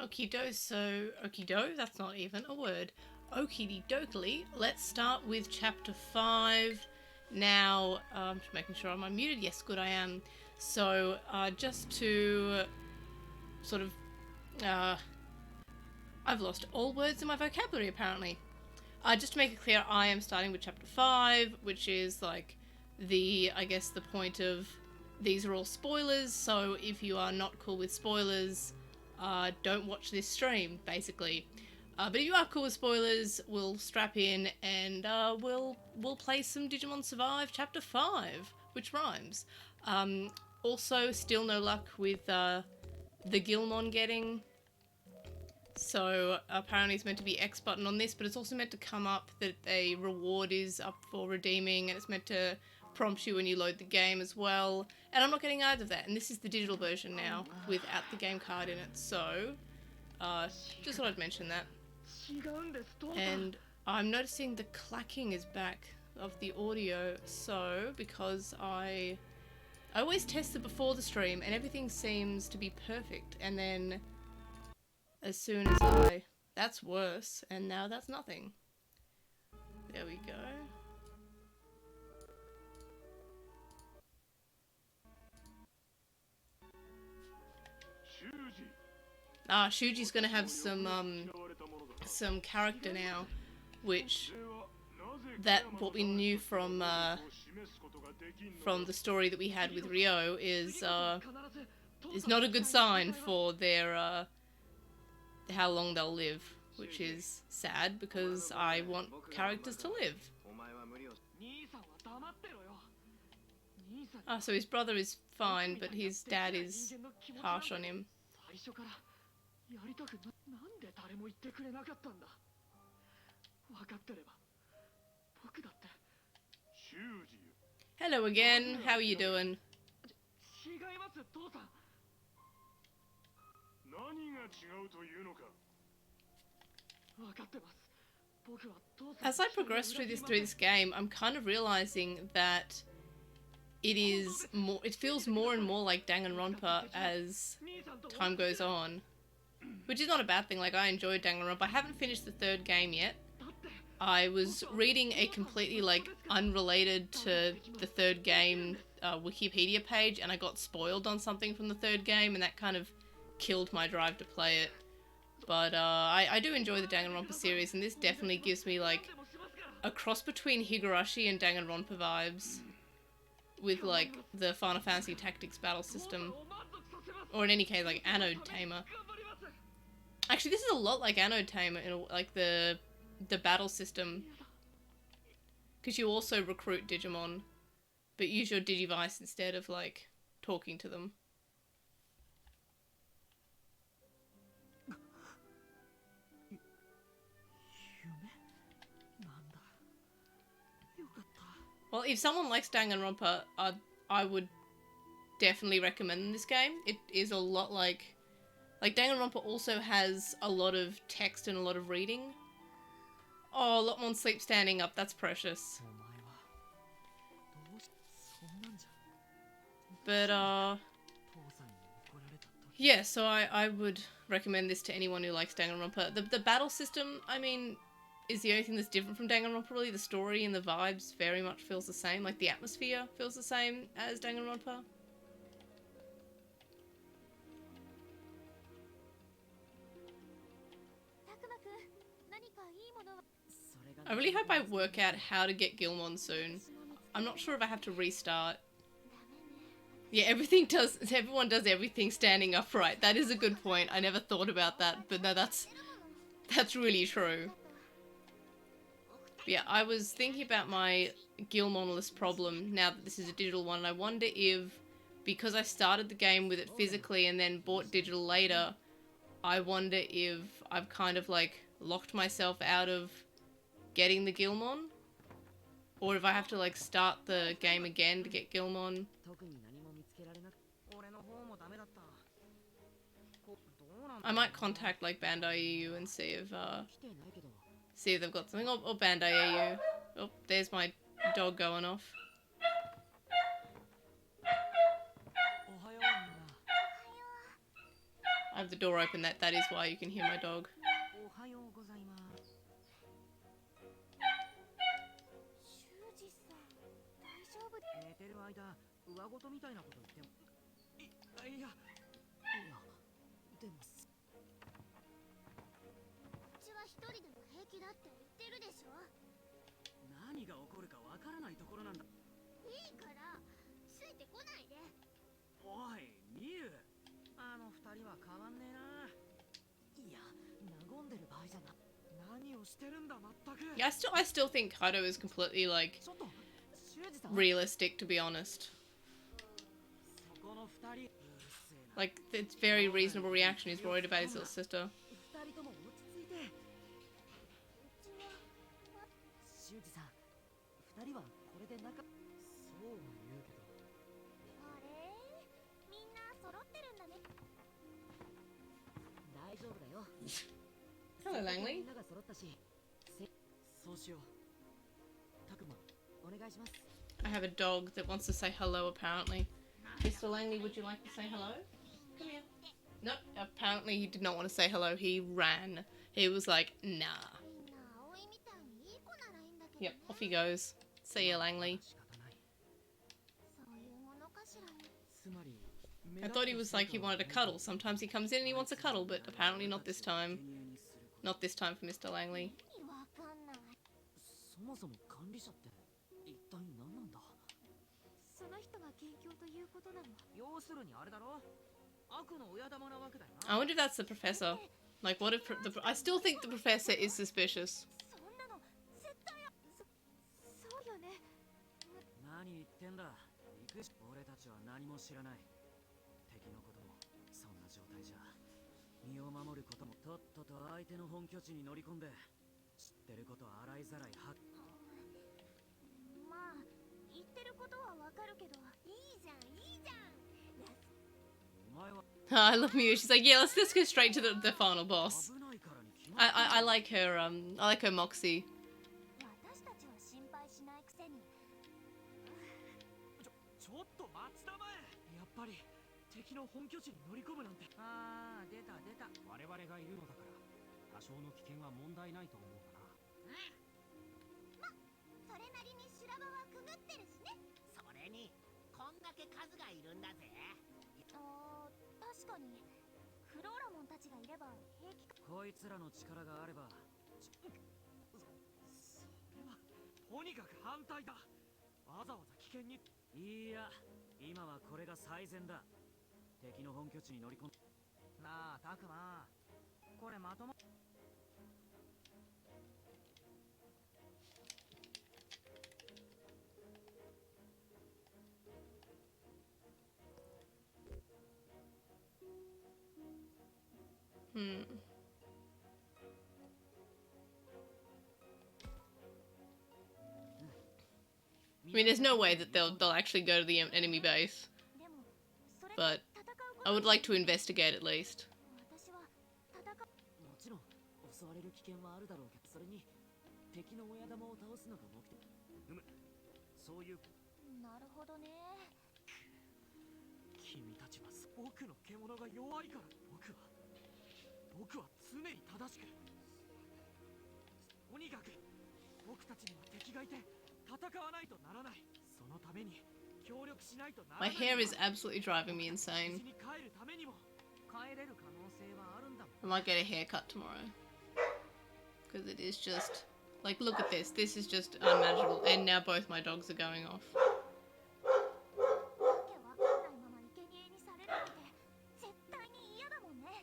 Okido, so Okido, that's not even a word. Okidi dokily, let's start with chapter 5. Now, just making sure I'm unmuted. Yes, good, I am. So, just to sort of, I've lost all words in my vocabulary apparently. Just to make it clear, I am starting with chapter 5, which is like I guess the point of these are all spoilers, so if you are not cool with spoilers, don't watch this stream, basically. But if you are cool with spoilers, we'll strap in and we'll play some Digimon Survive Chapter 5, which rhymes. Also, still no luck with the Gilmon getting. So apparently it's meant to be X button on this, but it's also meant to come up that a reward is up for redeeming, and it's meant to prompt you when you load the game as well. And I'm not getting either of that, and this is the digital version now without the game card in it, so just thought I'd mention that. And I'm noticing the clacking is back of the audio, so because I always test it before the stream and everything seems to be perfect, and then as soon as that's worse, and now that's nothing. There we go. Shuji's gonna have some character now, which what we knew from the story that we had with Ryo is not a good sign for their how long they'll live, which is sad because I want characters to live. So his brother is fine, but his dad is harsh on him. Hello again, how are you doing? As I progress through this game, I'm kind of realizing that it feels more and more like Danganronpa as time goes on. Which is not a bad thing, like I enjoyed Danganronpa. I haven't finished the third game yet. I was reading a completely like unrelated to the third game Wikipedia page, and I got spoiled on something from the third game, and that kind of killed my drive to play it. But I do enjoy the Danganronpa series, and this definitely gives me like a cross between Higurashi and Danganronpa vibes with like the Final Fantasy Tactics battle system, or in any case like Anode Tamer. Actually, this is a lot like Anode Tamer in like the battle system, because you also recruit Digimon, but use your Digivice instead of like talking to them. Well, if someone likes Danganronpa, I would definitely recommend this game. It is a lot like Danganronpa also has a lot of text and a lot of reading. Oh, Lotmon sleep standing up, that's precious. But yeah, so I would recommend this to anyone who likes Danganronpa. The battle system, I mean, is the only thing that's different from Danganronpa really. The story and the vibes very much feels the same, like the atmosphere feels the same as Danganronpa. I really hope I work out how to get Gilmon soon. I'm not sure if I have to restart. Yeah, everyone does everything standing upright. That is a good point. I never thought about that, but no, that's really true. But yeah, I was thinking about my Gilmonless problem now that this is a digital one, and I wonder if, because I started the game with it physically and then bought digital later, I wonder if I've kind of like locked myself out of getting the Gilmon, or if I have to like start the game again to get Gilmon. I might contact like Bandai EU and see if they've got something, or Bandai EU. Oh, there's my dog going off. I have the door open. That is why you can hear my dog. おはようございます。修二さん、大丈夫？寝てる間、上ごとみたいなこと言っても。いや、でも。うちは一人でも平気だって言ってるでしょ。何が起こるかわからないところなんだ。いいからついてこないで。おい、ミユ。あの二人は変わんねえな。いや、和んでる場合じゃな。何をしてるんだまったく。Yeah, I still think Kaido is completely like ちょっと、修二さん。realistic, to be honest. そこの二人。Like, it's very reasonable reaction. He's worried about his little sister. 二人とも落ち着いて。修二さん、二人はこれで仲。そうは言うけど。あれ、みんな揃ってるんだね。大丈夫だよ。Hello, Langley. みんなが揃ったし。そうしよう。たくま、お願いします。I have a dog that wants to say hello, apparently. Mr. Langley, would you like to say hello? Come here. Nope, apparently he did not want to say hello. He ran. He was like, nah. みんな葵みたいにいい子ならいいんだけどね。 Yep, off he goes. See ya, Langley. そういうものかしらね。つまり、 I thought he was like he wanted a cuddle. Sometimes he comes in and he wants a cuddle, but apparently not this time. Not this time for Mr. Langley. 意味わかんない。そもそも管理者って一体何なんだ。その人が元凶ということなの。要するにあれだろ。悪の親玉なわけだよ I な。 wonder if that's the professor. Like, what if I still think the professor is suspicious. そんなの絶対そうよね。何言ってんだ。行くし。俺たちは何も知らない。敵のこともそんな状態じゃ。身を守ることもとっとと相手の本拠地に乗り込んで知ってること洗いざらいは。まあ言ってることはわかるけど。いいじゃんいいじゃん。お前は I love Miu. She's like, yeah, let's go straight to the final boss. 危ないからに決まってる。 I like her I like her moxie. 私たちは心配しないくせに。ちょっと待ちたまえ。やっぱり敵の本拠地に乗り込むなんて。ああ、出た出た。我々がいるのだから多少の危険は問題ないと思うかな。それなりに修羅場はくぐってるしね。それにこんだけ数がいるんだぜ。確かにフローラモンたちがいれば平気か。こいつらの力があれば。それはとにかく反対だ。わざわざ危険に。いや、今はこれが最善だ。敵の本拠地に乗り込ん。なあ、たくま、これまとも。Hmm. I mean, there's no way that they'll actually go to the enemy base, でもそれ but 戦うこと I would like to investigate at least. 私は戦う。もちろん襲われる危険はあるだろうけど、それに敵の親玉を倒すのが目的。そういう。なるほどね。君たちは僕の獣が弱いから。僕は常に正しく。とにかく僕たちには敵がいて戦わないとならない。そのために協力しないとならな My い。 hair is absolutely driving me insane. 無事に帰るためにも帰れる可能性はあるんだも I might get a haircut tomorrow. Because it is just... Like, look at this. This is just unmanageable. And now both my dogs are going off. わけわかんないまま生贄にされるなんて絶対に嫌だもんね。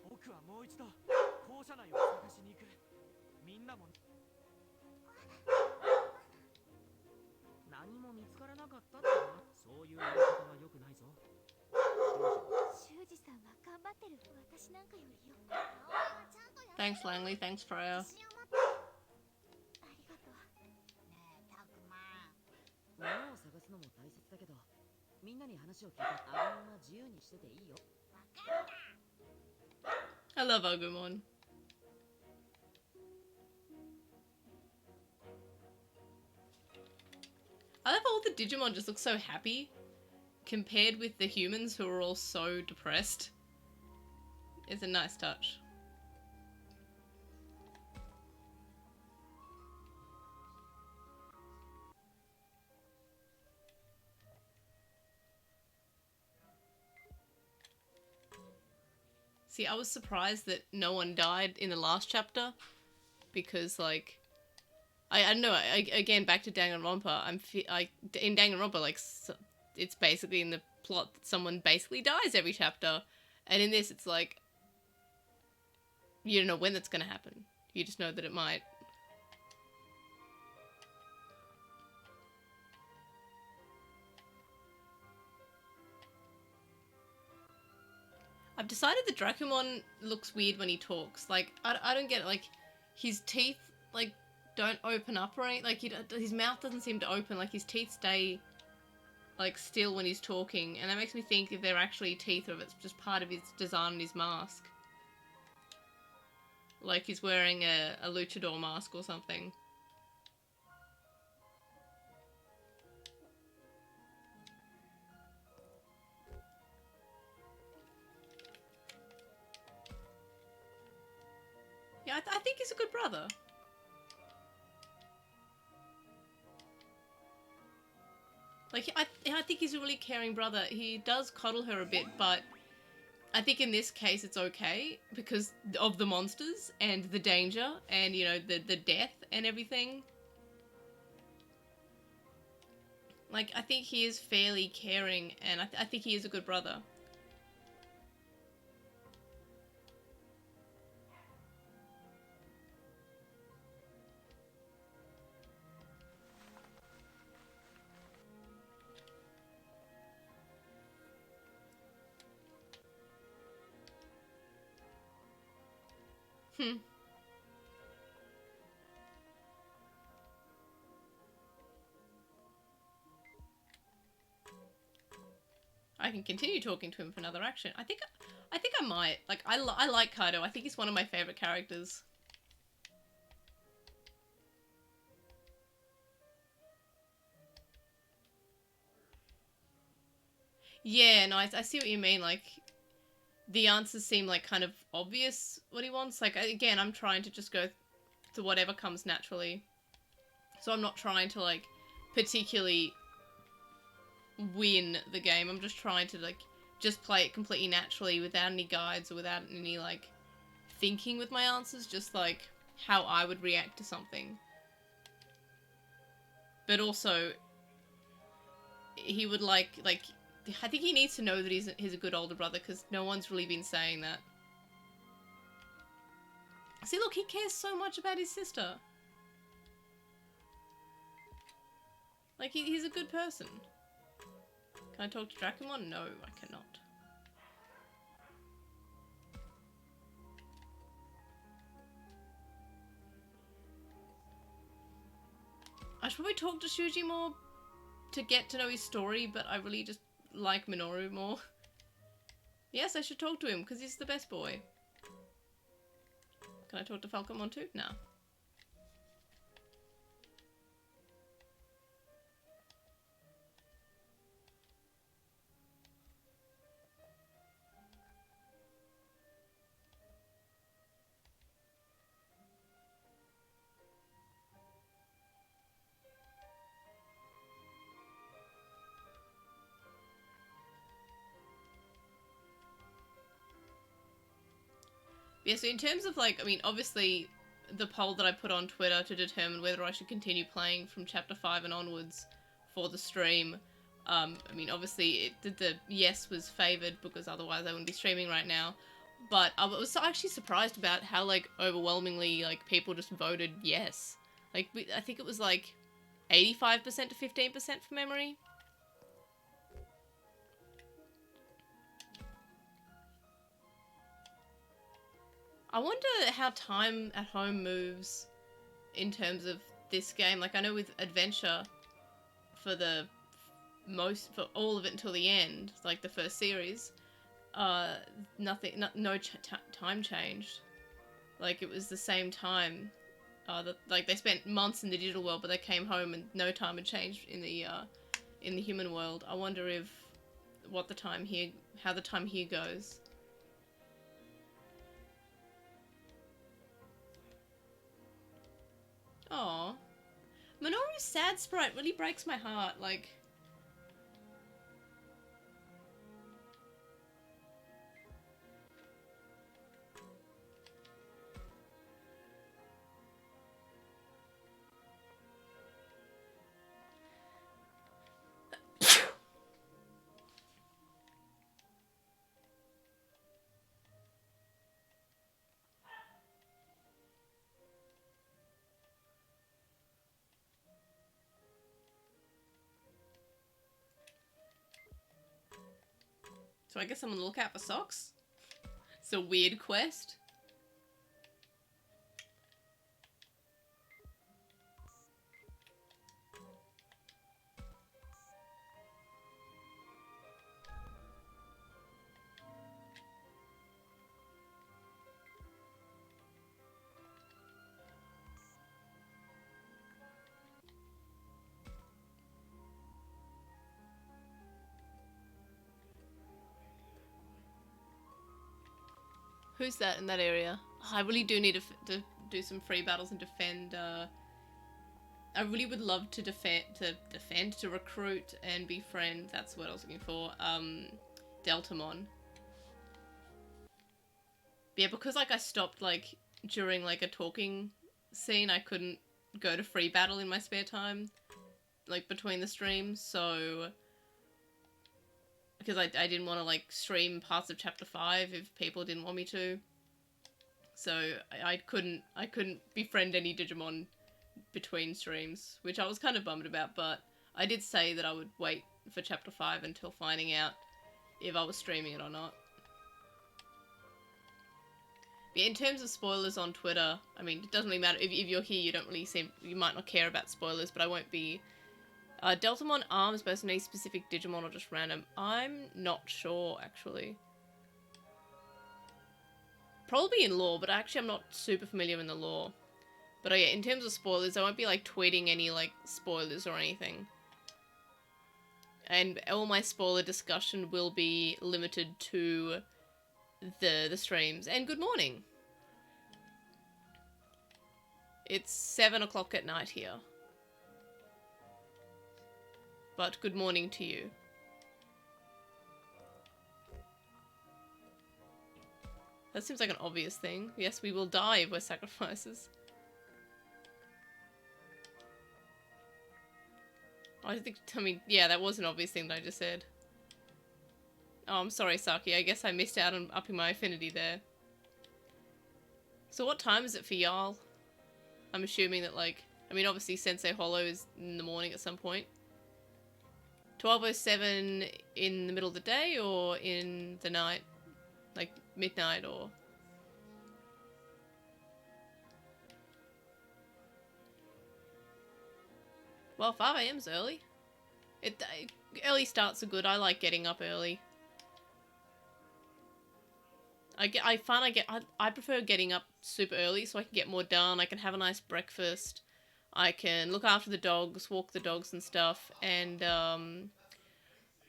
僕はもう一度校舎内を探しに行く。みんなも。何も見つからなかったってな。そういうやり方は良くないぞ。修二さんは頑張ってる。私なんかよりよ。 Thanks, Langley. Thanks, Freya. 自信を持って。ありがとう。ねえ、たくま。物を探すのも大切だけど、みんなに話を聞いて、アゴンは自由にしてていいよ。わかった。 I love Agumon. I love how all the Digimon just look so happy. compared with the humans who are all so depressed. It's a nice touch. See, I was surprised that no one died in the last chapter, because, like, I don't know, again, back to Danganronpa, in Danganronpa, like, it's basically in the plot that someone basically dies every chapter, and in this, it's like, you don't know when that's gonna happen. You just know that it might. I've decided that Dracumon looks weird when he talks. Like, I don't get it. Like, his teeth, like, don't open up or anything. Like, his mouth doesn't seem to open. Like, his teeth stay, like, still when he's talking. And that makes me think if they're actually teeth or if it's just part of his design on his mask. Like, he's wearing a luchador mask or something. Yeah, I think he's a good brother. Like, I think he's a really caring brother. He does coddle her a bit, but I think in this case it's okay because of the monsters and the danger and, you know, the death and everything. Like, I think he is fairly caring, and I think he is a good brother. I can continue talking to him for another action. I think I might. Like, I like Kaido. I think he's one of my favorite characters. Yeah, no, I see what you mean. Like, the answers seem like kind of obvious what he wants. Like, again, I'm trying to just go to whatever comes naturally. So I'm not trying to, like, particularly win the game. I'm just trying to, like, just play it completely naturally without any guides or without any, like, thinking with my answers. Just, like, how I would react to something. But also, he would, like, I think he needs to know that he's a good older brother, because no one's really been saying that. See, look, he cares so much about his sister. Like, he's a good person. Can I talk to Dracumon? No, I cannot. I should probably talk to Shuji more to get to know his story, but I really just like Minoru more. Yes, I should talk to him, because he's the best boy. Can I talk to Falcomon too? No. Yeah, so in terms of, like, I mean, obviously, the poll that I put on Twitter to determine whether I should continue playing from Chapter 5 and onwards for the stream, I mean, obviously, the yes was favoured, because otherwise I wouldn't be streaming right now, but I was actually surprised about how, like, overwhelmingly, like, people just voted yes. Like, I think it was, like, 85% to 15% from memory. I wonder how time at home moves in terms of this game. Like, I know with Adventure, for all of it until the end, like the first series, no time changed. Like, it was the same time. Like, they spent months in the digital world, but they came home and no time had changed in the human world. I wonder if what the time here, how the time here goes. Aw. Minoru's sad sprite really breaks my heart, like... So I guess I'm on the lookout for socks? It's a weird quest. Who's that in that area? Oh, I really do need to do some free battles and defend. I really would love to to recruit and befriend. That's what I was looking for. Deltamon. Yeah, because like I stopped like during like a talking scene, I couldn't go to free battle in my spare time, like between the streams. So. Because I didn't want to like stream parts of chapter 5 if people didn't want me to. So I couldn't befriend any Digimon between streams, which I was kind of bummed about, but I did say that I would wait for chapter 5 until finding out if I was streaming it or not. But in terms of spoilers on Twitter, I mean, it doesn't really matter. If you're here, you might not care about spoilers, but I won't be... Deltamon arms based on any specific Digimon or just random? I'm not sure, actually. Probably in lore, but actually I'm not super familiar in the lore. But yeah, in terms of spoilers, I won't be like tweeting any like spoilers or anything. And all my spoiler discussion will be limited to the streams. And good morning! It's 7 o'clock at night here. But good morning to you. That seems like an obvious thing. Yes, we will die if we're sacrifices. I mean, yeah, that was an obvious thing that I just said. Oh, I'm sorry, Saki. I guess I missed out on upping my affinity there. So what time is it for y'all? I'm assuming that, like... I mean, obviously Sensei Hollow is in the morning at some point. 12:07 in the middle of the day or in the night? Like midnight or... Well, 5 AM's early. Early starts are good. I like getting up early. I prefer getting up super early so I can get more done. I can have a nice breakfast. I can look after the dogs, walk the dogs and stuff, and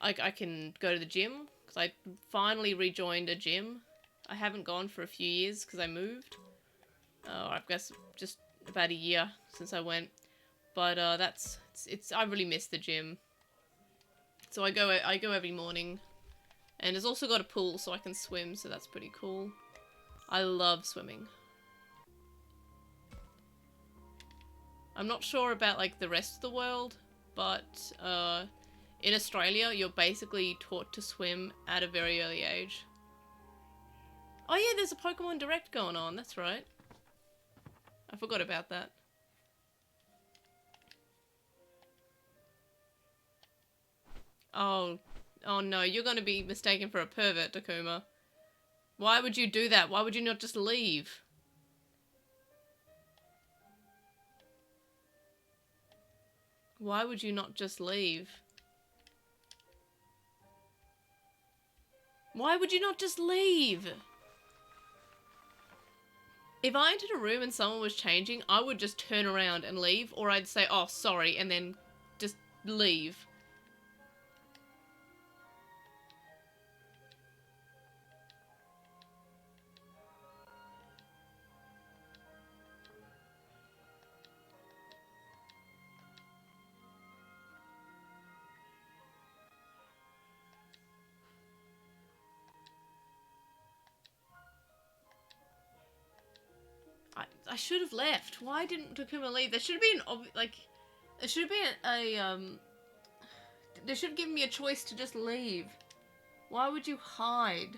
I can go to the gym, because I finally rejoined a gym. I haven't gone for a few years because I moved. I guess just about a year since I went. But I really miss the gym. So I go every morning. And it's also got a pool so I can swim, so that's pretty cool. I love swimming. I'm not sure about like the rest of the world, but in Australia you're basically taught to swim at a very early age. Oh yeah, there's a Pokemon Direct going on, that's right. I forgot about that. Oh no, you're gonna be mistaken for a pervert, Takuma. Why would you do that? Why would you not just leave? Why would you not just leave? Why would you not just leave? If I entered a room and someone was changing, I would just turn around and leave, or I'd say, oh, sorry, and then just leave. I should have left. Why didn't Takuma leave? There should have been there should have been they should have given me a choice to just leave. Why would you hide?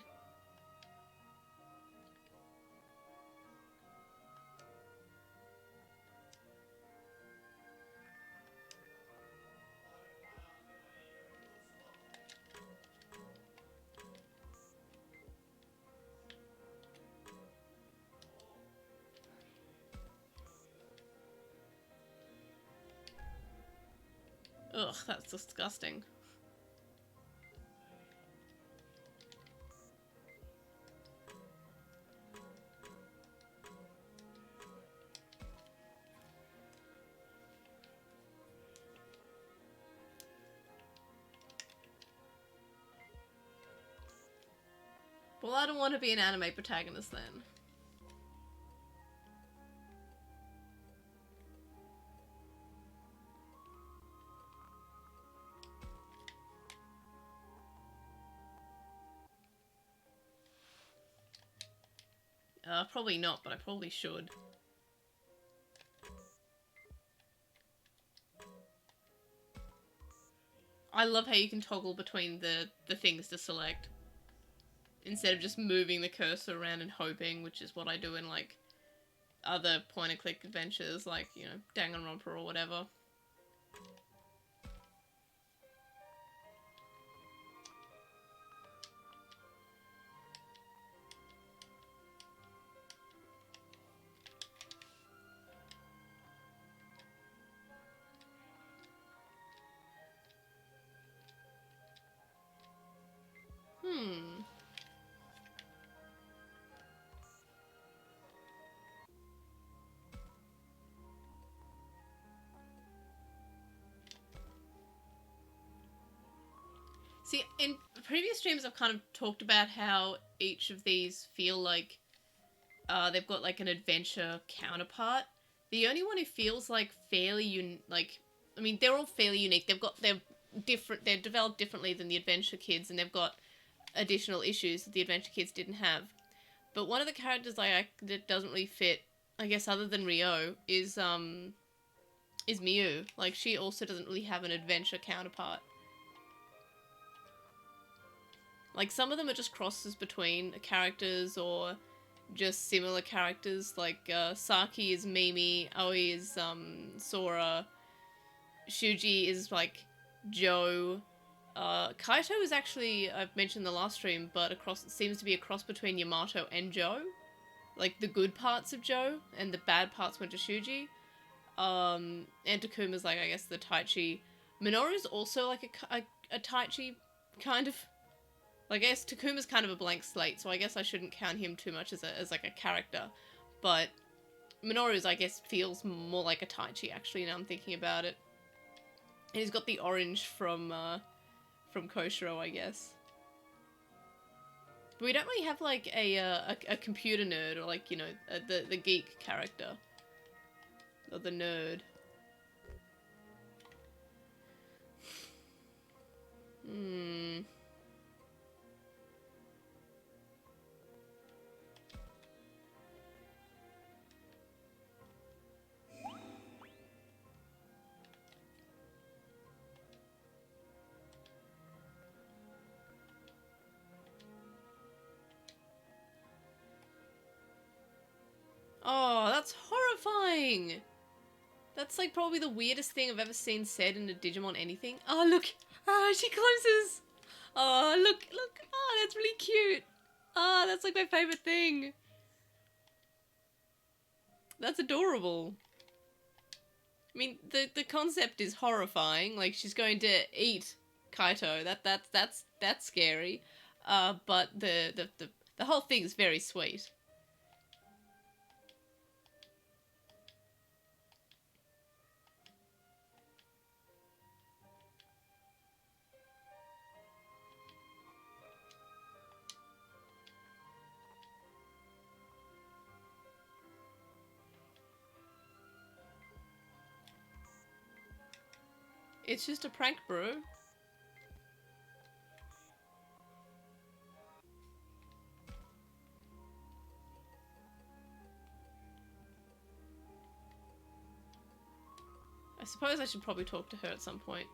Ugh, that's disgusting. Well, I don't want to be an anime protagonist then. Probably not, but I probably should. I love how you can toggle between the things to select. Instead of just moving the cursor around and hoping, which is what I do in, like, other point-and-click adventures, like, you know, Danganronpa or whatever. See, in previous streams I've kind of talked about how each of these feel like they've got like an adventure counterpart. The only one who feels like fairly I mean, they're all fairly unique. They're different, they're developed differently than the adventure kids, and they've got additional issues that the adventure kids didn't have. But one of the characters that doesn't really fit, I guess, other than Ryo, is Miyu. Like, she also doesn't really have an adventure counterpart. Like, some of them are just crosses between characters or just similar characters. Like, Saki is Mimi, Aoi is Sora, Shuji is, like, Joe. Kaito is actually, I've mentioned in the last stream, but seems to be a cross between Yamato and Joe. Like, the good parts of Joe, and the bad parts went to Shuji. And Takuma's, like, I guess, the Taichi. Minoru's also, like, a Taichi, kind of. Like, I guess Takuma's kind of a blank slate, so I guess I shouldn't count him too much as like, a character. But Minoru's, I guess, feels more like a Taichi, actually, now I'm thinking about it. And he's got the orange from Koshiro, I guess. But we don't really have, like, a computer nerd, or, like, you know, the geek character. Or the nerd. Oh, that's horrifying! That's, like, probably the weirdest thing I've ever seen said in a Digimon anything. Oh, look! Ah, she closes! Oh, look! Oh, that's really cute! Ah, that's, like, my favorite thing! That's adorable. I mean, the concept is horrifying. Like, she's going to eat Kaito. That's scary. But the whole thing's very sweet. It's just a prank, bro. suppose I should probably talk to her at some point.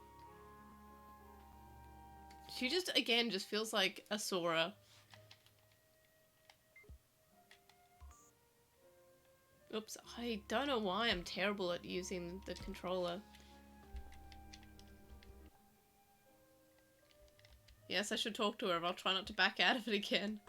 She just, again, just feels like a Sora. Oops, I don't know why I'm terrible at using the controller. Yes, I should talk to her, but I'll try not to back out of it again.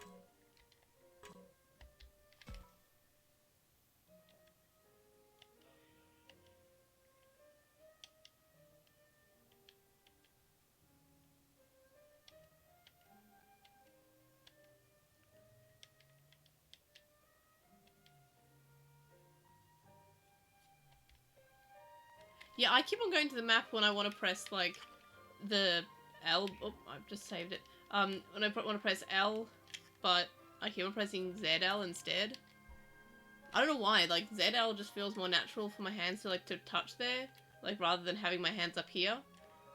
Yeah, I keep on going to the map when I want to press, like, the L. Oh, I've just saved it. When I want to press L, but I keep on pressing ZL instead. I don't know why, like, ZL just feels more natural for my hands to, like, to touch there, like, rather than having my hands up here.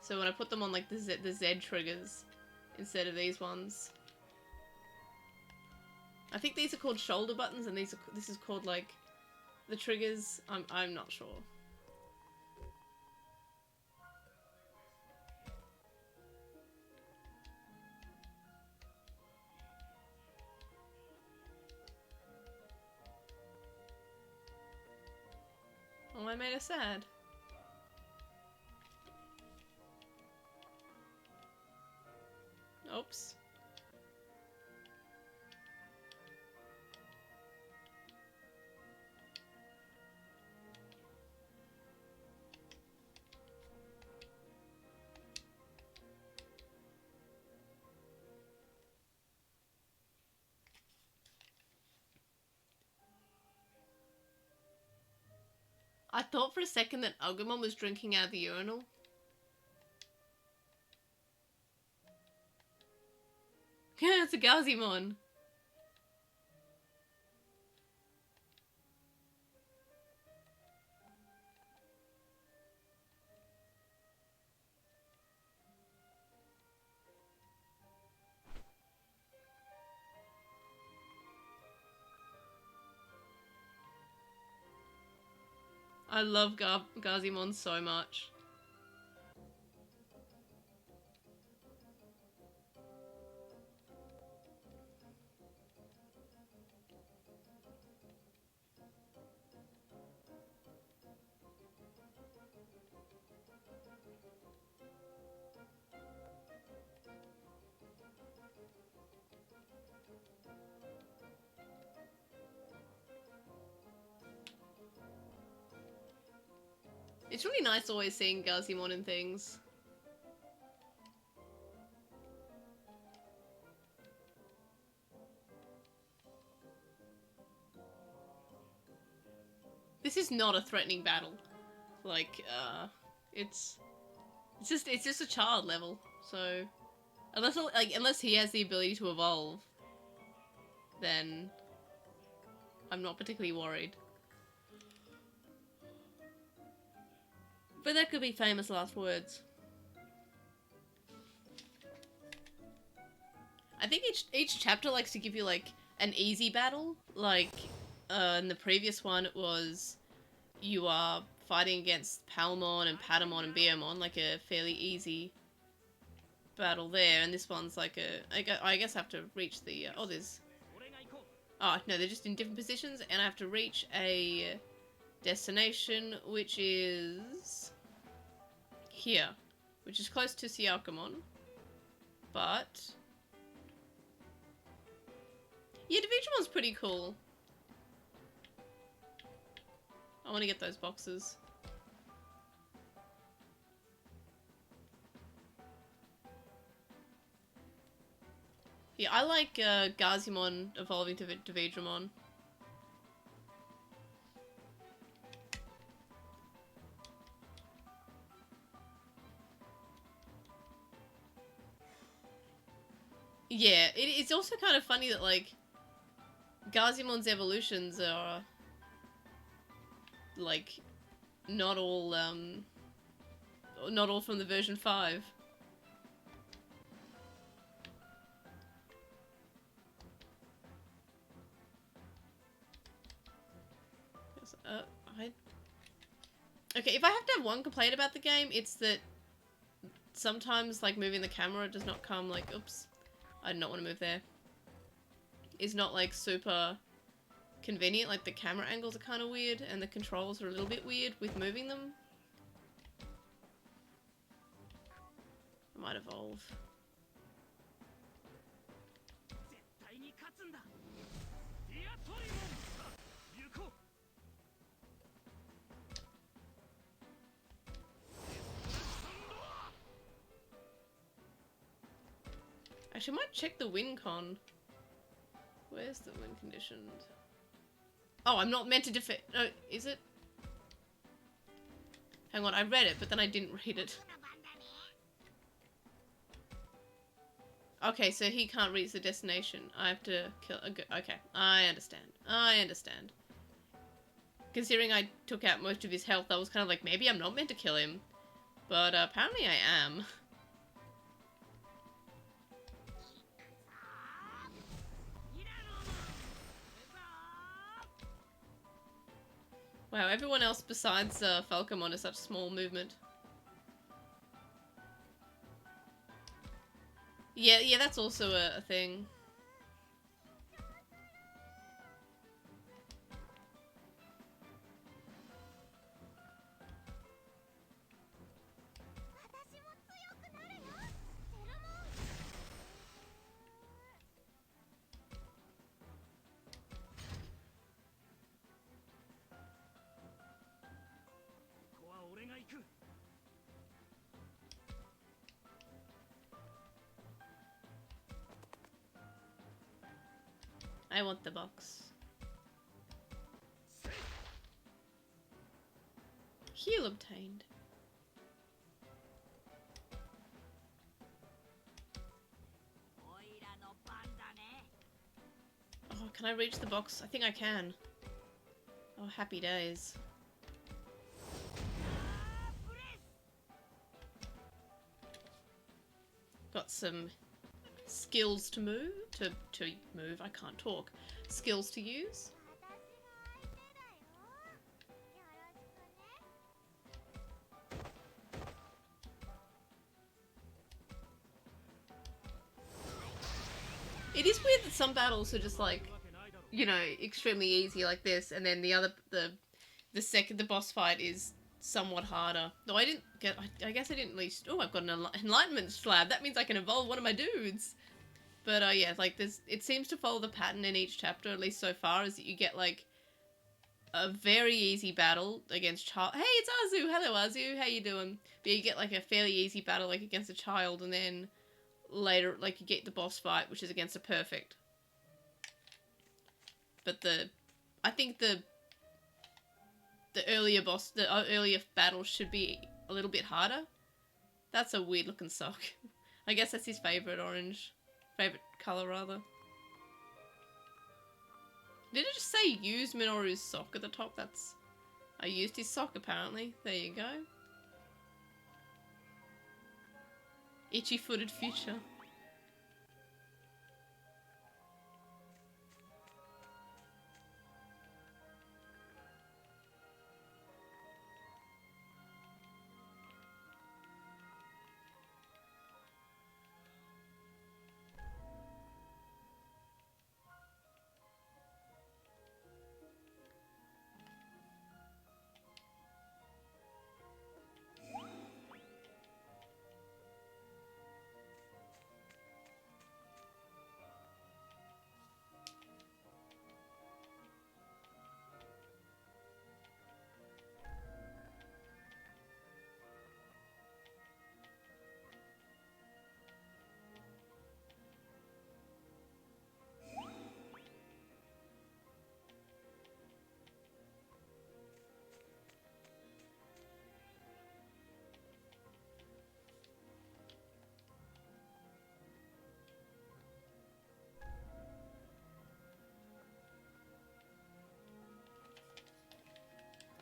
So when I put them on, like, the Z triggers instead of these ones. I think these are called shoulder buttons, and this is called, like, the triggers. I'm not sure. Oh, I made her sad. Oops. I thought for a second that Agumon was drinking out of the urinal. Yeah, it's a Gazimon. I love Gazimon so much. It's really nice always seeing Gazimon in things. This is not a threatening battle. Like, it's just a child level. So, unless he has the ability to evolve, then I'm not particularly worried. But that could be famous last words. I think each chapter likes to give you, like, an easy battle. Like, in the previous one, it was you are fighting against Palmon and Patamon and Beomon, like a fairly easy battle there. And this one's like I guess I have to reach the, oh, there's... Oh, no, they're just in different positions, and I have to reach a destination, which is here, which is close to Siakamon, but yeah, Divisionmon's pretty cool. I want to get those boxes. Yeah, I like Gazimon evolving to Dividramon. Yeah, it's also kind of funny that, like, Gazimon's evolutions are, like, not all from the version 5. Yes, Okay, if I have to have one complaint about the game, it's that sometimes, like, moving the camera does not come, like, oops, I do not want to move there. Is not, like, super convenient. Like, the camera angles are kind of weird, and the controls are a little bit weird with moving them. I might evolve. Actually, I might check the win con. Where's the win conditions? Oh, I'm not meant to defend. No, is it? Hang on, I read it, but then I didn't read it. Okay, so he can't reach the destination. I have to kill. Okay, I understand. I understand. Considering I took out most of his health, I was kind of like, maybe I'm not meant to kill him. But apparently I am. Wow, everyone else besides Falcomon is such small movement. Yeah, that's also a thing. I want the box. Heal obtained. Oh, can I reach the box? I think I can. Oh, happy days. Got some skills to move. To move. I can't talk. Skills to use. It is weird that some battles are just like, you know, extremely easy like this, and then the other, the boss fight is somewhat harder. Though I didn't get, I guess I didn't at least, oh, I've got an enlightenment slab. That means I can evolve one of my dudes. But yeah, like it seems to follow the pattern in each chapter, at least so far, is that you get like a very easy battle against child. Hey, it's Azu. Hello, Azu. How you doing? But you get like a fairly easy battle like against a child, and then later, like, you get the boss fight, which is against a perfect. But I think the earlier battle should be a little bit harder. That's a weird looking sock. I guess that's his favorite color rather. Did it just say use Minoru's sock at the top? I used his sock apparently. There you go. Itchy-footed future.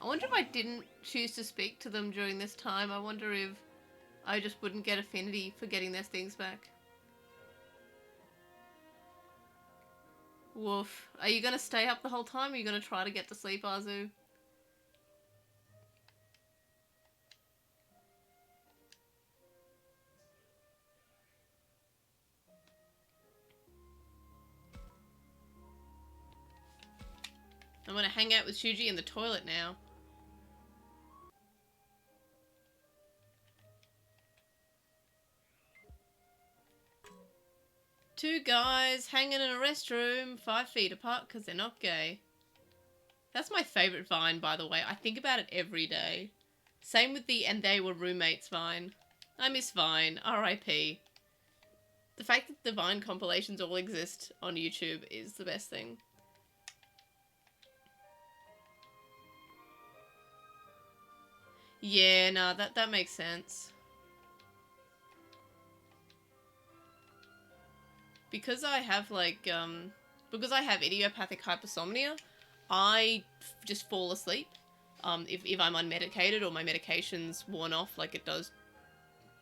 I wonder if I didn't choose to speak to them during this time. I wonder if I just wouldn't get affinity for getting their things back. Woof. Are you gonna stay up the whole time? Or are you gonna try to get to sleep, Azu? I'm gonna hang out with Shuji in the toilet now. Two guys hanging in a restroom 5 feet apart because they're not gay. That's my favourite Vine, by the way. I think about it every day. Same with the "and they were roommates" Vine. I miss Vine. R.I.P. The fact that the Vine compilations all exist on YouTube is the best thing. Yeah, no, that makes sense. Because I have, like, because I have idiopathic hypersomnia, I just fall asleep. If I'm unmedicated or my medication's worn off, like it does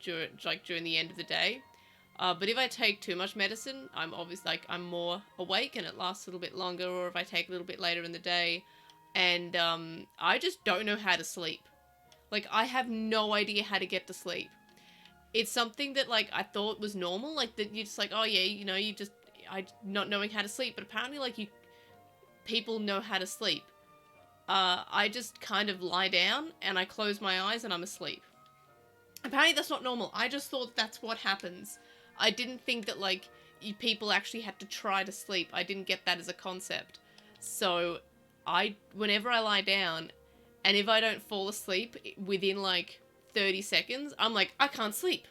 during the end of the day. But if I take too much medicine, I'm obviously, like, I'm more awake and it lasts a little bit longer, or if I take a little bit later in the day, and, I just don't know how to sleep. Like, I have no idea how to get to sleep. It's something that, like, I thought was normal, like, that you're just like, oh yeah, you know, I not knowing how to sleep, but apparently, like, people know how to sleep. I just kind of lie down, and I close my eyes, and I'm asleep. Apparently that's not normal. I just thought that's what happens. I didn't think that, like, people actually had to try to sleep. I didn't get that as a concept. So, whenever I lie down, and if I don't fall asleep within, like, 30 seconds, I'm like, I can't sleep.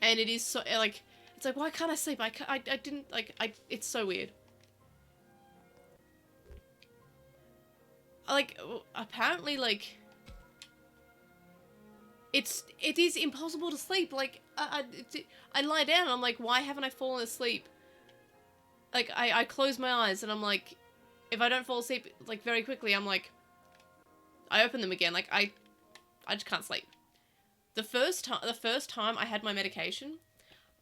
And it is so, like, it's like, why can't I sleep? I didn't, like, it's so weird. Like, apparently, like, it is impossible to sleep. Like, I lie down and I'm like, why haven't I fallen asleep? Like, I close my eyes and I'm like, if I don't fall asleep, like, very quickly, I'm like, I open them again. Like, I just can't sleep. The first time I had my medication,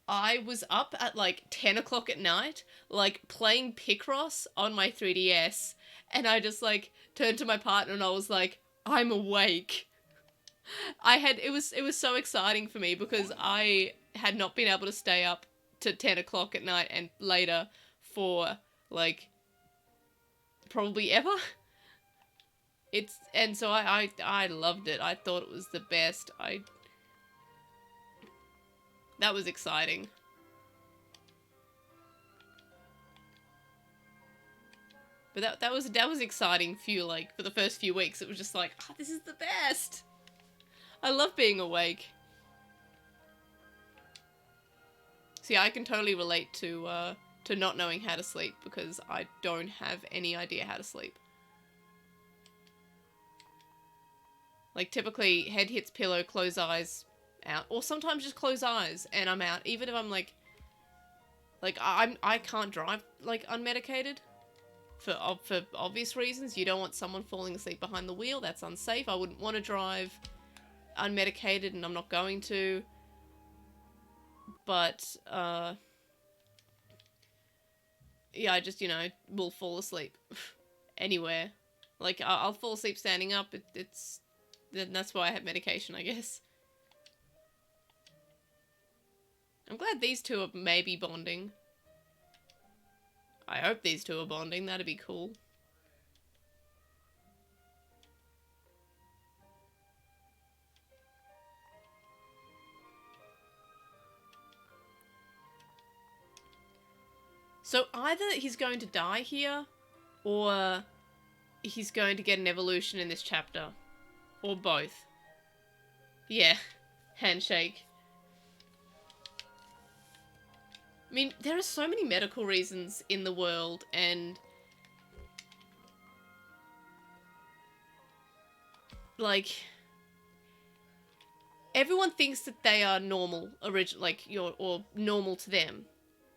I was up at, like, 10 o'clock at night, like, playing Picross on my 3DS, and I just, like, turned to my partner and I was like, I'm awake. It was so exciting for me because I had not been able to stay up to 10 o'clock at night and later for, like, probably ever. And so I loved it. I thought it was the best. That was exciting. But that was exciting for the first few weeks. It was just like, oh, this is the best. I love being awake. See, I can totally relate to not knowing how to sleep because I don't have any idea how to sleep. Like, typically, head hits pillow, close eyes, out. Or sometimes just close eyes and I'm out. Even if I'm like I can't drive, like, unmedicated. For obvious reasons. You don't want someone falling asleep behind the wheel. That's unsafe. I wouldn't want to drive unmedicated, and I'm not going to. But, yeah, I just, you know, will fall asleep. Anywhere. Like, I'll fall asleep standing up. That's why I have medication, I guess. I'm glad these two are maybe bonding. I hope these two are bonding. That'd be cool. So either he's going to die here, or he's going to get an evolution in this chapter. Or both. Yeah. Handshake. I mean, there are so many medical reasons in the world, and like, everyone thinks that they are normal, or normal to them.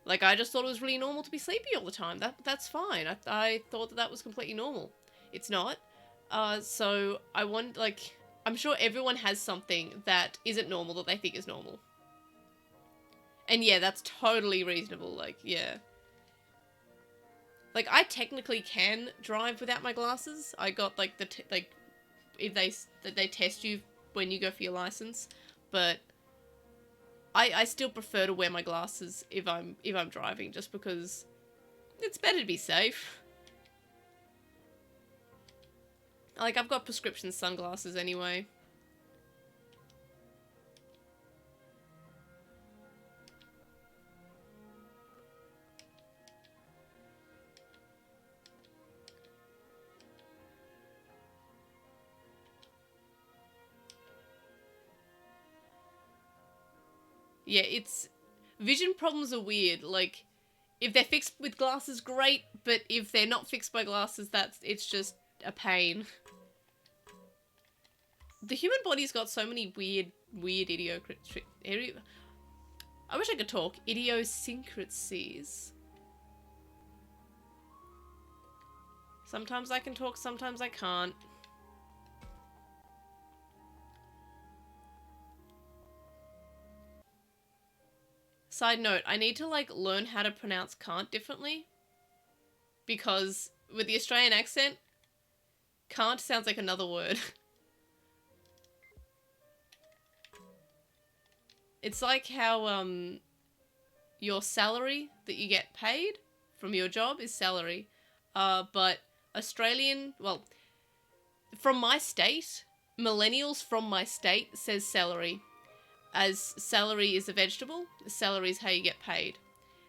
Like, I just thought it was really normal to be sleepy all the time. That's fine. I thought that was completely normal. It's not. So I want, like, I'm sure everyone has something that isn't normal that they think is normal. And yeah, that's totally reasonable, like, yeah. Like, I technically can drive without my glasses. I got, like, if they test you when you go for your license, but I still prefer to wear my glasses if I'm driving, just because it's better to be safe. Like, I've got prescription sunglasses anyway. Yeah, it's... Vision problems are weird. Like, if they're fixed with glasses, great. But if they're not fixed by glasses, it's just a pain. The human body's got so many weird I wish I could talk. Idiosyncrasies. Sometimes I can talk, sometimes I can't. Side note, I need to, like, learn how to pronounce can't differently. Because with the Australian accent, can't sounds like another word. It's like how, your salary that you get paid from your job is salary. But Australian, well, from my state, millennials from my state says celery. As celery is a vegetable, celery is how you get paid.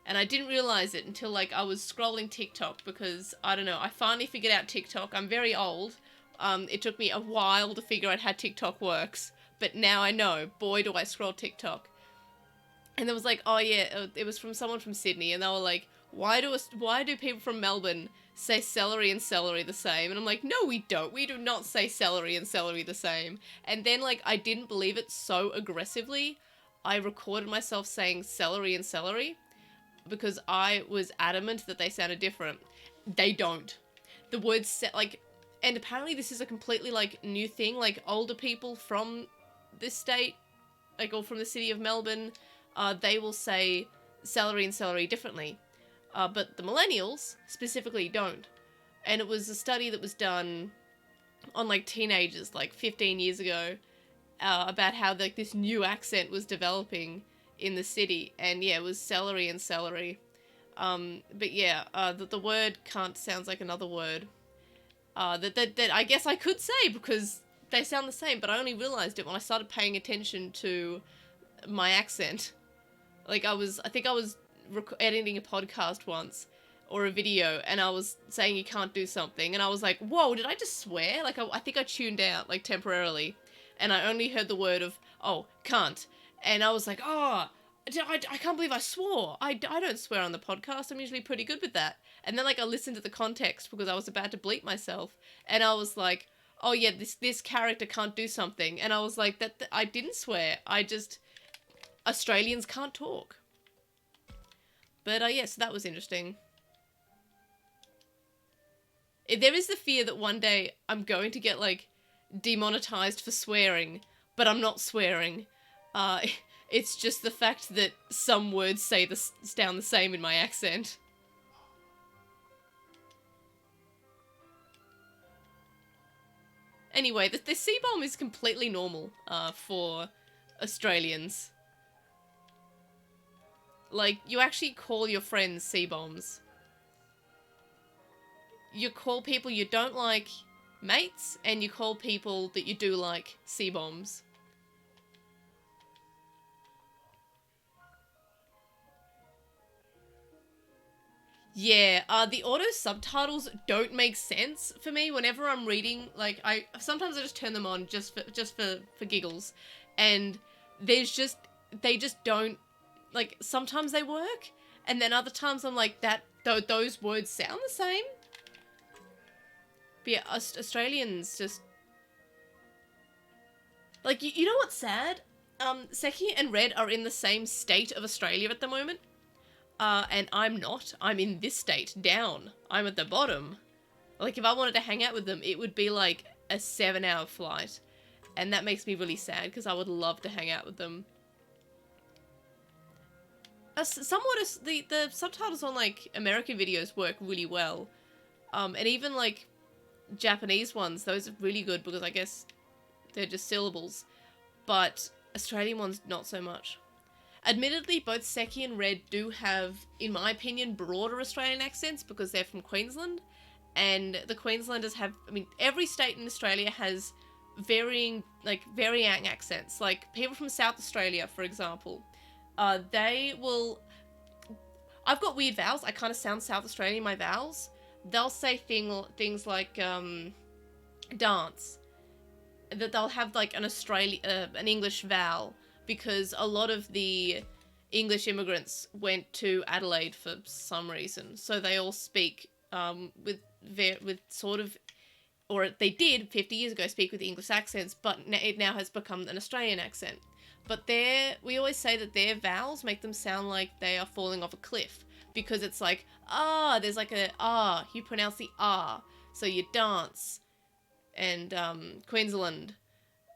And I didn't realise it until, like, I was scrolling TikTok because, I don't know, I finally figured out TikTok. I'm very old. It took me a while to figure out how TikTok works. But now I know. Boy, do I scroll TikTok. And there was like, oh yeah, it was from someone from Sydney. And they were like, why do people from Melbourne say celery and celery the same? And I'm like, no, we don't. We do not say celery and celery the same. And then, like, I didn't believe it so aggressively. I recorded myself saying celery and celery because I was adamant that they sounded different. They don't. The words, like, and apparently this is a completely, like, new thing. Like, older people from this state, like, or from the city of Melbourne, they will say celery and celery differently. But the millennials specifically don't. And it was a study that was done on, like, teenagers, like, 15 years ago, about how, like, this new accent was developing in the city. And, yeah, it was celery and celery. But, yeah, the word can't sounds like another word. That I guess I could say because they sound the same, but I only realised it when I started paying attention to my accent. Like, I think I was editing a podcast once, or a video, and I was saying you can't do something, and I was like, whoa, did I just swear? Like, I think I tuned out, like, temporarily, and I only heard the word of, oh, can't, and I was like, oh, I can't believe I swore. I don't swear on the podcast, I'm usually pretty good with that. And then, like, I listened to the context because I was about to bleep myself, and I was like, oh yeah, this character can't do something, and I was like, that I didn't swear, Australians can't talk. But, yeah, so that was interesting. There is the fear that one day I'm going to get, like, demonetized for swearing, but I'm not swearing. It's just the fact that some words sound the same in my accent. Anyway, the C-bomb is completely normal, for Australians. Like, you actually call your friends C-bombs. You call people you don't like mates, and you call people that you do like C-bombs. Yeah, the auto subtitles don't make sense for me whenever I'm reading. Like, sometimes I just turn them on just for giggles, and they just don't, like, sometimes they work, and then other times I'm like, those words sound the same. But yeah, Australians just, like, you know what's sad? Seki and Red are in the same state of Australia at the moment. And I'm not. I'm in this state, down. I'm at the bottom. Like, if I wanted to hang out with them, it would be like a 7-hour flight. And that makes me really sad, because I would love to hang out with them. Somewhat, the subtitles on, like, American videos work really well. And even, like, Japanese ones, those are really good, because I guess they're just syllables. But Australian ones, not so much. Admittedly, both Seki and Red do have, in my opinion, broader Australian accents because they're from Queensland. and the Queenslanders have, I mean, every state in Australia has varying accents. Like, people from South Australia, for example, they will... I've got weird vowels. I kind of sound South Australian, my vowels. They'll say things like, dance. That they'll have, like, an English vowel, because a lot of the English immigrants went to Adelaide for some reason. So they all speak, with sort of... Or they did 50 years ago speak with English accents, but it now has become an Australian accent. But we always say that their vowels make them sound like they are falling off a cliff, because it's like, there's like a you pronounce the so you dance. And Queensland,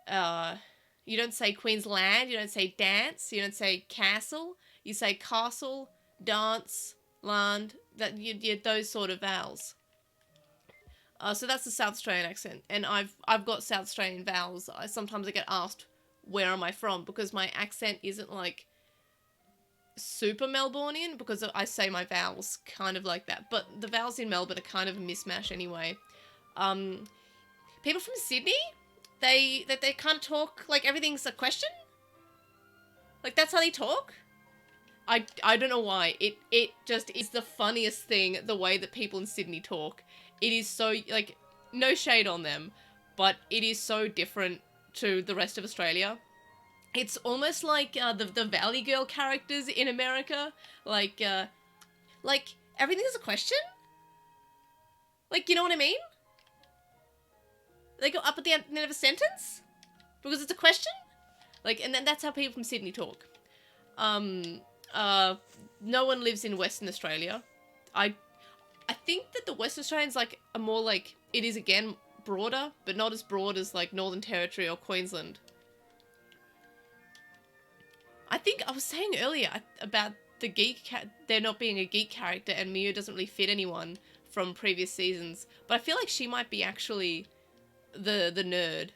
you don't say Queensland, you don't say dance, you don't say castle, you say castle, dance, land, those sort of vowels. So that's the South Australian accent, and I've got South Australian vowels. Sometimes I get asked, where am I from? Because my accent isn't, like, super Melbourneian, because I say my vowels kind of like that. But the vowels in Melbourne are kind of a mismatch anyway. People from Sydney, they kind of talk like everything's a question. Like, that's how they talk. I don't know why. It just is the funniest thing, the way that people in Sydney talk. It is so, like, no shade on them, but it is so different to the rest of Australia. It's almost like the Valley Girl characters in America. Like everything is a question? Like, you know what I mean? They go up at the end of a sentence? Because it's a question? Like, and then that's how people from Sydney talk. No one lives in Western Australia. I think that the Western Australians, like, are more like, it is again broader, but not as broad as, like, Northern Territory or Queensland. I think I was saying earlier about the geek, there not being a geek character, and Miu doesn't really fit anyone from previous seasons, but I feel like she might be actually the nerd.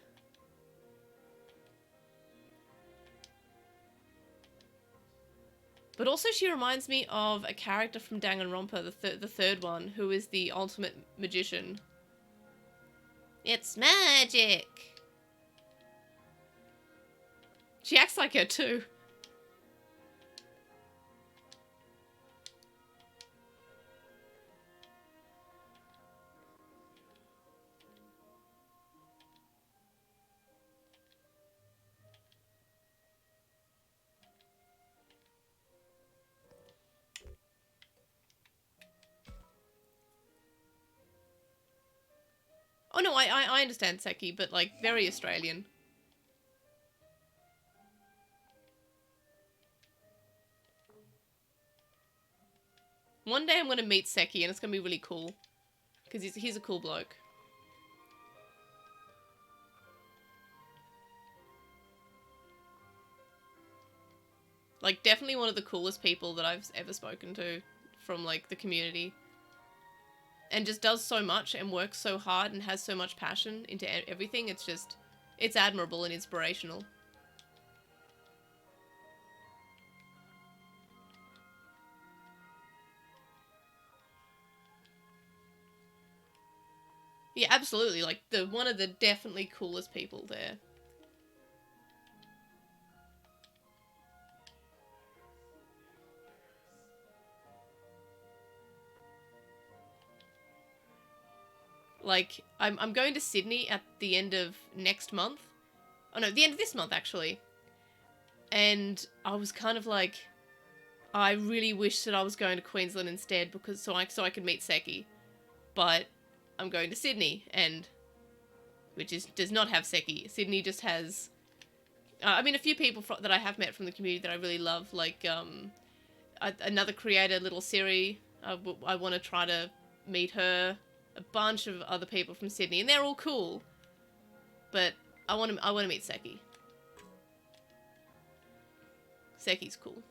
But also she reminds me of a character from Danganronpa, the third one, who is the ultimate magician. It's magic! She acts like her too. Oh no, I understand Seki, but, like, very Australian. One day I'm gonna meet Seki and it's gonna be really cool. Because he's a cool bloke. Like, definitely one of the coolest people that I've ever spoken to from, like, the community. And just does so much and works so hard and has so much passion into everything. It's just, it's admirable and inspirational. Yeah, absolutely. Like, one of the definitely coolest people there. Like, I'm going to Sydney at the end of next month. Oh no, the end of this month, actually. And I was kind of like, I really wish that I was going to Queensland instead, because so I could meet Seki. But I'm going to Sydney, and does not have Seki. Sydney just has, I mean, a few people that I have met from the community that I really love, like another creator, Little Siri. I want to try to meet her. A bunch of other people from Sydney, and they're all cool. But I want to meet Seki. Seki's cool.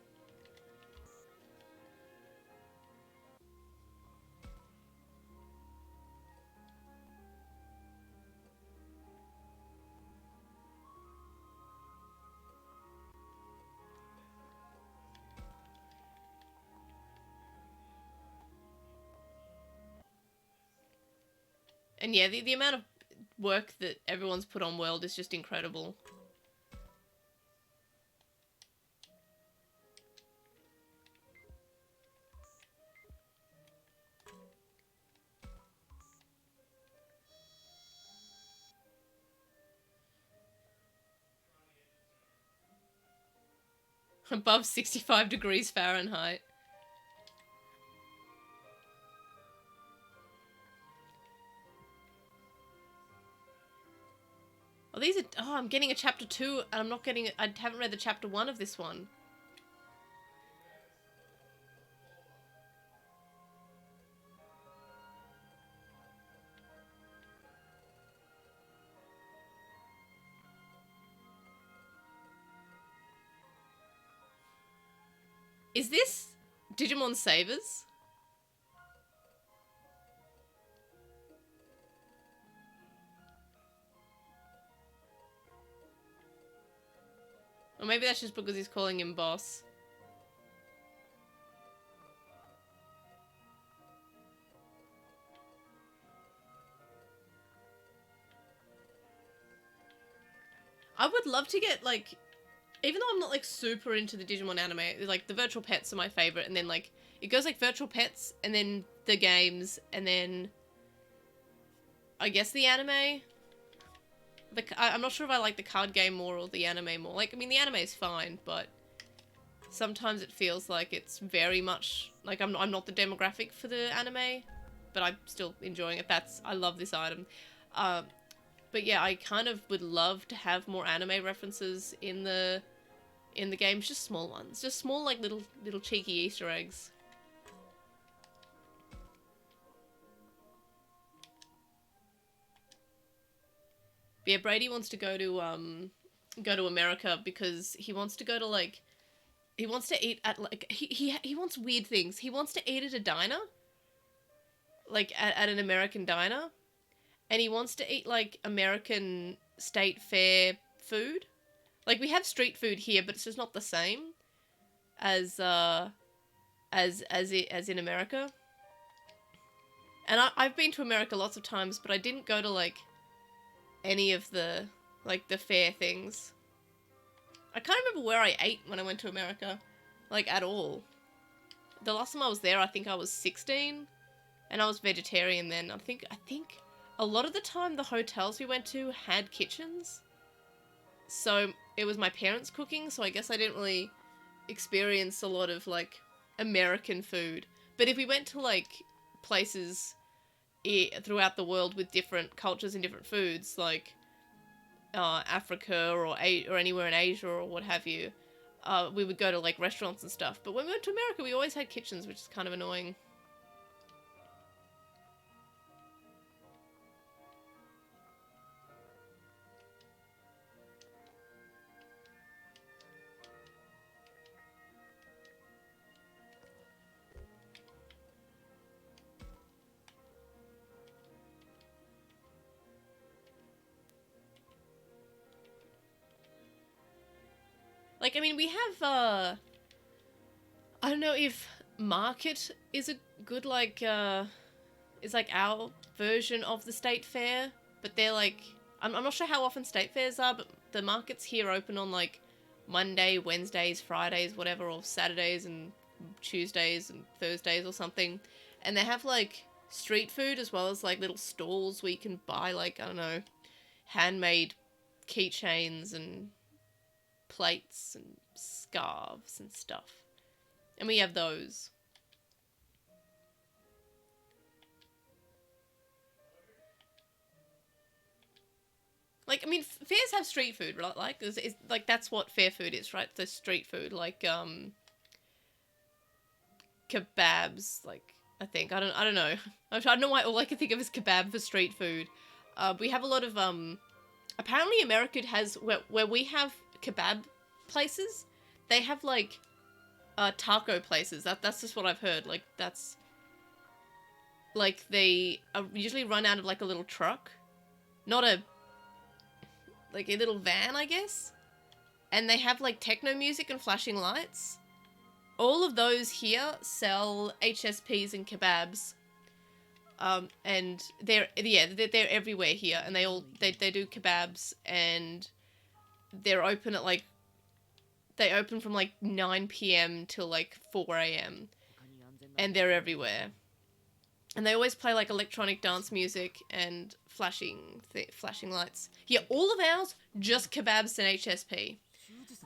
And yeah, the amount of work that everyone's put on World is just incredible. Above 65 degrees Fahrenheit. Oh, these are... Oh, I'm getting a chapter 2, and I'm not getting... I haven't read the chapter 1 of this one. Is this Digimon Savers? Or maybe that's just because he's calling him boss. I would love to get, like... Even though I'm not, like, super into the Digimon anime, like, the virtual pets are my favorite, and then, like, it goes, like, virtual pets, and then the games, and then... I guess the anime? I'm not sure if I like the card game more or the anime more. Like, I mean, the anime is fine, but... Sometimes it feels like it's very much... Like, I'm not the demographic for the anime, but I'm still enjoying it. I love this item. But yeah, I kind of would love to have more anime references in the games, just small ones. Just small, like, little cheeky Easter eggs. But yeah, Brady wants to go to America because he wants to go to, like... He wants to eat at, like... He wants weird things. He wants to eat at a diner. Like, at an American diner. And he wants to eat, like, American state fair food. Like, we have street food here, but it's just not the same as in America. And I've been to America lots of times, but I didn't go to, like, any of the, like, the fair things. I can't remember where I ate when I went to America, like, at all. The last time I was there, I think I was 16, and I was vegetarian then. I think a lot of the time the hotels we went to had kitchens. So it was my parents cooking, so I guess I didn't really experience a lot of, like, American food. But if we went to, like, places throughout the world with different cultures and different foods, like Africa or anywhere in Asia or what have you, we would go to, like, restaurants and stuff. But when we went to America, we always had kitchens, which is kind of annoying. Like, I mean, we have, I don't know if Market is a good, like, is, like, our version of the state fair, but they're, like, I'm not sure how often state fairs are, but the markets here open on, like, Monday, Wednesdays, Fridays, whatever, or Saturdays and Tuesdays and Thursdays or something, and they have, like, street food as well as, like, little stalls where you can buy, like, I don't know, handmade keychains and plates and scarves and stuff. And we have those. Like, I mean, fairs have street food, right? Like, it's like, that's what fair food is, right? The street food, like, kebabs, like, I think. I don't know. I don't know why all I can think of is kebab for street food. We have a lot of, apparently America has, where we have kebab places, they have, like, taco places. That's just what I've heard. Like, that's, like, they usually run out of, like, a little truck, not a, like, a little van, I guess, and they have, like, techno music and flashing lights. All of those here sell HSPs and kebabs. And they're everywhere here, and they do kebabs, and they're open at like, they open from like 9 p.m. till like 4 a.m. and they're everywhere. And they always play like electronic dance music and flashing lights. Yeah, all of ours just kebabs and HSP.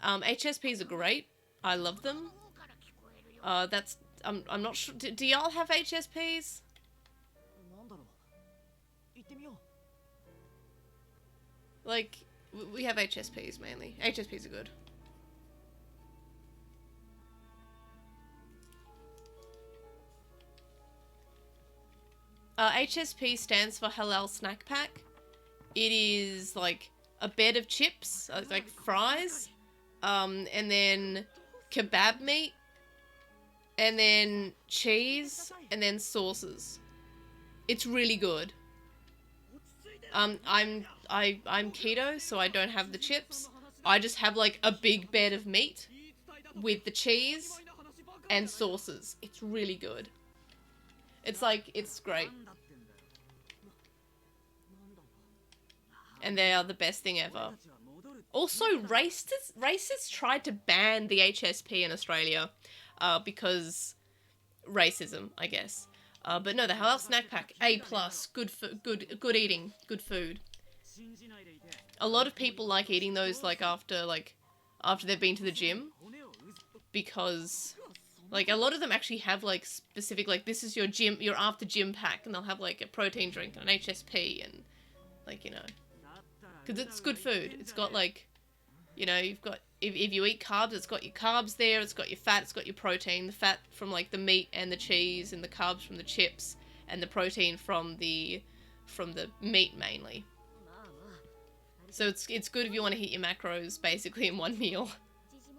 HSPs are great. I love them. I'm not sure. Do y'all have HSPs? Like, we have HSPs mainly. HSPs are good. HSP stands for Halal Snack Pack. It is like a bed of chips, like fries, and then kebab meat, and then cheese, and then sauces. It's really good. I'm keto, so I don't have the chips. I just have like a big bed of meat with the cheese and sauces. It's really good. It's like, it's great. And they are the best thing ever. Also, racists tried to ban the HSP in Australia because racism, I guess. But no, the Halal Snack Pack, A+, good eating, good food. A lot of people like eating those like after they've been to the gym, because like a lot of them actually have like specific, like, this is your after gym pack, and they'll have like a protein drink and an HSP, and like, you know, because it's good food. It's got like, you know, you've got, if you eat carbs, it's got your carbs there, it's got your fat, it's got your protein, the fat from like the meat and the cheese, and the carbs from the chips, and the protein from the meat mainly. So it's good if you want to hit your macros basically in one meal.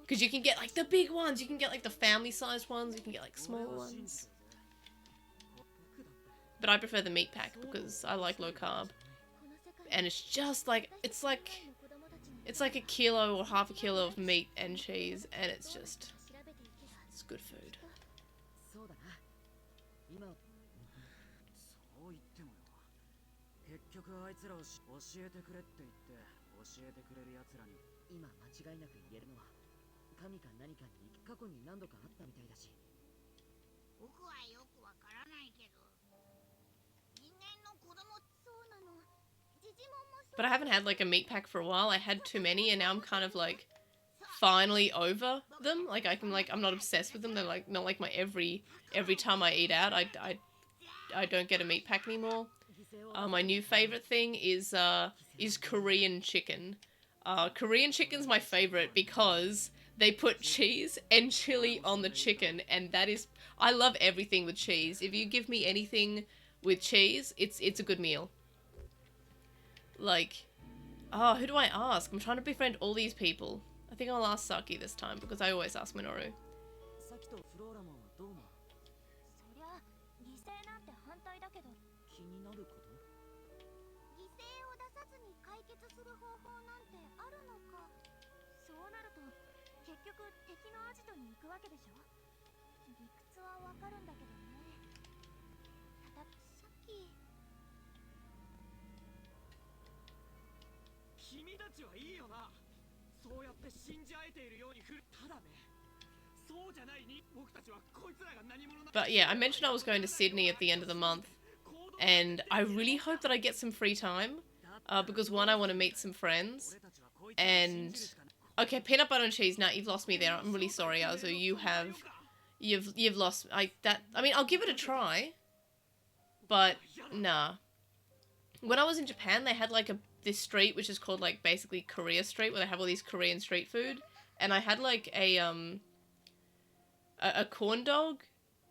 Because you can get like the big ones, you can get like the family sized ones, you can get like smaller ones. But I prefer the meat pack because I like low carb. And it's just like, it's like a kilo or half a kilo of meat and cheese, and it's good food. But I haven't had like a meat pack for a while. I had too many, and now I'm kind of like finally over them. Like I'm not obsessed with them. They're like not like my every time I eat out, I don't get a meat pack anymore. My new favorite thing is Korean chicken. Korean chicken's my favorite because they put cheese and chili on the chicken, and I love everything with cheese. If you give me anything with cheese, it's a good meal. Like, who do I ask? I'm trying to befriend all these people. I think I'll ask Saki this time, because I always ask Minoru. But yeah, I mentioned I was going to Sydney at the end of the month, and I really hope that I get some free time, because one, I want to meet some friends, and okay, peanut butter and cheese. Now you've lost me there. I'm really sorry, Azu. You've lost. I mean, I'll give it a try, but nah. When I was in Japan, they had like this street which is called like basically Korea Street, where they have all these Korean street food, and I had like a corn dog,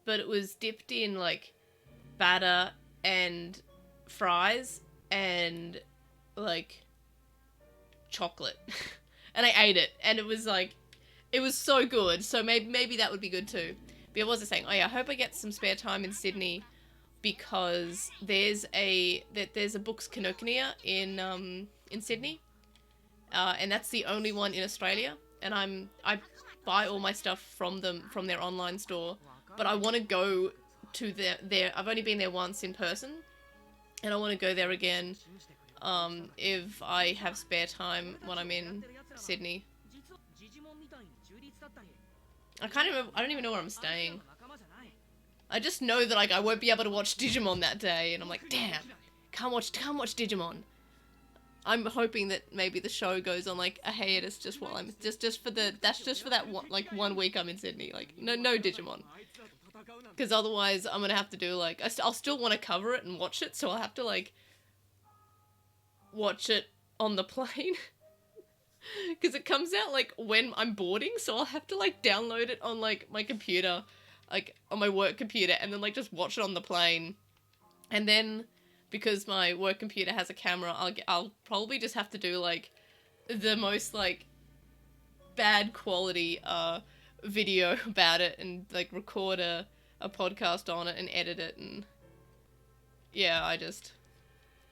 but it was dipped in like batter and fries and like chocolate. And I ate it, and it was so good. So maybe that would be good too. But what was I saying? Oh yeah, I hope I get some spare time in Sydney, because there's a Books Kinokuniya in Sydney, and that's the only one in Australia. And I buy all my stuff from their online store, but I want to go to there. I've only been there once in person, and I want to go there again if I have spare time when I'm in Sydney. I can't remember. I don't even know where I'm staying. I just know that like I won't be able to watch Digimon that day, and I'm like, damn, can't watch Digimon. I'm hoping that maybe the show goes on like a hiatus just while I'm just for that one week I'm in Sydney. Like no Digimon, because otherwise I'm gonna have to do like I'll still want to cover it and watch it, so I'll have to like watch it on the plane. Because it comes out like when I'm boarding, so I'll have to like download it on like my computer, like on my work computer, and then like just watch it on the plane. And then because my work computer has a camera, I'll probably just have to do like the most like bad quality video about it, and like record a podcast on it and edit it. And yeah,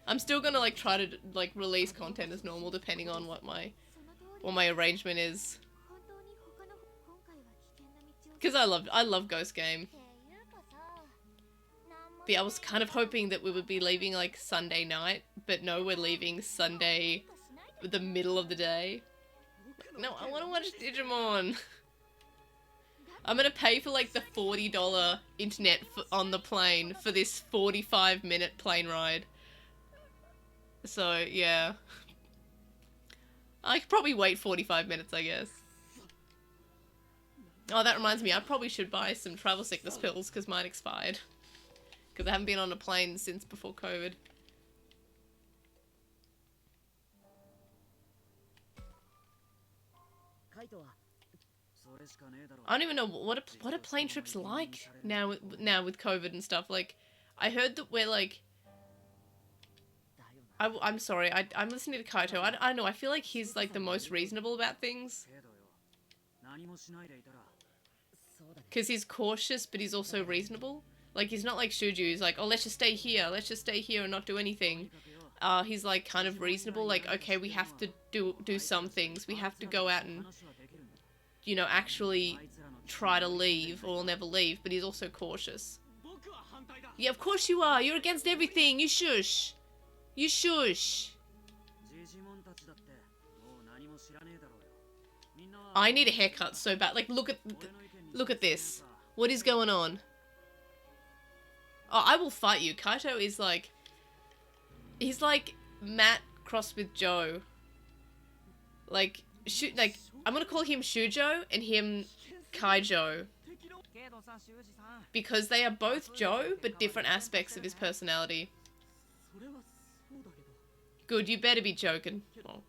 I'm still gonna like try to like release content as normal depending on what my arrangement is. Because I love Ghost Game. But yeah, I was kind of hoping that we would be leaving like Sunday night, but no, we're leaving Sunday, the middle of the day. No, I want to watch Digimon. I'm gonna pay for like the $40 internet on the plane for this 45-minute plane ride. So yeah, I could probably wait 45 minutes, I guess. Oh, that reminds me, I probably should buy some travel sickness pills because mine expired. Because I haven't been on a plane since before COVID. I don't even know what are plane trips like now with COVID and stuff. Like, I heard that we're like, I'm sorry, I'm listening to Kaito. I don't know, I feel like he's like the most reasonable about things. Because he's cautious, but he's also reasonable. Like, he's not like Shuju, he's like, oh, let's just stay here and not do anything. He's like kind of reasonable, like, okay, we have to do some things. We have to go out and, you know, actually try to leave, or we'll never leave, but he's also cautious. Yeah, of course you are, you're against everything, you shush. You shush. I need a haircut so bad. Like, look at this. What is going on? Oh, I will fight you. Kaito is like, he's like Matt crossed with Joe. Like, I'm gonna call him Shujo and him Kaijo. Because they are both Joe, but different aspects of his personality. Good, you better be joking. Oh.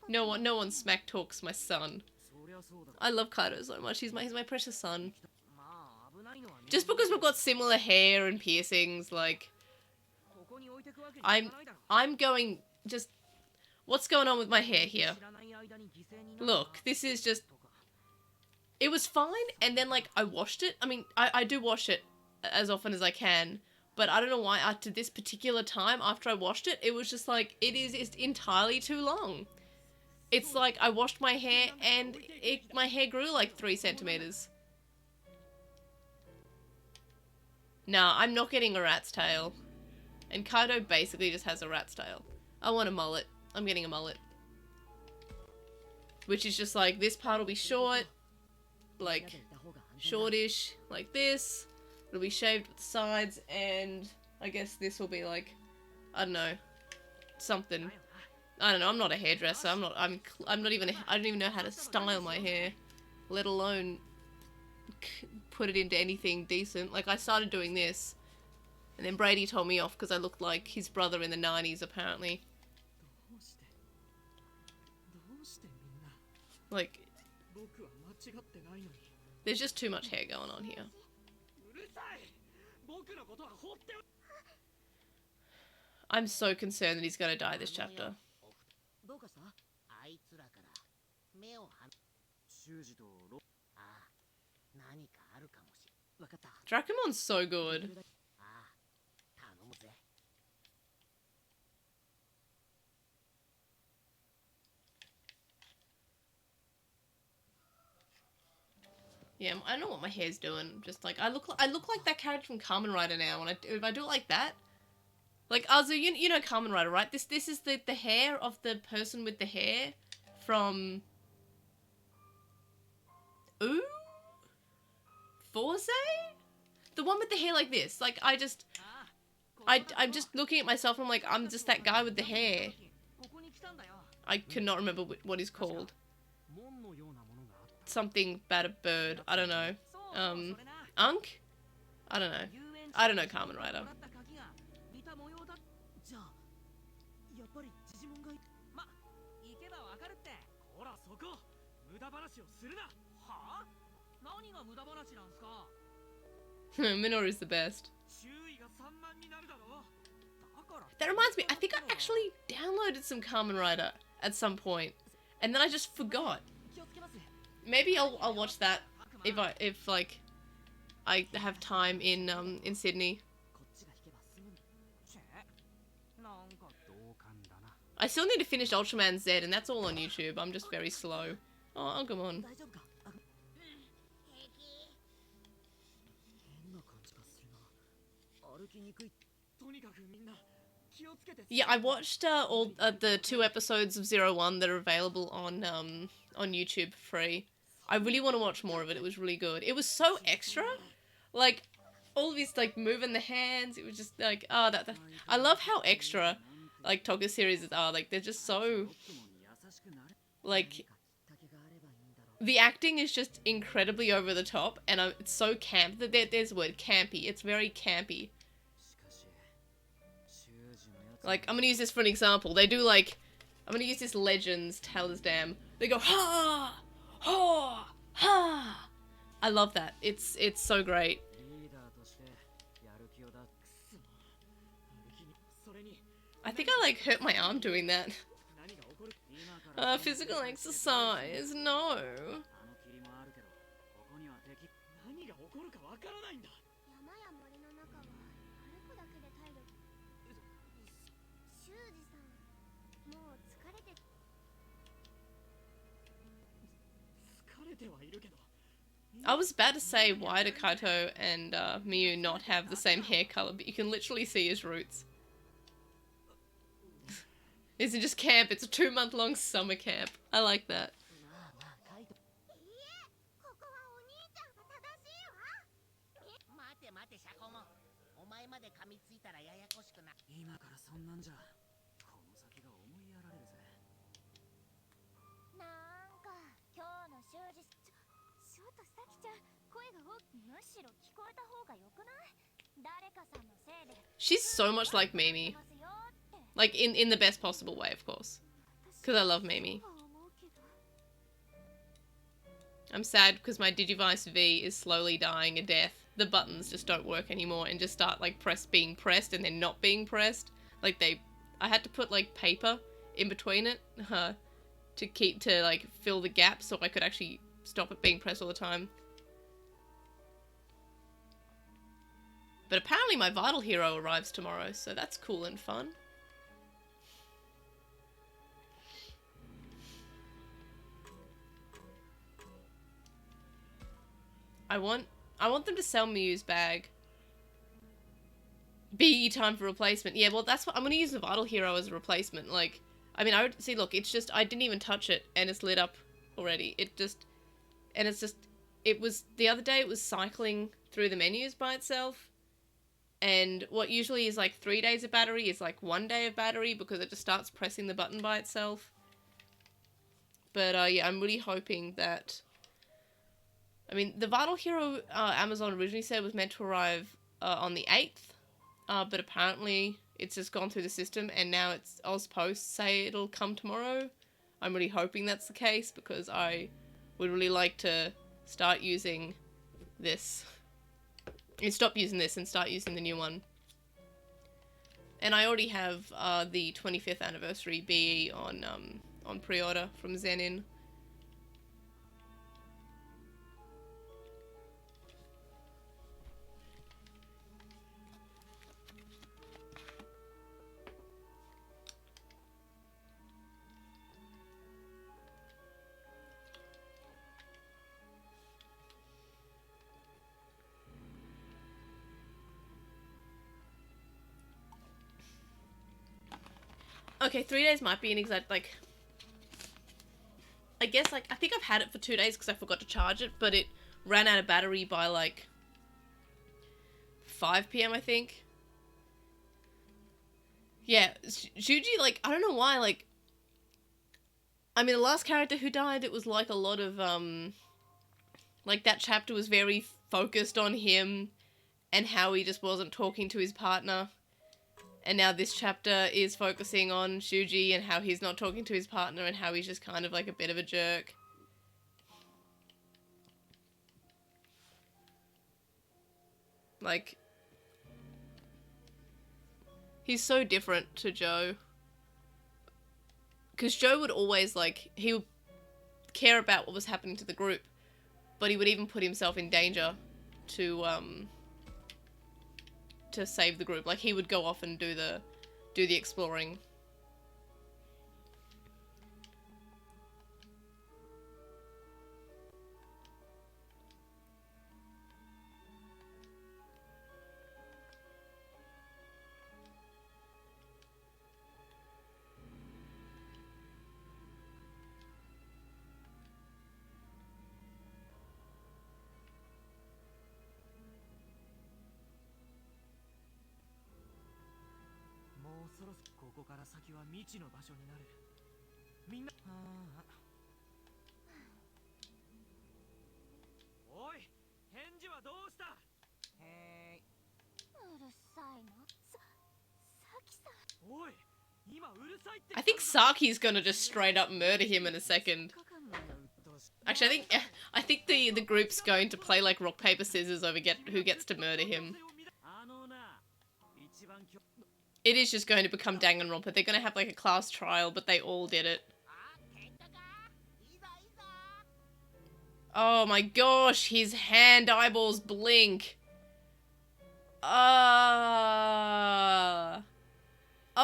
No one smack talks my son. I love Kaito so much. He's my precious son. Just because we've got similar hair and piercings, like, I'm going just. What's going on with my hair here? Look, this is just. It was fine, and then like I washed it. I mean, I do wash it as often as I can. But I don't know why, to this particular time, after I washed it, it was just like, it's entirely too long. It's like, I washed my hair, and my hair grew like 3 centimeters. Nah, I'm not getting a rat's tail. And Kaito basically just has a rat's tail. I want a mullet. I'm getting a mullet. Which is just like, this part will be short, like, shortish, like this. It'll be shaved at the sides, and I guess this will be like, I don't know, something. I don't know, I'm not a hairdresser, I don't even know how to style my hair, let alone put it into anything decent. Like, I started doing this, and then Brady told me off because I looked like his brother in the 90s, apparently. Like, there's just too much hair going on here. I'm so concerned that he's gonna die this chapter. Dracumon's so good. Yeah, I don't know what my hair's doing. Just like I look like that character from Kamen Rider now. And if I do it like that, like Azu, you know Kamen Rider, right? This is the hair of the person with the hair from Ooh, Forze, the one with the hair like this. Like I'm just looking at myself and I'm like, I'm just that guy with the hair. I cannot remember what he's called. Something about a bird. I don't know. Unk? I don't know. I don't know Kamen Rider. Minoru's the best. That reminds me, I think I actually downloaded some Kamen Rider at some point, and then I just forgot. Maybe I'll watch that if like I have time in Sydney. I still need to finish Ultraman Z, and that's all on YouTube. I'm just very slow. Oh, come on. Yeah, I watched all the 2 episodes of 01 that are available on YouTube for free. I really want to watch more of it. It was really good. It was so extra. Like, all of these, like, moving the hands. It was just, like, oh, that I love how extra, like, Toga series are. Like, they're just so, like, the acting is just incredibly over the top. And it's so camp. There's the word, campy. It's very campy. Like, I'm gonna use this for an example. They do, like, I'm gonna use this Legends Teller's Dam. They go, ha! Ha! Ha! I love that. It's so great. I think I, like, hurt my arm doing that. Physical exercise, no. I was about to say, why do Kaito and Miyu not have the same hair color, but you can literally see his roots. Isn't just camp, it's a 2-month-long summer camp. I like that. She's so much like Mimi. Like, in the best possible way, of course. Because I love Mimi. I'm sad because my Digivice V is slowly dying a death. The buttons just don't work anymore and just start, like, being pressed and then not being pressed. Like, I had to put, like, paper in between it to like, fill the gap so I could actually stop it being pressed all the time. But apparently my Vital Hero arrives tomorrow, so that's cool and fun. I want them to sell Miyu's bag. Be time for replacement. Yeah, well, that's what I'm gonna use the Vital Hero as a replacement. Like, I mean, I would see. Look, it's just I didn't even touch it, and it's lit up already. It was the other day. It was cycling through the menus by itself, and what usually is like 3 days of battery is like 1 day of battery because it just starts pressing the button by itself. But yeah, I'm really hoping that. I mean, the Vital Hero Amazon originally said was meant to arrive on the 8th, but apparently it's just gone through the system and now it's Ozpost say it'll come tomorrow. I'm really hoping that's the case because I would really like to start using this. Stop using this and start using the new one. And I already have the 25th anniversary BE on pre-order from Zenin. Okay, 3 days might be an exact, like... I guess, like, I think I've had it for 2 days because I forgot to charge it, but it ran out of battery by, like, 5 PM, I think. Yeah, Shuji, like, I don't know why, like... I mean, the last character who died, it was, like, a lot of, like, that chapter was very focused on him and how he just wasn't talking to his partner. And now this chapter is focusing on Shuji and how he's not talking to his partner and how he's just kind of like a bit of a jerk. Like, he's so different to Joe. Because Joe would always, like, he would care about what was happening to the group, but he would even put himself in danger to save the group. Like, he would go off and do the exploring. I think Saki's gonna just straight up murder him in a second. Actually, I think the group's going to play like rock paper scissors over who gets to murder him. It is just going to become Danganronpa. They're gonna have like a class trial, but they all did it. Oh my gosh, his hand eyeballs blink. Oh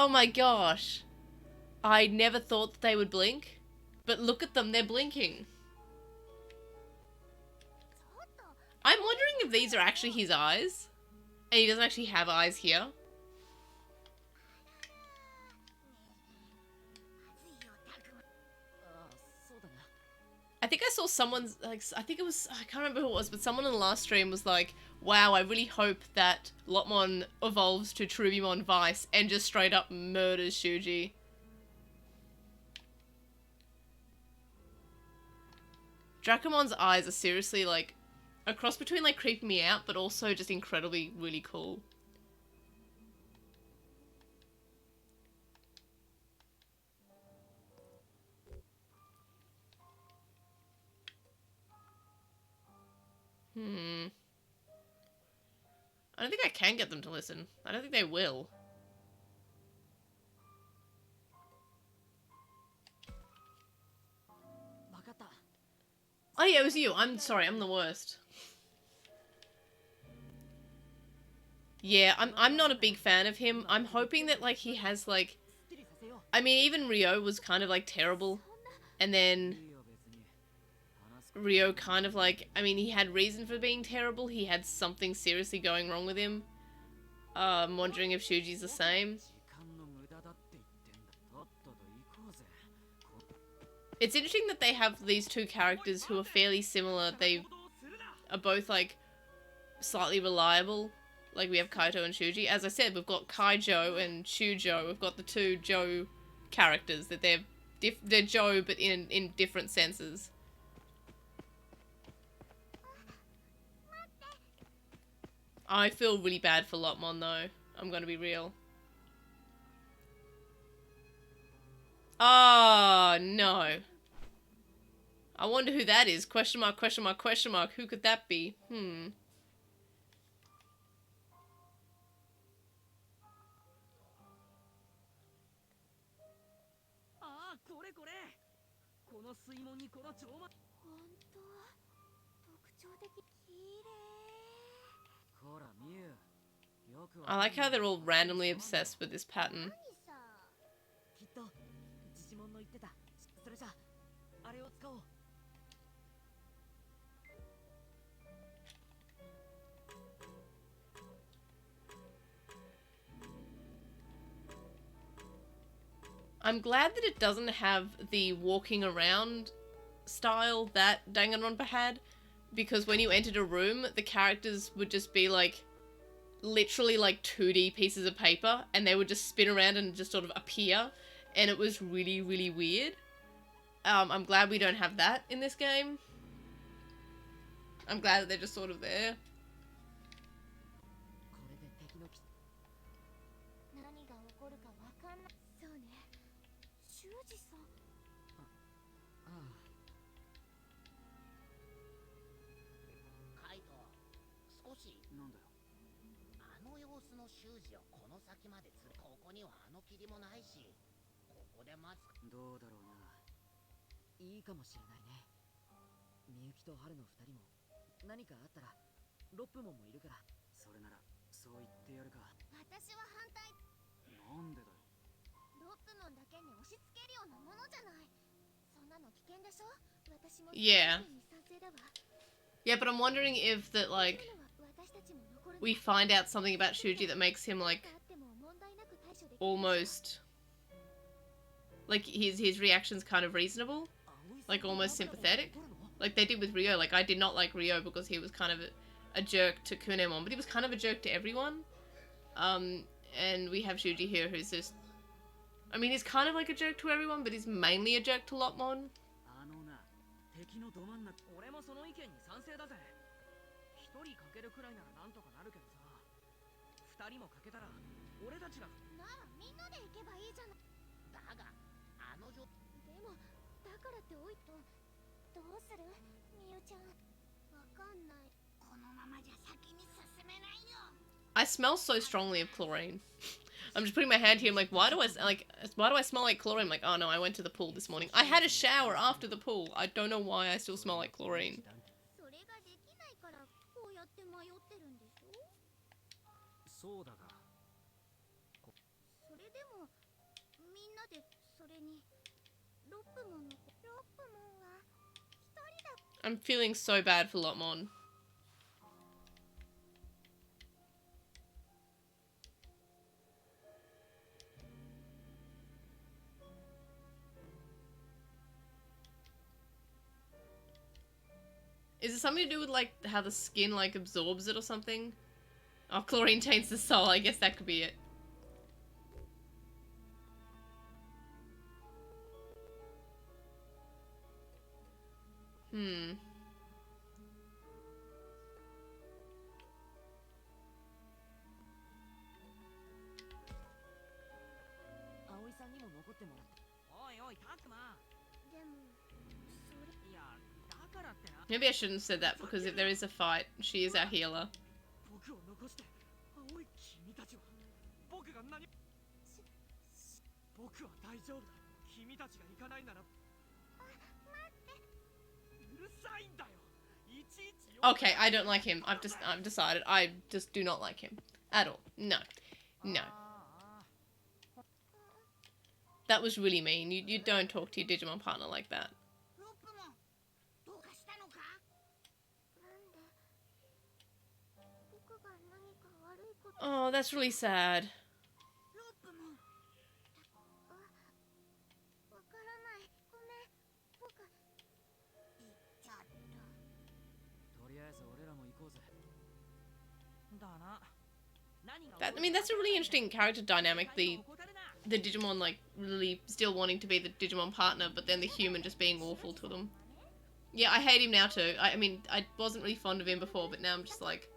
my gosh. I never thought that they would blink, but look at them, they're blinking. I'm wondering if these are actually his eyes, and he doesn't actually have eyes here. I think I saw someone's, like, I think it was, I can't remember who it was, but someone in the last stream was like, wow, I really hope that Lotmon evolves to Trubimon Vice and just straight up murders Shuji. Dracomon's eyes are seriously, like, a cross between, like, creeping me out, but also just incredibly, really cool. I don't think I can get them to listen. I don't think they will. Oh yeah, it was you. I'm sorry, I'm the worst. Yeah, I'm not a big fan of him. I'm hoping that, like, he has, like... I mean, even Ryo was kind of, like, terrible. And then... Ryo kind of, like... I mean, he had reason for being terrible. He had something seriously going wrong with him. I'm wondering if Shuji's the same. It's interesting that they have these two characters who are fairly similar. They are both, like, slightly reliable. Like, we have Kaito and Shuji. As I said, we've got Kaijo and Shujo. We've got the two Joe characters that they're Joe, but in different senses. I feel really bad for Lotmon, though. I'm gonna be real. Oh, no. I wonder who that is. Question mark, question mark, question mark. Who could that be? I like how they're all randomly obsessed with this pattern. I'm glad that it doesn't have the walking around style that Danganronpa had, because when you entered a room, the characters would just be like, literally like 2D pieces of paper, and they would just spin around and just sort of appear, and it was really, really weird. I'm glad we don't have that in this game. I'm glad that they're just sort of there. これで敵のき何が起こるかわかんない。そうね。修二さん。ああ。カイト、少しなんだよ。あの様子の修二をこの先まで連れ、ここにはあの霧もないし、ここで待つ。どうだろうな。いいかもしれないね。みゆきと春の二人も何かあったらロップモンもいるから、それならそう言ってやるか。私は反対。なんでだよ。ロップモンだけに押し付けるようなものじゃない。そんなの危険でしょ。私も Yeah. 賛成だわ。 Yeah, but I'm wondering if that, like, 私たちも残る。 we find out something about Shuji that makes him, like, almost, like, his reaction's kind of reasonable. Like, almost sympathetic. Like they did with Ryo. Like, I did not like Ryo because he was kind of a jerk to Kunemon, but he was kind of a jerk to everyone. And we have Shuji here who's just... I mean, he's kind of like a jerk to everyone, but he's mainly a jerk to Lotmon. 敵のど真ん中。俺もその意見に賛成だぜ。一人かけるくらいならなんとかなるけどさ。二人もかけたら俺たちが。ならみんなで行けばいいじゃない。だが、あの女。でも、だからっておいと、どうする？みゆちゃん。わかんない。このままじゃ先に進めないよ。I smell so strongly of chlorine. I'm just putting my hand here. I'm like, why do I smell like chlorine? I'm like, oh no, I went to the pool this morning. I had a shower after the pool. I don't know why I still smell like chlorine. それができないからこうやって迷ってるんでしょ。そうだが。それでもみんなでそれにロップモンは一人だ。 I'm feeling so bad for Lotmon. Is it something to do with, like, how the skin, like, absorbs it or something? Oh, chlorine taints the soul. I guess that could be it. Hmm. Maybe I shouldn't have said that, because if there is a fight, she is our healer. Okay, I don't like him. I've decided. I just do not like him. At all. No. No. That was really mean. You don't talk to your Digimon partner like that. ロップモン、どうかしたのか？なんで僕が何か悪いこと。 Oh, that's really sad. ロップモン。わからない。ごめん。僕。行っちゃった。とりあえず俺らも行こうぜ。だな。 I mean, that's a really interesting character dynamic. The Digimon, like, really still wanting to be the Digimon partner, but then the human just being awful to them. Yeah, I hate him now too. I mean, I wasn't really fond of him before, but now I'm just like,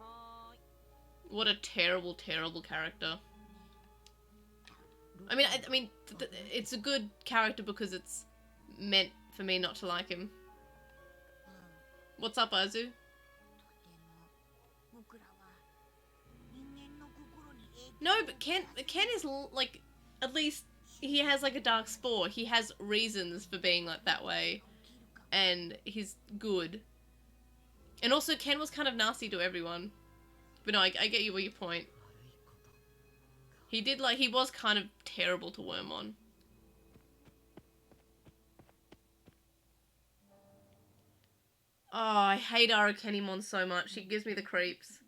what a terrible, terrible character. I mean, it's a good character because it's meant for me not to like him. What's up, Azu? No, but Ken is, like, at least he has, like, a dark spore. He has reasons for being, like, that way. And he's good. And also, Ken was kind of nasty to everyone. But no, I get you your point. He did, like, he was kind of terrible to Wormmon. Oh, I hate Arakenimon so much. She gives me the creeps.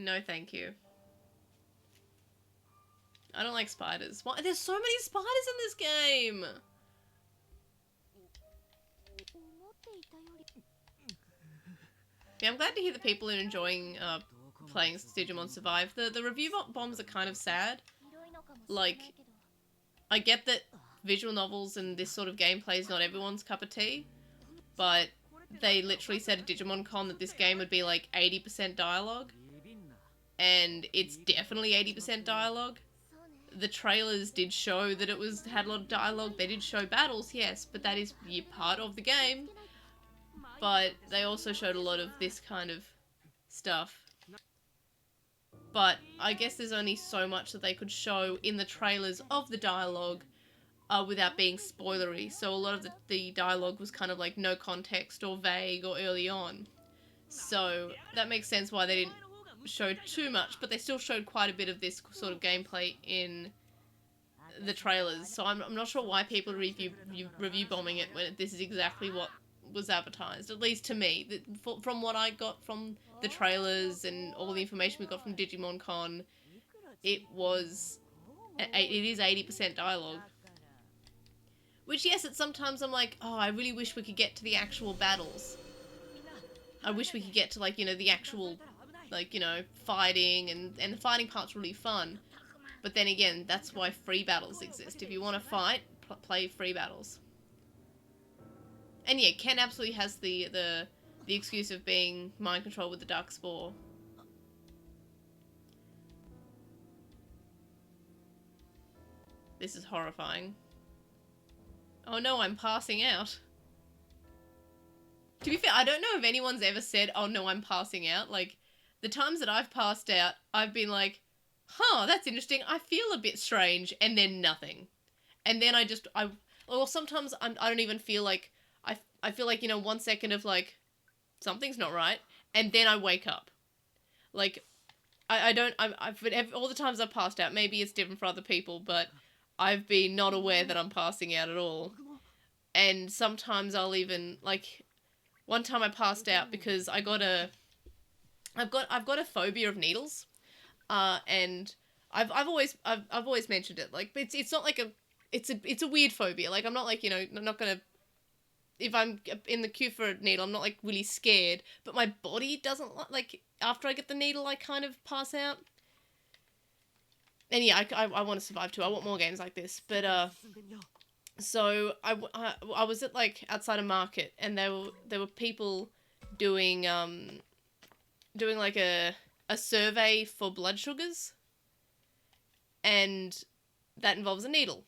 No, thank you. I don't like spiders. Why? There's so many spiders in this game! 思っていたより Yeah, I'm glad to hear that people are enjoying playing Digimon Survive. The review bombs are kind of sad. 広いのかもしれない Like, けど I get that visual novels and this sort of gameplay is not everyone's cup of tea, but they literally said at Digimon Con that this game would be like 80% dialogue, and it's definitely 80% dialogue. そうね The trailers did show that it had a lot of dialogue. They did show battles, yes, but that is part of the game. But they also showed a lot of this kind of stuff. But I guess there's only so much that they could show in the trailers of the dialogue without being spoilery. So a lot of the dialogue was kind of like no context or vague or early on. So that makes sense why they didn't show too much, but they still showed quite a bit of this sort of gameplay in the trailers. So I'm not sure why people are review bombing it when this is exactly what was advertised, at least to me. From what I got from the trailers and all the information we got from Digimon Con, it is 80% dialogue. Which, yes, sometimes I'm like, oh, I really wish we could get to the actual battles. I wish we could get to, like, you know, the actual, like, you know, fighting, and the fighting part's really fun. But then again, that's why free battles exist. If you want to fight, play free battles. And yeah, Ken absolutely has the excuse of being mind controlled with the Dark Spore. This is horrifying. Oh no, I'm passing out. To be fair, I don't know if anyone's ever said, oh no, I'm passing out. Like, the times that I've passed out, I've been like, huh, that's interesting. I feel a bit strange, and then nothing. And then or sometimes I don't even feel like, I feel like, you know, 1 second of like, something's not right, and then I wake up. Like, I've all the times I've passed out, maybe it's different for other people, but I've been not aware that I'm passing out at all. And sometimes I'll even, like, one time I passed out because I've got a phobia of needles, and I've always mentioned it. Like, it's not like it's a weird phobia. Like, I'm not like, you know, I'm not gonna, if I'm in the queue for a needle, I'm not like really scared, but my body doesn't like, after I get the needle, I kind of pass out. And yeah, I want to survive too. I want more games like this, but so I was at like outside a market, and there were people doing like a survey for blood sugars, and that involves a needle.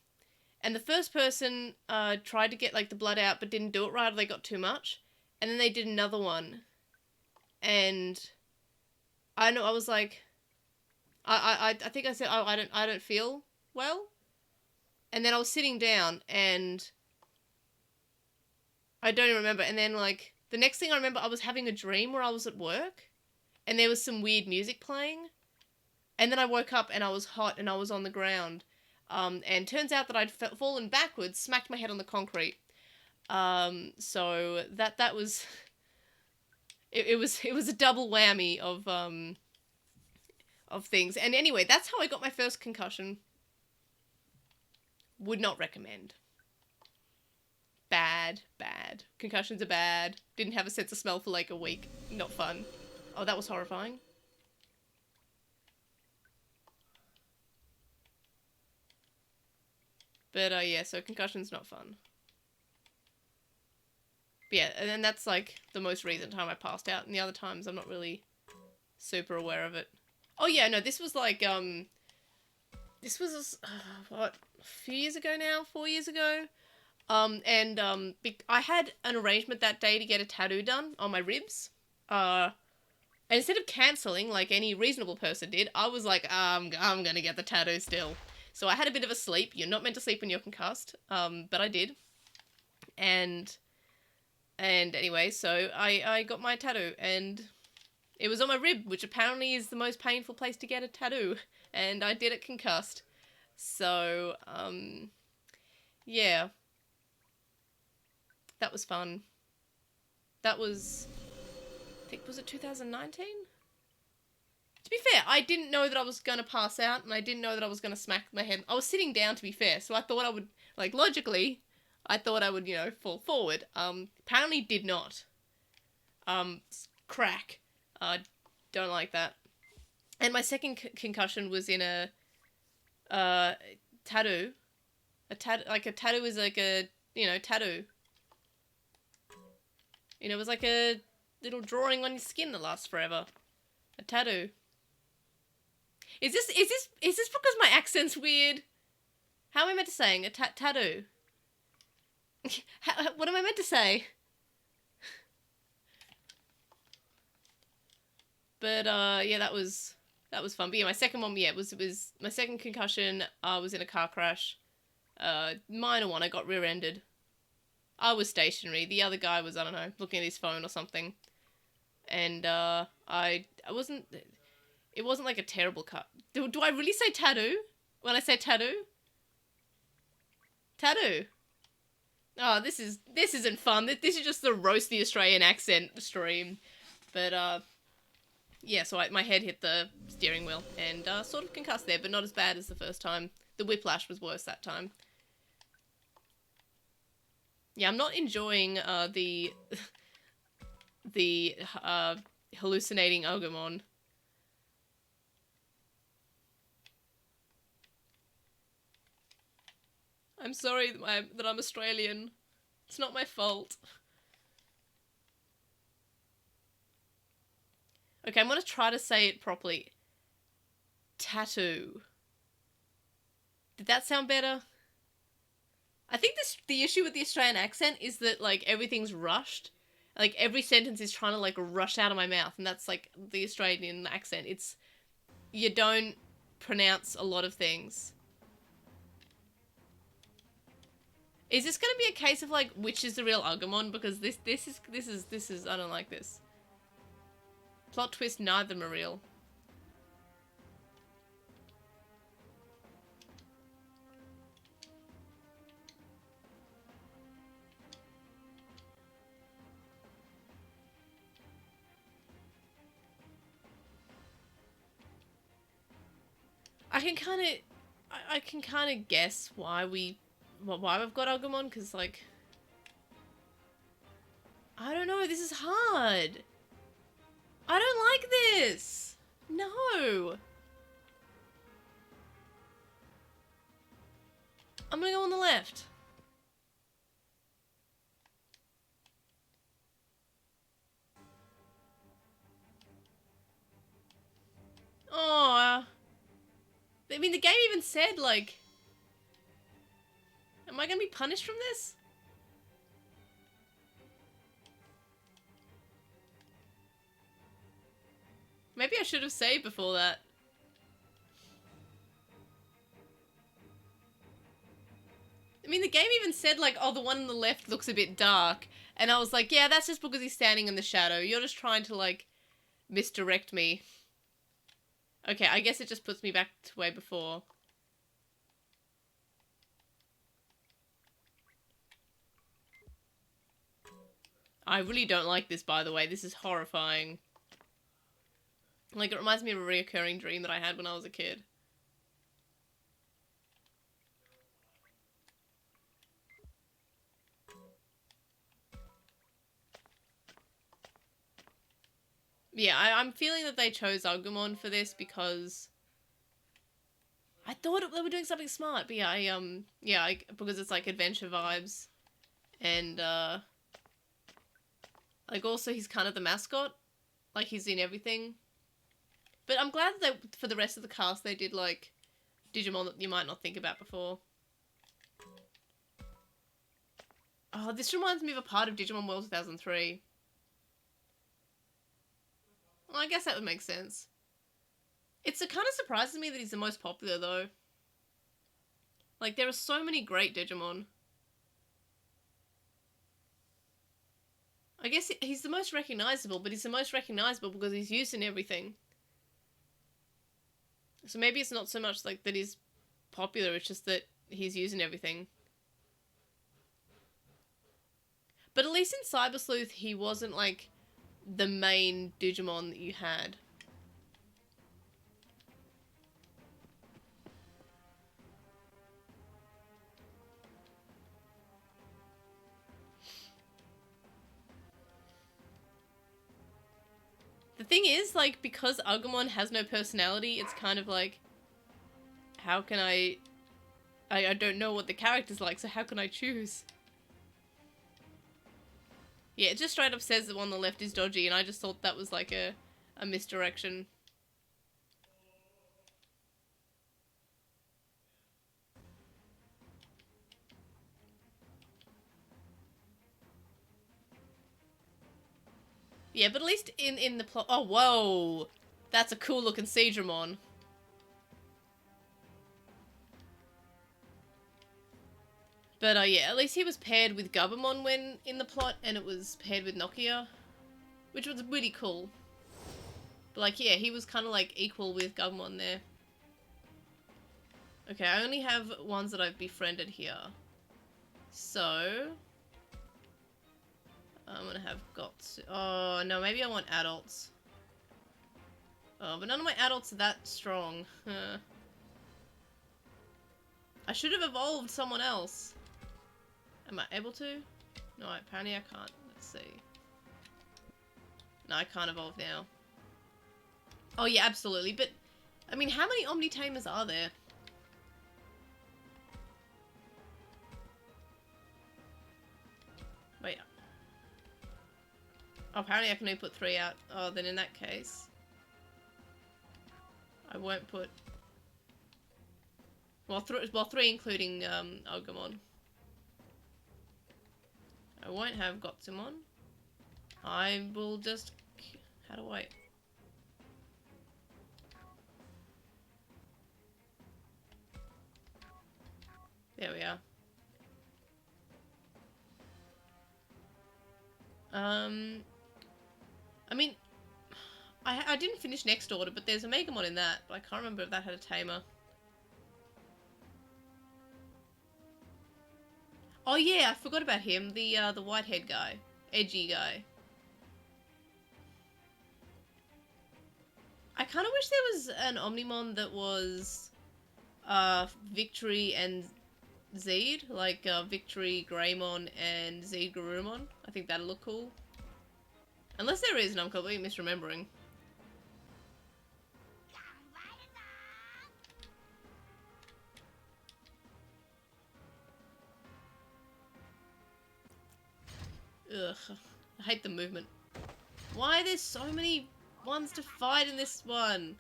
And the first person tried to get like the blood out, but didn't do it right, or they got too much. And then they did another one, and I know I was like, I think I said, oh, I don't feel well. And then I was sitting down, and I don't even remember. And then, like, the next thing I remember, I was having a dream where I was at work, and there was some weird music playing. And then I woke up, and I was hot, and I was on the ground. And turns out that I'd fallen backwards, smacked my head on the concrete. So that was... It was a double whammy of things. And anyway, that's how I got my first concussion. Would not recommend. Bad. Concussions are bad. Didn't have a sense of smell for like a week. Not fun. Oh, that was horrifying. But yeah, so concussion's not fun. But yeah, and then that's like the most recent time I passed out, and the other times I'm not really super aware of it. Oh yeah, no, this was like, this was, what, a few years ago now? 4 years ago? I had an arrangement that day to get a tattoo done on my ribs. And instead of cancelling, like any reasonable person did, I was like, I'm gonna get the tattoo still. So I had a bit of a sleep. You're not meant to sleep when you're concussed. But I did. And anyway, so I got my tattoo, and it was on my rib, which apparently is the most painful place to get a tattoo. And I did it concussed. So, yeah. That was fun. That was, I think, was it 2019? To be fair, I didn't know that I was going to pass out, and I didn't know that I was going to smack my head. I was sitting down, to be fair, so I thought I would, like, logically, I thought I would, you know, fall forward. Apparently did not. Crack. Don't like that. And my second concussion was in a tattoo. A tattoo is like a, you know, tattoo. You know, it was like a little drawing on your skin that lasts forever. A tattoo. Is this because my accent's weird? How am I meant to say a tattoo? What am I meant to say? But yeah, that was fun. But yeah, my second one, yeah, was my second concussion. I was in a car crash. Minor one. I got rear-ended. I was stationary. The other guy was, I don't know, looking at his phone or something. And I wasn't. It wasn't like a terrible cut. Do I really say tattoo when I say tattoo? Tattoo. Oh, this isn't fun. This is just the roast the Australian accent stream. But yeah, so my head hit the steering wheel and sort of concussed there, but not as bad as the first time. The whiplash was worse that time. Yeah, I'm not enjoying the hallucinating Agumon. I'm sorry that I'm Australian. It's not my fault. Okay, I'm gonna try to say it properly. Tattoo. Did that sound better? I think the issue with the Australian accent is that, like, everything's rushed. Like, every sentence is trying to, like, rush out of my mouth, and that's, like, the Australian accent. It's... You don't pronounce a lot of things. Is this gonna be a case of, like, which is the real Agumon? Because this is, I don't like this. Plot twist, neither are real. I can kind of guess why we've got Agumon, because, like, I don't know, this is hard. I don't like this. No. I'm gonna go on the left. Oh, I mean, the game even said, like, am I gonna be punished from this? Maybe I should have saved before that. I mean, the game even said, like, oh, the one on the left looks a bit dark. And I was like, yeah, that's just because he's standing in the shadow. You're just trying to, like, misdirect me. Okay, I guess it just puts me back to way before. I really don't like this, by the way. This is horrifying. Like, it reminds me of a reoccurring dream that I had when I was a kid. Yeah, I'm feeling that they chose Agumon for this because I thought they were doing something smart. But yeah, because it's like adventure vibes, and like also he's kind of the mascot, like he's in everything. But I'm glad that for the rest of the cast they did like Digimon that you might not think about before. Oh, this reminds me of a part of Digimon World 2003. Well, I guess that would make sense. It kind of surprises me that he's the most popular, though. Like, there are so many great Digimon. I guess he's the most recognizable, but he's the most recognizable because he's used in everything. So maybe it's not so much like that he's popular, it's just that he's used in everything. But at least in Cyber Sleuth, he wasn't, like, the main Digimon that you had. thing is, like, because Agumon has no personality, it's kind of like, how can I don't know what the character's like, so how can I choose? Yeah, it just straight up says the one on the left is dodgy, and I just thought that was like a misdirection. Yeah, but at least in the plot... Oh, whoa! That's a cool looking Seedramon. But yeah, at least he was paired with Gabumon when in the plot, and it was paired with Nokia, which was really cool. But like, yeah, he was kind of like equal with Gabumon there. Okay, I only have ones that I've befriended here. So... I'm gonna have Gotsu. Oh, no, maybe I want adults. Oh, but none of my adults are that strong. I should have evolved someone else. Am I able to? No, apparently I can't. Let's see. No, I can't evolve now. Oh yeah, absolutely. But, I mean, how many Omni-Tamers are there? Wait. Oh, apparently I can only put 3 out. Oh, then in that case... I won't put... Well, 3 including Agumon. I won't have Gotsumon. I will just... How do I... There we are. I mean... I didn't finish Next Order, but there's a Megamon in that. But I can't remember if that had a tamer. Oh yeah, I forgot about him. The white-haired guy. Edgy guy. I kind of wish there was an Omnimon that was Victory and Zeed. Like Victory Greymon and Zeed Garurumon. I think that'd look cool. Unless there is, and I'm completely misremembering. Ugh, I hate the movement. Why are there so many ones to fight in this one?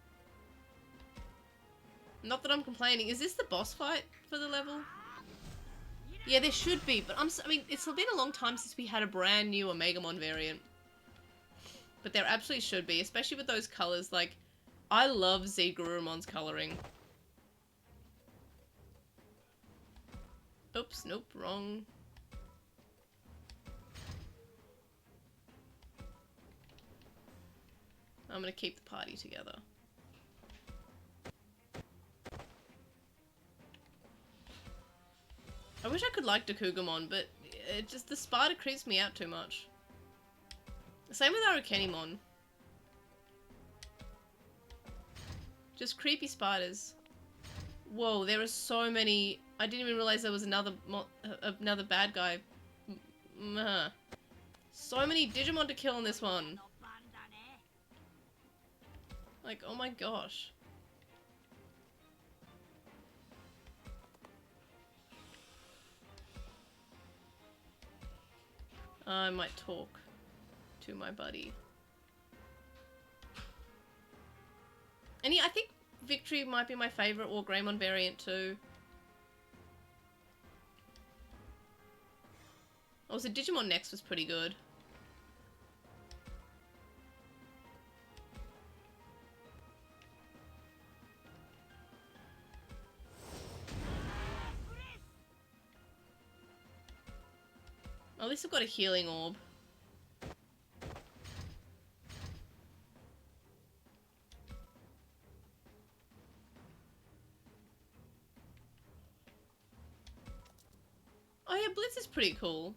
Not that I'm complaining. Is this the boss fight for the level? Yeah, there should be, but I mean, it's been a long time since we had a brand new Omegamon variant. But there absolutely should be, especially with those colors. Like, I love Zigurumon's coloring. Oops, nope, wrong. I'm gonna keep the party together. I wish I could like Dakugumon, but it just, the spider creeps me out too much. Same with Arukenimon. Just creepy spiders. Whoa, there are so many. I didn't even realize there was another bad guy. So many Digimon to kill in this one. Like, oh my gosh. I might talk to my buddy. And yeah, I think Victory might be my favourite or Greymon variant too. Also, Digimon Next was pretty good. At least I've got a healing orb. Oh yeah, Blitz is pretty cool.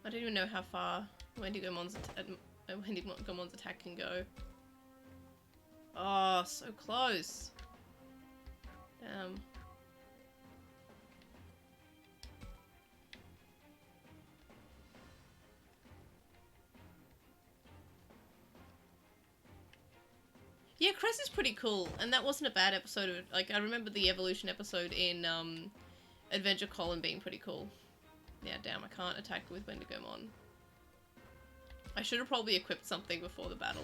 I don't even know how far Wendigomon's attack can go. Oh, so close. Damn. Yeah, Cress is pretty cool, and that wasn't a bad episode of it. Like, I remember the evolution episode in Adventure Colin being pretty cool. Yeah, damn, I can't attack with Wendigomon. I should have probably equipped something before the battle.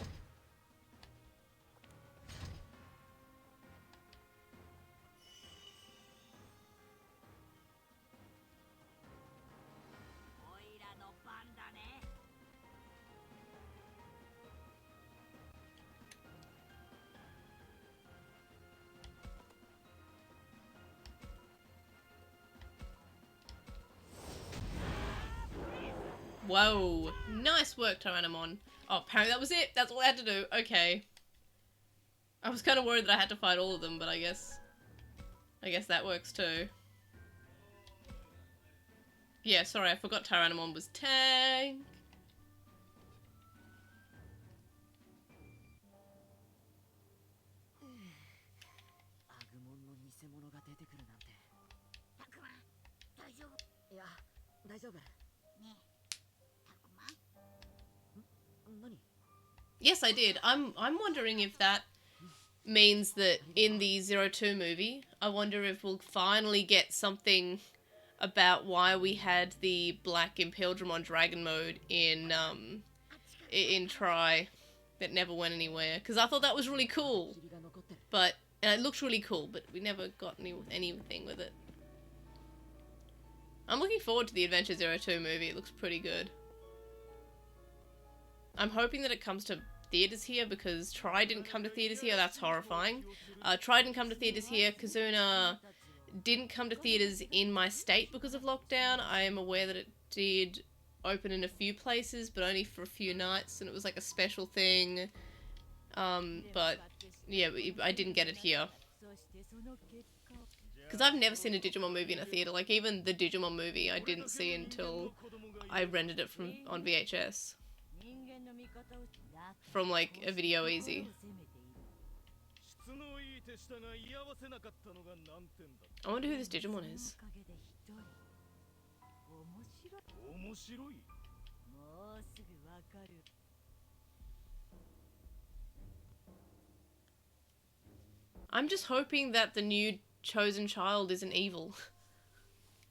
Whoa. Nice work, Tyrannomon. Oh, apparently that was it. That's all I had to do. Okay. I was kind of worried that I had to fight all of them, but I guess that works too. Yeah, sorry, I forgot Tyrannomon was tank. Yes, I did. I'm wondering if that means that in the 02 movie, I wonder if we'll finally get something about why we had the Black Impildramon Dragon mode in Tri that never went anywhere. Because I thought that was really cool. But it looks really cool, but we never got anything with it. I'm looking forward to the Adventure 02 movie. It looks pretty good. I'm hoping that it comes to theaters here because Tri didn't come to theaters here. That's horrifying. Tri didn't come to theaters here. Kazuna didn't come to theaters in my state because of lockdown. I am aware that it did open in a few places, but only for a few nights, and it was like a special thing. But yeah, I didn't get it here. Because I've never seen a Digimon movie in a theater. Like, even the Digimon movie I didn't see until I rented it on VHS. From, like, a Video Easy. I wonder who this Digimon is. I'm just hoping that the new chosen child isn't evil.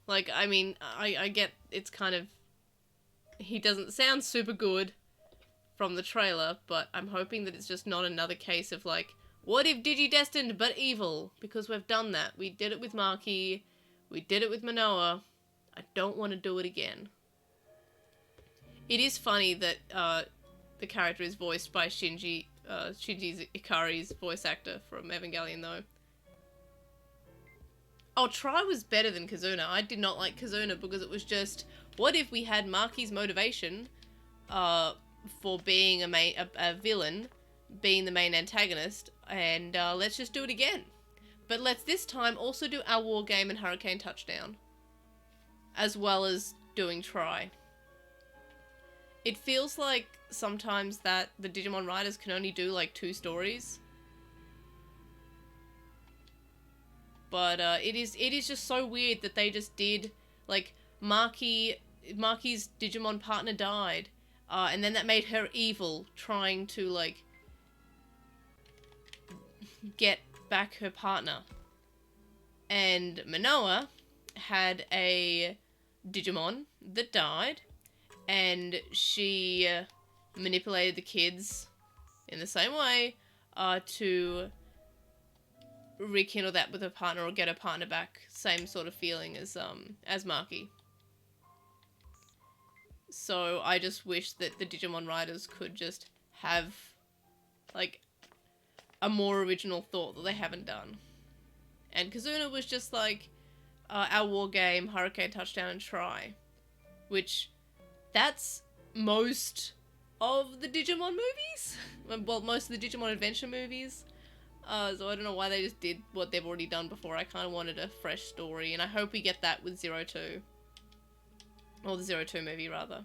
Like, I mean, I get it's kind of... He doesn't sound super good from the trailer, but I'm hoping that it's just not another case of, like, what if Digidestined but evil? Because we've done that. We did it with Maki. We did it with Manoa. I don't want to do it again. It is funny that the character is voiced by Shinji Ikari's voice actor from Evangelion, though. Oh, Tri was better than Kazuna. I did not like Kazuna because it was just, what if we had Maki's motivation for being a villain, being the main antagonist, and let's just do it again. But let's this time also do our war game and Hurricane Touchdown, as well as doing Tri. It feels like sometimes that the Digimon writers can only do like 2 stories. But it is just so weird that they just did, like, Maki's Digimon partner died, and then that made her evil, trying to, like, get back her partner. And Manoa had a Digimon that died, and she manipulated the kids in the same way to rekindle that with her partner or get her partner back. Same sort of feeling as Maki. So I just wish that the Digimon writers could just have, like, a more original thought that they haven't done. And Kazuna was just like our war game, Hurricane Touchdown, and Tri, which that's most of the Digimon movies. Well, most of the Digimon Adventure movies. So I don't know why they just did what they've already done before. I kind of wanted a fresh story, and I hope we get that with 02. Or the 02 movie, rather.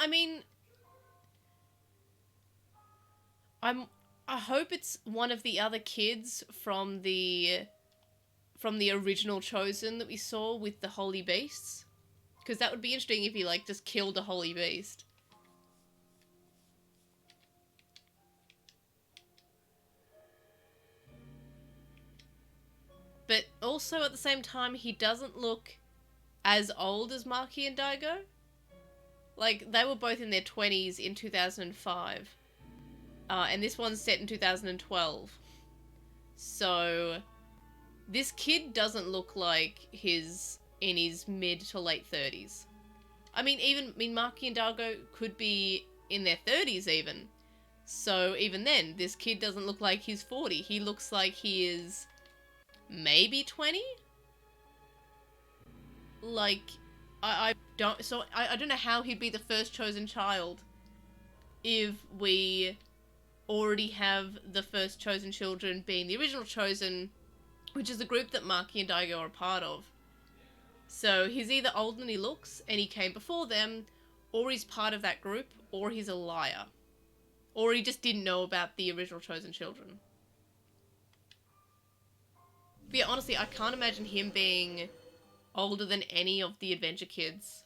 I mean, I hope it's one of the other kids from the original Chosen that we saw with the holy beasts, because that would be interesting if he like just killed a holy beast. But also at the same time, he doesn't look as old as Maki and Daigo. Like, they were both in their 20s in 2005. And this one's set in 2012. So, this kid doesn't look like he's in his mid to late 30s. I mean, Maki and Daigo could be in their 30s even. So, even then, this kid doesn't look like he's 40. He looks like he is maybe 20? Like, I don't know how he'd be the first chosen child if we already have the first chosen children being the original chosen, which is the group that Maki and Daigo are a part of. So he's either older than he looks and he came before them, or he's part of that group, or he's a liar. Or he just didn't know about the original chosen children. But yeah, honestly, I can't imagine him being older than any of the Adventure kids.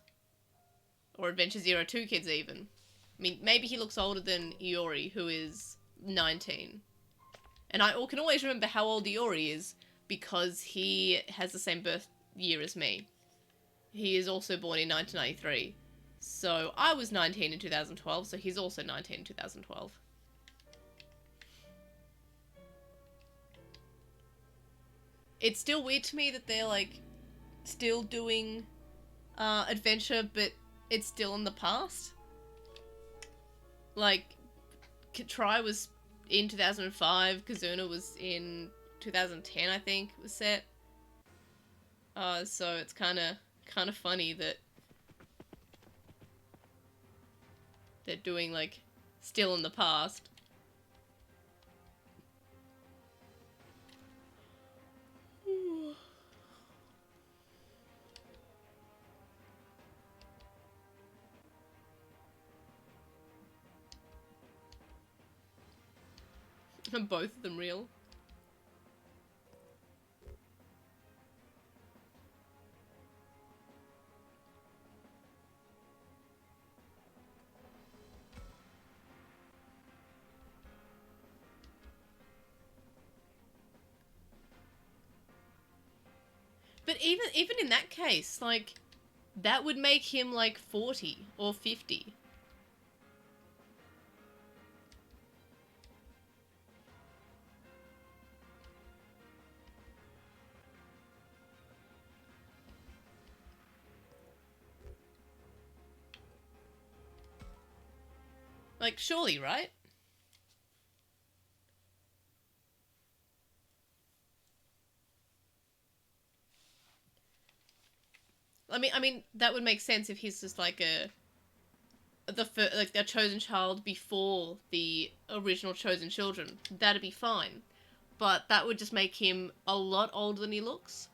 Or Adventure 02 kids even. I mean, maybe he looks older than Iori, who is 19. And I can always remember how old Iori is, because he has the same birth year as me. He is also born in 1993. So I was 19 in 2012, so he's also 19 in 2012. It's still weird to me that they're, like, still doing Adventure, but it's still in the past. Like, Try was in 2005, Kazuna was in 2010, I think, was set. So it's kind of funny that they're doing, like, still in the past. Are both of them real? But even in that case, like, that would make him like 40 or 50. Like, surely, right? I mean, that would make sense if he's just like a chosen child before the original chosen children. That'd be fine, but that would just make him a lot older than he looks.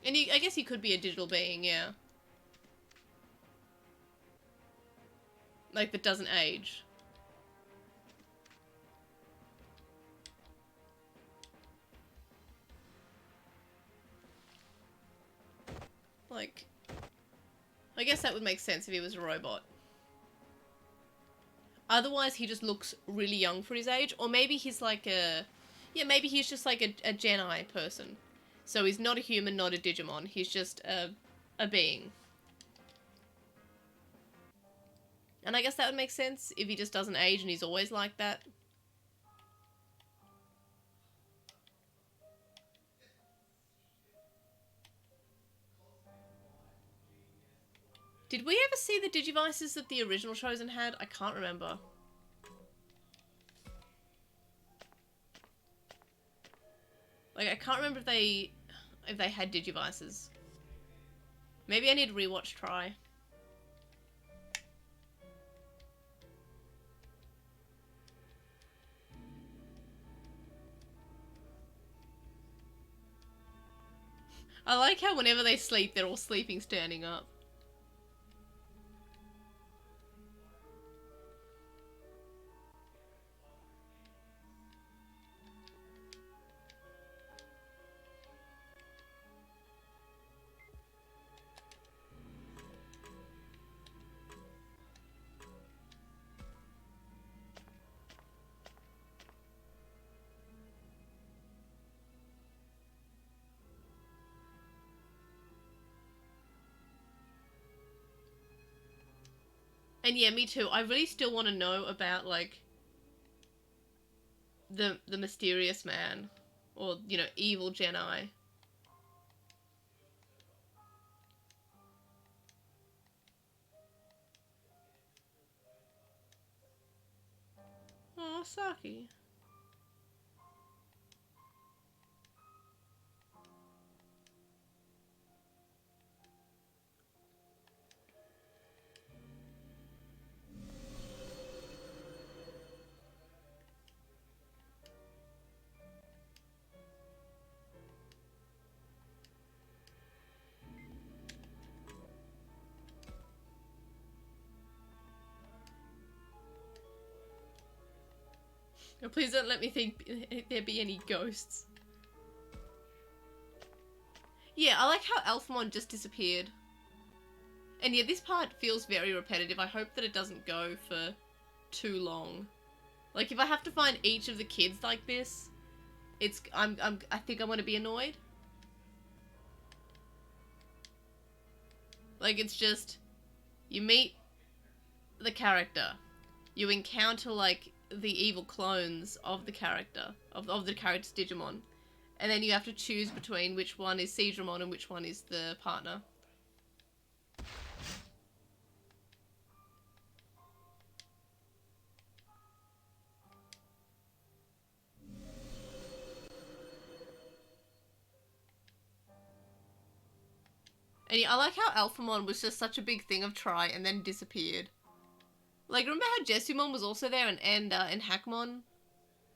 And I guess he could be a digital being, yeah. Like, that doesn't age. Like, I guess that would make sense if he was a robot. Otherwise, he just looks really young for his age. Or maybe he's like a... Yeah, maybe he's just like a Gen-I person. So he's not a human, not a Digimon. He's just a being. And I guess that would make sense if he just doesn't age and he's always like that. Did we ever see the Digivices that the original Chosen had? I can't remember. Like, I can't remember if they had Digivices. Maybe I need to rewatch Try. I like how whenever they sleep, they're all sleeping standing up. And yeah, me too. I really still want to know about, like, the mysterious man. Or, you know, evil Jedi. Oh, Saki. Oh, please don't let me think there be any ghosts. Yeah, I like how Alphamon just disappeared. And yeah, this part feels very repetitive. I hope that it doesn't go for too long. Like, if I have to find each of the kids like this, I think I'm gonna be annoyed. Like, it's just, you meet the character, you encounter, like, the evil clones of the character, of the character's Digimon, and then you have to choose between which one is Seedramon and which one is the partner. And yeah, I like how Alphamon was just such a big thing of Tri and then disappeared. Like, remember how Jessumon was also there and Hackmon?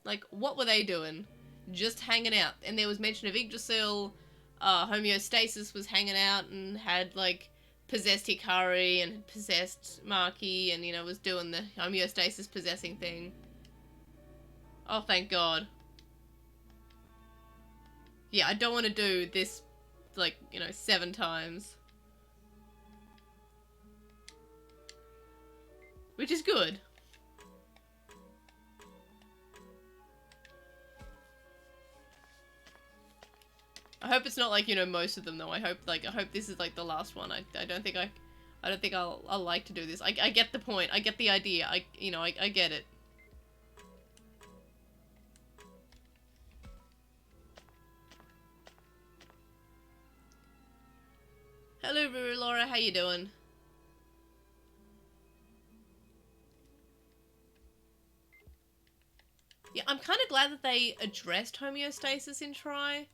Like, what were they doing? Just hanging out. And there was mention of Yggdrasil, Homeostasis was hanging out and had, like, possessed Hikari and possessed Maki and, you know, was doing the Homeostasis possessing thing. Oh, thank God. Yeah, I don't want to do this, like, you know, 7 times. Which is good. I hope it's not like, you know, most of them though. I hope this is like the last one. I don't think I'll like to do this. I get the point. I get the idea. I get it. Hello, Ruru Laura. How you doing? Yeah, I'm kind of glad that they addressed homeostasis in Tri.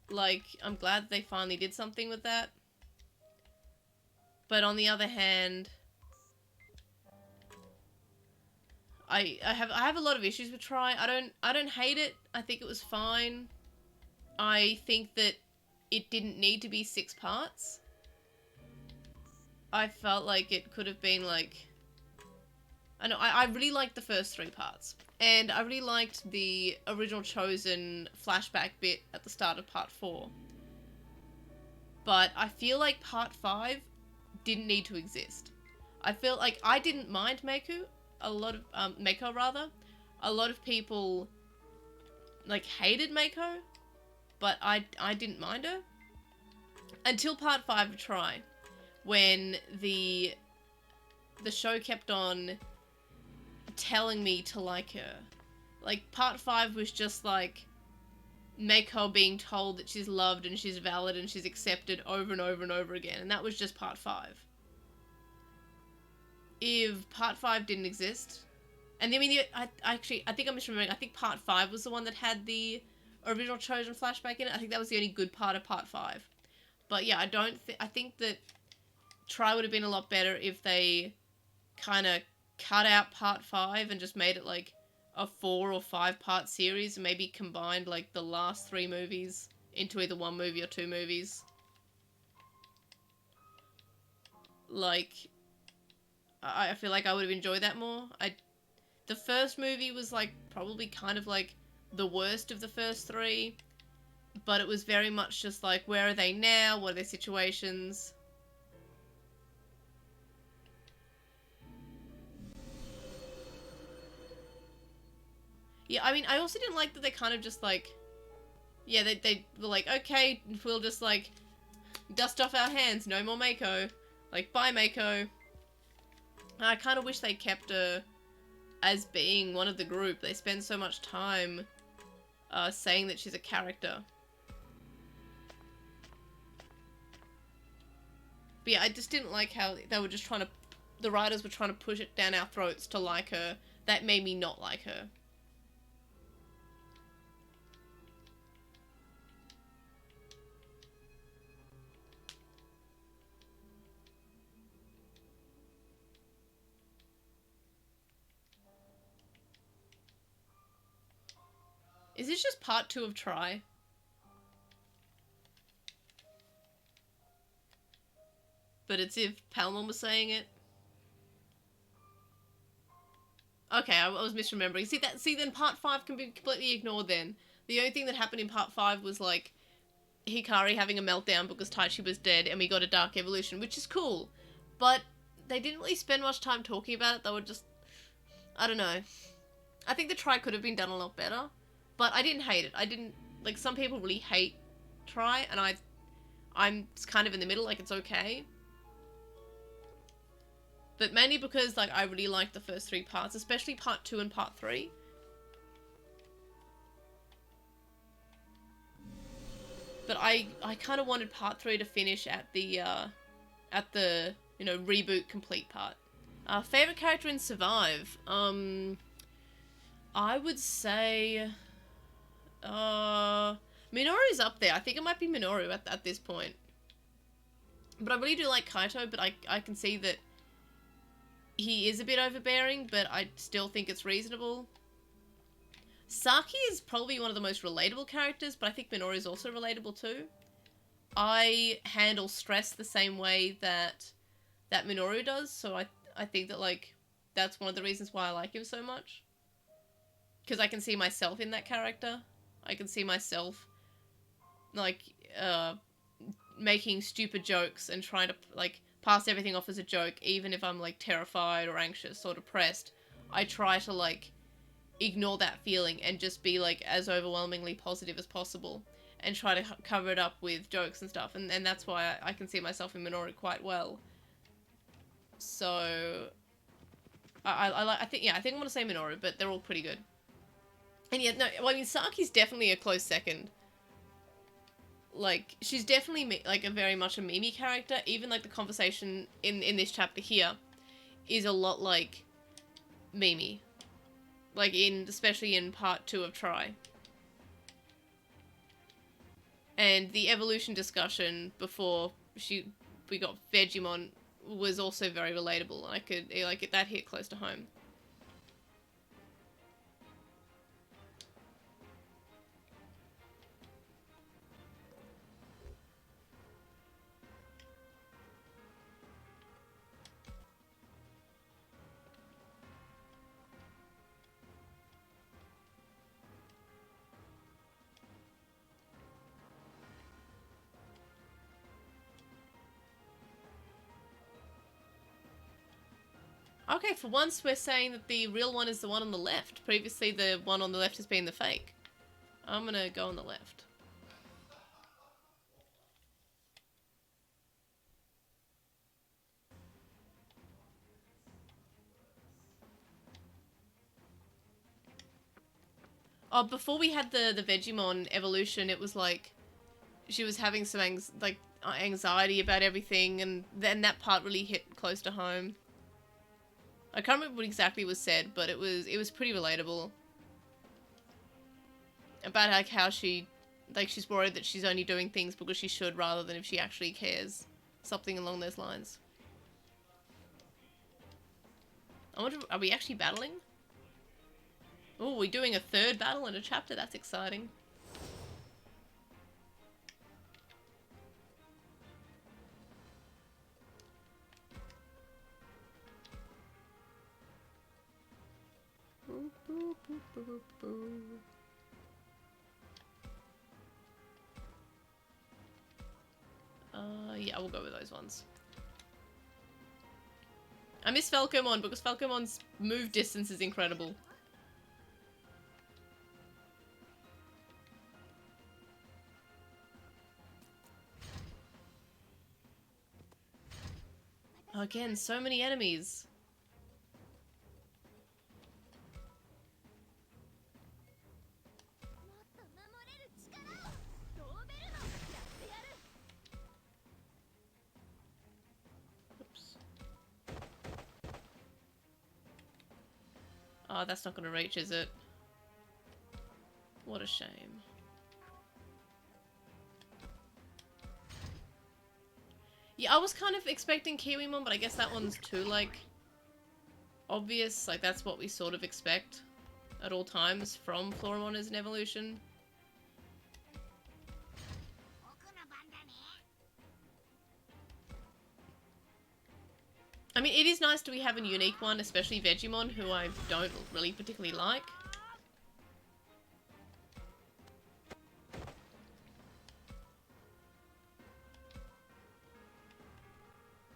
Like, I'm glad that they finally did something with that. But on the other hand, I have a lot of issues with Tri. I don't hate it. I think it was fine. I think that it didn't need to be 6 parts. I felt like it could have been like... I really liked the first 3 parts. And I really liked the original Chosen flashback bit at the start of part 4. But I feel like part 5 didn't need to exist. I feel like I didn't mind Mako. A lot of, Mako rather. A lot of people, like, hated Mako. But I didn't mind her. Until part 5 of Tri. When the show kept on telling me to like her. Like, part 5 was just like Mako being told that she's loved and she's valid and she's accepted over and over and over again, and that was just part 5. If part 5 didn't exist, and I mean, I think I'm misremembering, I think part 5 was the one that had the original Chosen flashback in it. I think that was the only good part of part 5. But yeah, I think that Tri would have been a lot better if they kind of cut out part 5 and just made it like a 4 or 5 part series, and maybe combined like the last 3 movies into either 1 movie or 2 movies. Like, I feel like I would have enjoyed that more. The first movie was like probably kind of like the worst of the first 3, but it was very much just like, where are they now? What are their situations? Yeah, I mean, I also didn't like that they kind of just, like... Yeah, they were like, okay, we'll just, like, dust off our hands. No more Mako. Like, bye, Mako. I kind of wish they kept her as being one of the group. They spend so much time saying that she's a character. But yeah, I just didn't like how they were just trying to, the writers were trying to push it down our throats to like her. That made me not like her. Is this just part 2 of Try? But it's if Palmon was saying it. Okay, I was misremembering. See, then part 5 can be completely ignored then. The only thing that happened in part 5 was, like, Hikari having a meltdown because Taichi was dead and we got a Dark Evolution, which is cool. But they didn't really spend much time talking about it. They were just... I don't know. I think the Try could have been done a lot better. But I didn't hate it. I didn't... Like, some people really hate Try, and I'm kind of in the middle, like, it's okay. But mainly because, like, I really liked the first 3 parts, especially part 2 and part 3. But I kind of wanted part 3 to finish at the, you know, reboot complete part. Favorite character in Survive? I would say, Minoru's up there. I think it might be Minoru at this point. But I really do like Kaito, but I can see that he is a bit overbearing, but I still think it's reasonable. Saki is probably one of the most relatable characters, but I think Minoru is also relatable too. I handle stress the same way that Minoru does, so I think that, like, that's one of the reasons why I like him so much. Because I can see myself in that character. I can see myself, like, making stupid jokes and trying to, like, pass everything off as a joke, even if I'm, like, terrified or anxious or depressed. I try to, like, ignore that feeling and just be, like, as overwhelmingly positive as possible and try to cover it up with jokes and stuff, and that's why I can see myself in Minoru quite well. So I think I want to say Minoru, but they're all pretty good. And yeah, no, well, I mean, Saki's definitely a close second. Like, she's definitely, like, a very much a Mimi character. Even, like, the conversation in this chapter here is a lot like Mimi. Like, especially in part 2 of Try. And the evolution discussion before we got Vegemon was also very relatable. And I could, like, that hit close to home. Okay, for once we're saying that the real one is the one on the left. Previously the one on the left has been the fake. I'm gonna go on the left. Oh, before we had the Vegemon evolution, it was like she was having some anxiety about everything, and then that part really hit close to home. I can't remember what exactly was said, but it was pretty relatable. About, like, how she's worried that she's only doing things because she should rather than if she actually cares. Something along those lines. I wonder, are we actually battling? Oh, we're doing a 3rd battle in a chapter. That's exciting. Yeah, we'll go with those ones. I miss Falcomon because Falcomon's move distance is incredible. Again, so many enemies. Oh, that's not gonna reach, is it? What a shame. Yeah, I was kind of expecting Kiwimon, but I guess that one's too, like, obvious. Like, that's what we sort of expect at all times from Floramon as an evolution. I mean, it is nice to have a unique one, especially Vegemon, who I don't really particularly like.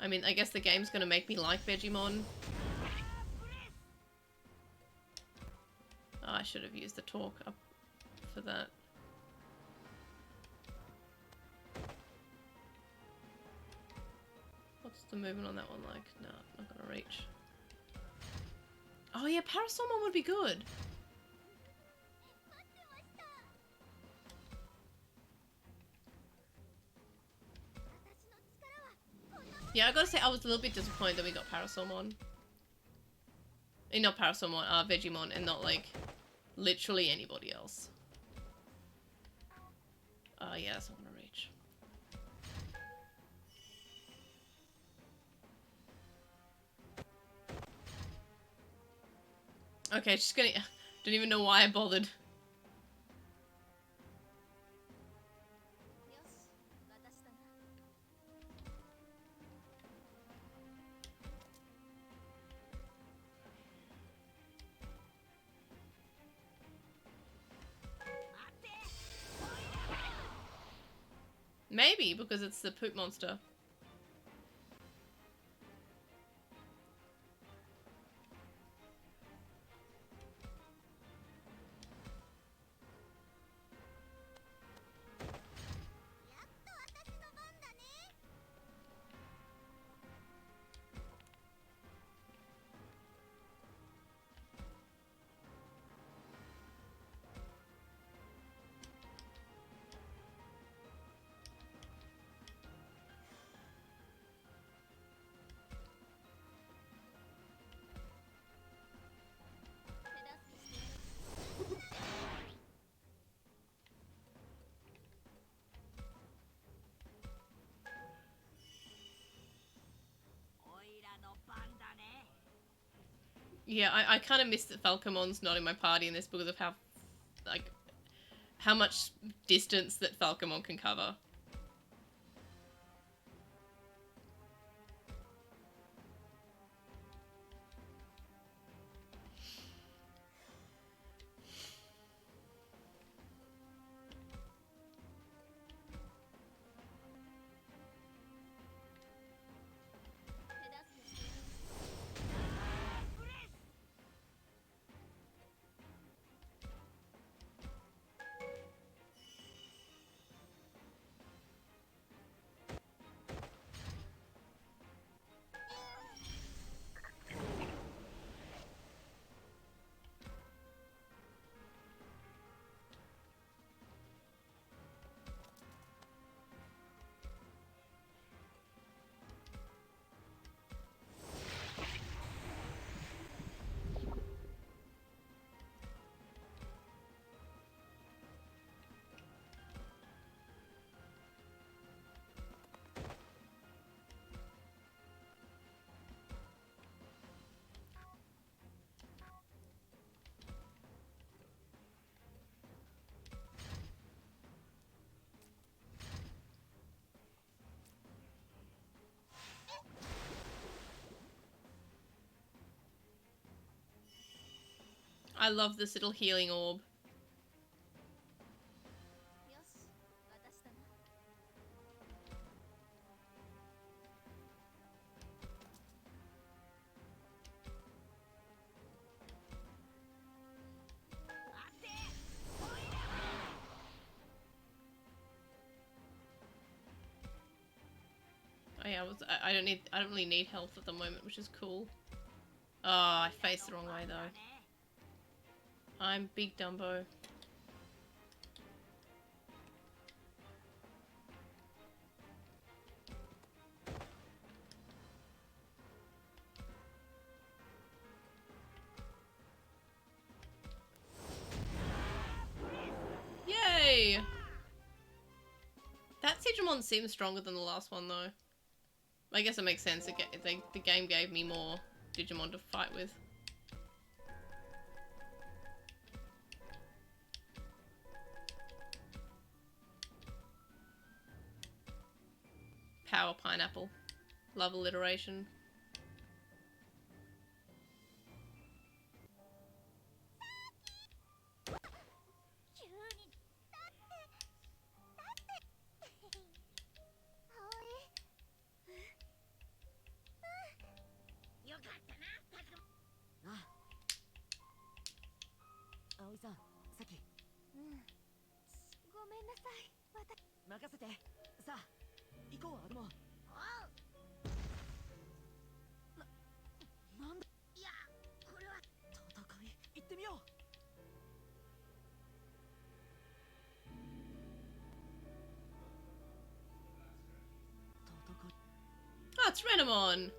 I mean, I guess the game's gonna make me like Vegemon. Oh, I should have used the talk up for that. What's the movement on that one like? No, not gonna reach. Oh yeah, Parasolmon would be good. Yeah, I gotta say, I was a little bit disappointed that we got Parasolmon. Not Parasolmon, Vegemon, and not, like, literally anybody else. Yeah, that's not gonna reach. Okay, she's gonna... Don't even know why I bothered. Maybe, because it's the poop monster. Yeah, I kind of missed that Falcomon's not in my party in this because of how, like, how much distance that Falcomon can cover. I love this little healing orb. Oh yeah, I don't really need health at the moment, which is cool. Oh, I faced the wrong way though. I'm Big Dumbo. Digimon seems stronger than the last one, though. I guess it makes sense. The game gave me more Digimon to fight with. Power Pineapple. Love alliteration. Oh, it's Renamon!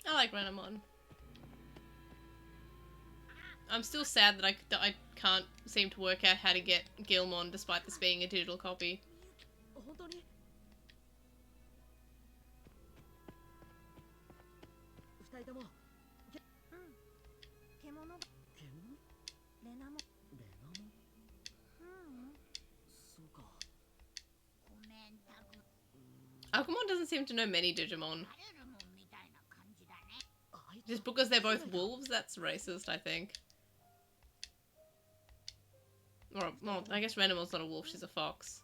I like Renamon. I'm still sad that I can't seem to work out how to get Gilmon despite this being a digital copy. Agumon doesn't seem to know many Digimon. Just because they're both wolves, that's racist, I think. Or, well, I guess Renamon's not a wolf, she's a fox.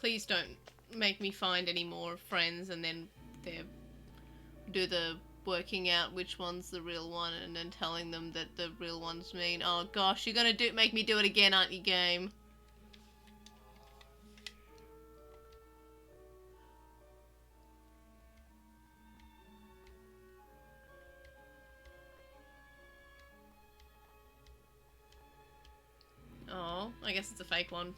Please don't make me find any more friends and then do the working out which one's the real one and then telling them that the real one's mean. Oh gosh, you're gonna make me do it again, aren't you, game? Oh, I guess it's a fake one.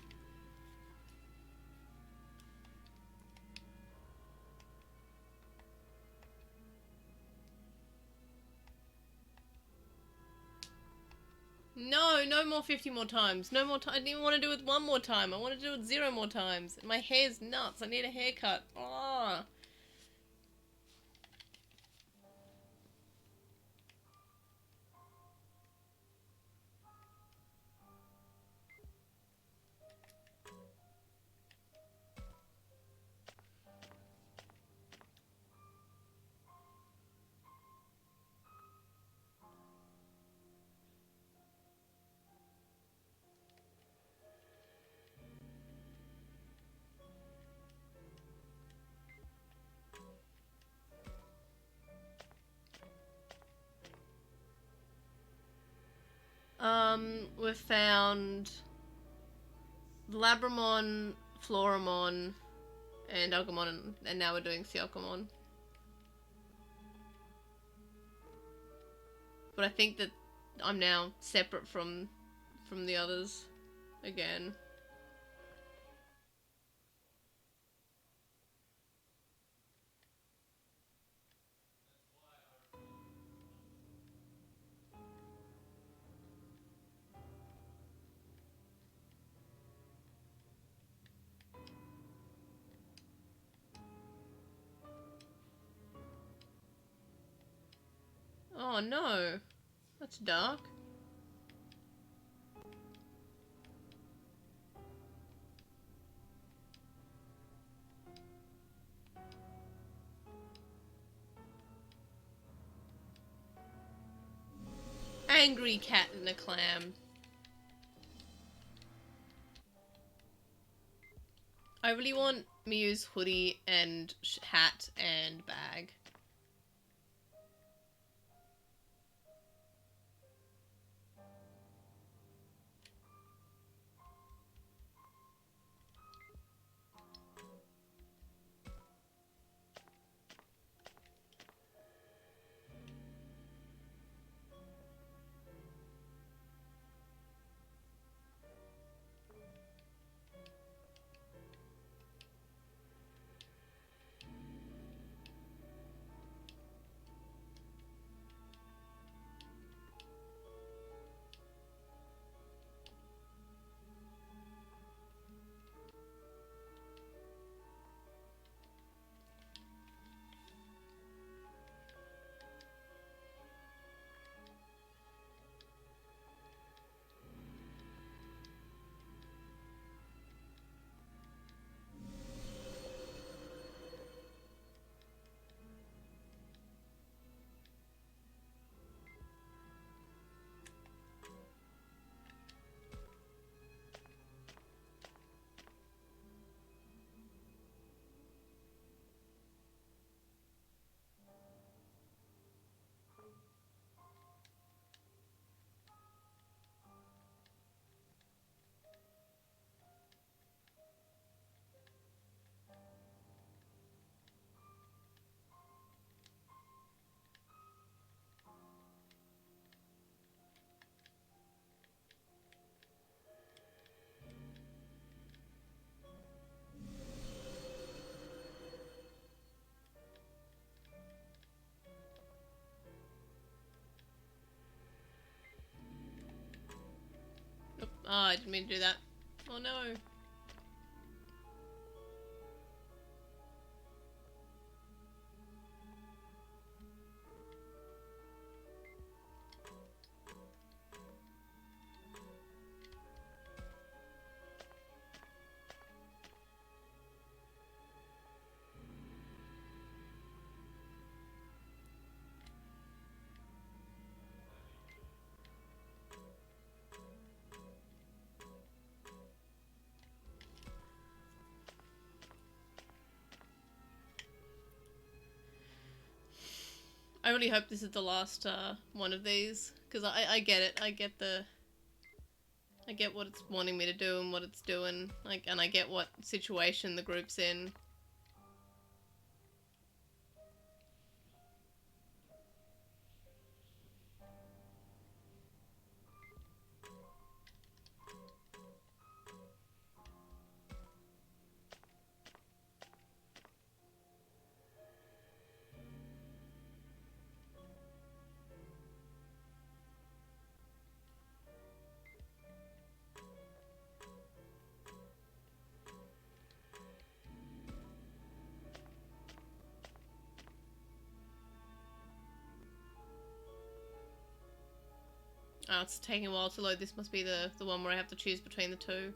No, no more 50 more times. No more time. I didn't even want to do it one more time. I want to do it 0 more times. My hair's nuts. I need a haircut. Oh. We've found Labramon, Floramon, and Agumon, and now we're doing Thyocomon. But I think that I'm now separate from the others again. Oh no, that's dark. Angry cat and a clam. I really want Miyu's hoodie and hat and bag. I didn't mean to do that. Oh no. I really hope this is the last one of these, because I get it. I get what it's wanting me to do and what it's doing, like, and I get what situation the group's in. Oh, it's taking a while to load. This must be the one where I have to choose between the two.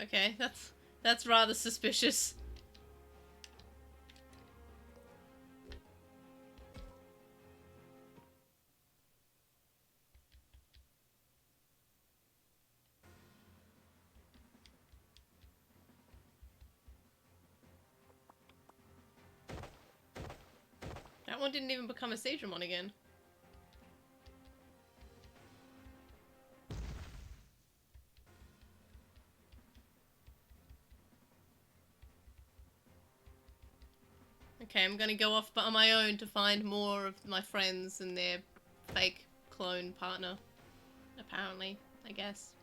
Okay, that's rather suspicious. That one didn't even become a Digimon again. Okay, I'm gonna go off on my own to find more of my friends and their fake clone partner. Apparently, I guess.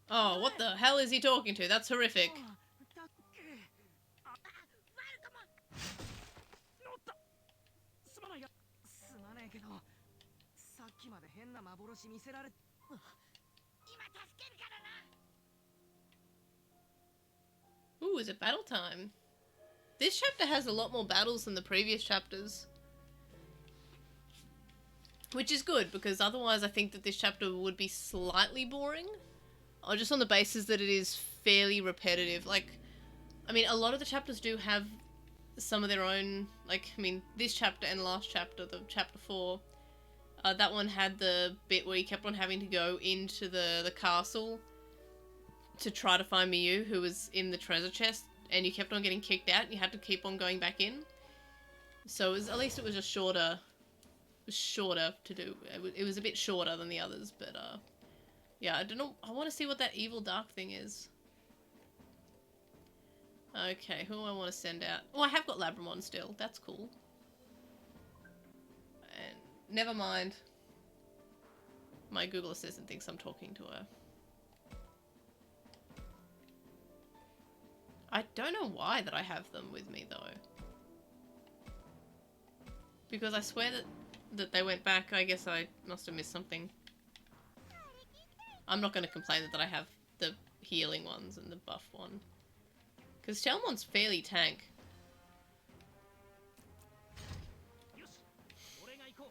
Oh, what the hell is he talking to? That's horrific. すまないよ。すまねえけど、さっきまで変な幻見せられ。今助けるからな。 Ooh, is it battle time? This chapter has a lot more battles than the previous chapters. Which is good, because otherwise I think that this chapter would be slightly boring. Or just on the basis that it is fairly repetitive. Like, I mean, a lot of the chapters do have some of their own, like, I mean, this chapter and last chapter, the chapter 4, that one had the bit where you kept on having to go into the castle to try to find Miyu, who was in the treasure chest, and you kept on getting kicked out, and you had to keep on going back in. So at least it was just shorter to do. It was a bit shorter than the others, but yeah, I don't know. I want to see what that evil dark thing is. Okay, who do I want to send out? Oh, I have got Labramon still. That's cool. And never mind. My Google Assistant thinks I'm talking to her. I don't know why that I have them with me though. Because I swear that they went back. I guess I must have missed something. I'm not going to complain that I have the healing ones and the buff one. Because Shelmon's fairly tank.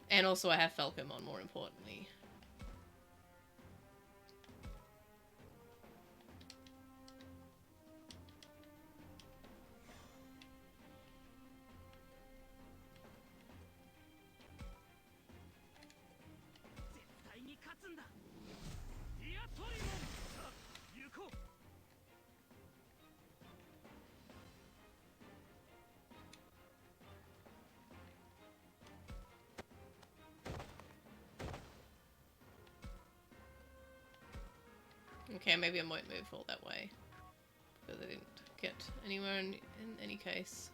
And also I have Falcomon, more importantly. Okay, maybe I won't move all that way. Because I didn't get anywhere in any case.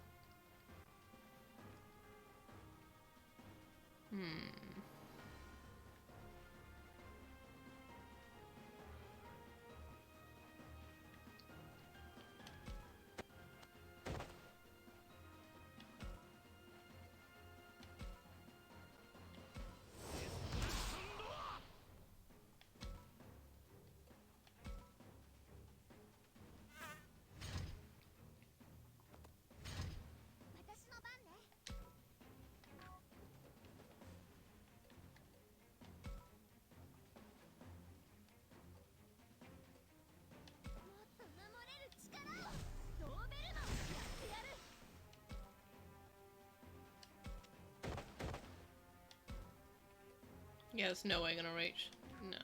Yeah, there's no way I'm gonna reach. No.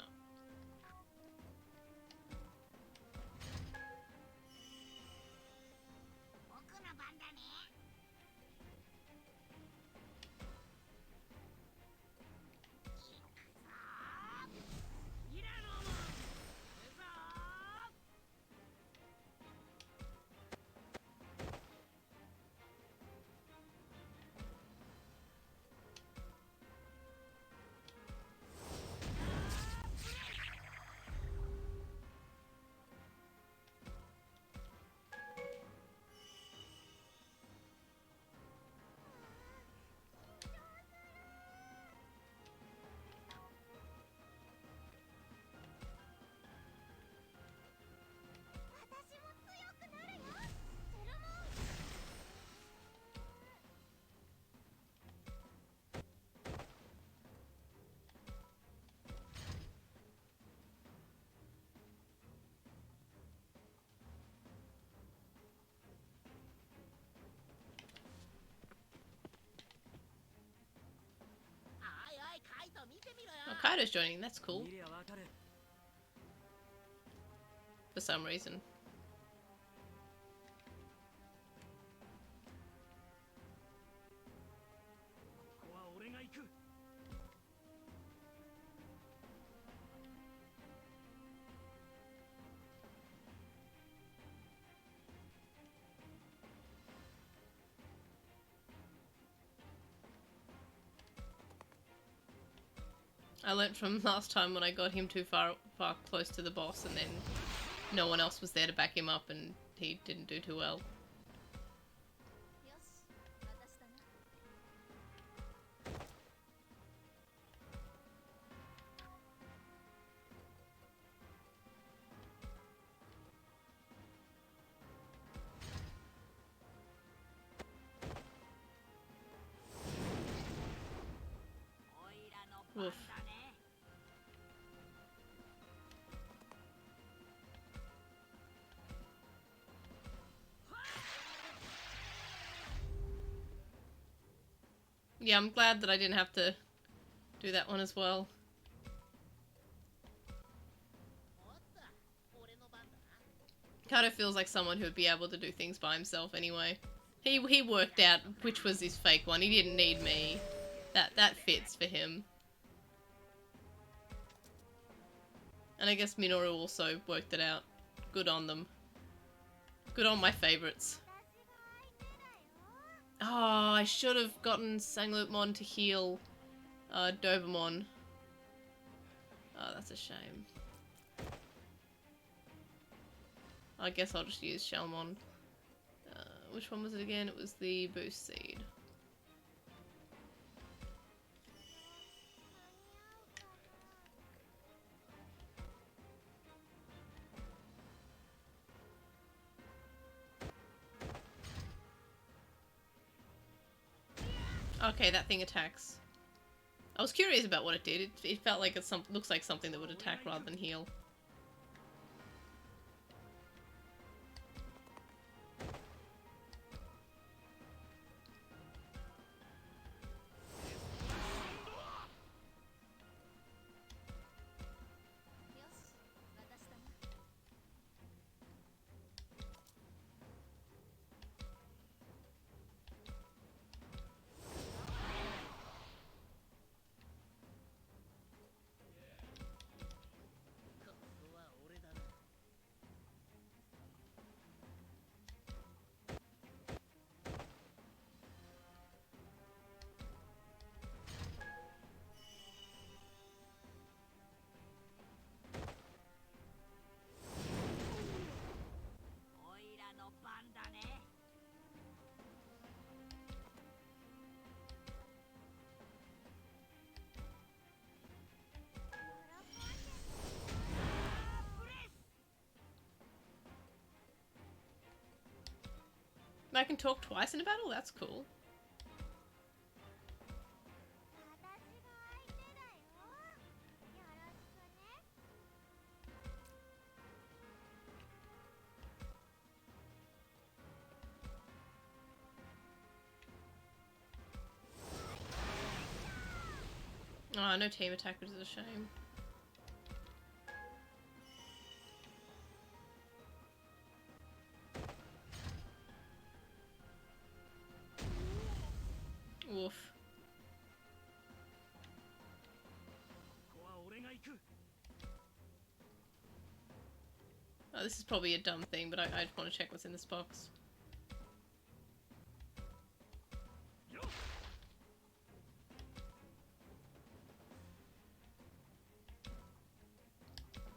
Oh, Kaido's joining, that's cool. For some reason. I learnt from last time when I got him too far close to the boss and then no one else was there to back him up and he didn't do too well. Oof. Yeah, I'm glad that I didn't have to do that one as well. Kaido feels like someone who would be able to do things by himself anyway. He worked out which was his fake one. He didn't need me. That fits for him. And I guess Minoru also worked it out. Good on them. Good on my favourites. Oh, I should have gotten Sanglutmon to heal Dobamon. Oh, that's a shame. I guess I'll just use Shelmon. Which one was it again? It was the boost seed. Okay, that thing attacks. I was curious about what it did. It felt like it looks like something that would attack rather than heal. I can talk twice in a battle? That's cool. Oh, no team attack, which is a shame. Oof. Oh, this is probably a dumb thing, but I just want to check what's in this box.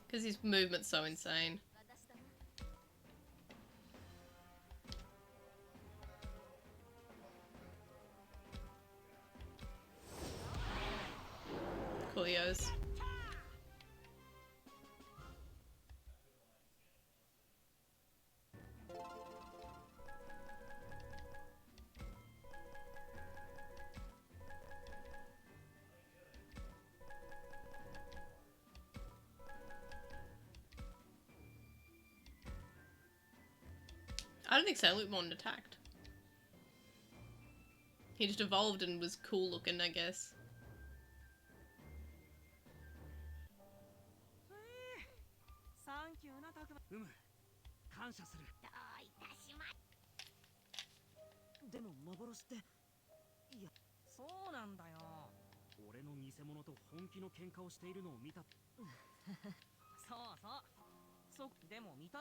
Because his movement's so insane. Coolios. I don't think Salutmon attacked. He just evolved and was cool looking, I guess.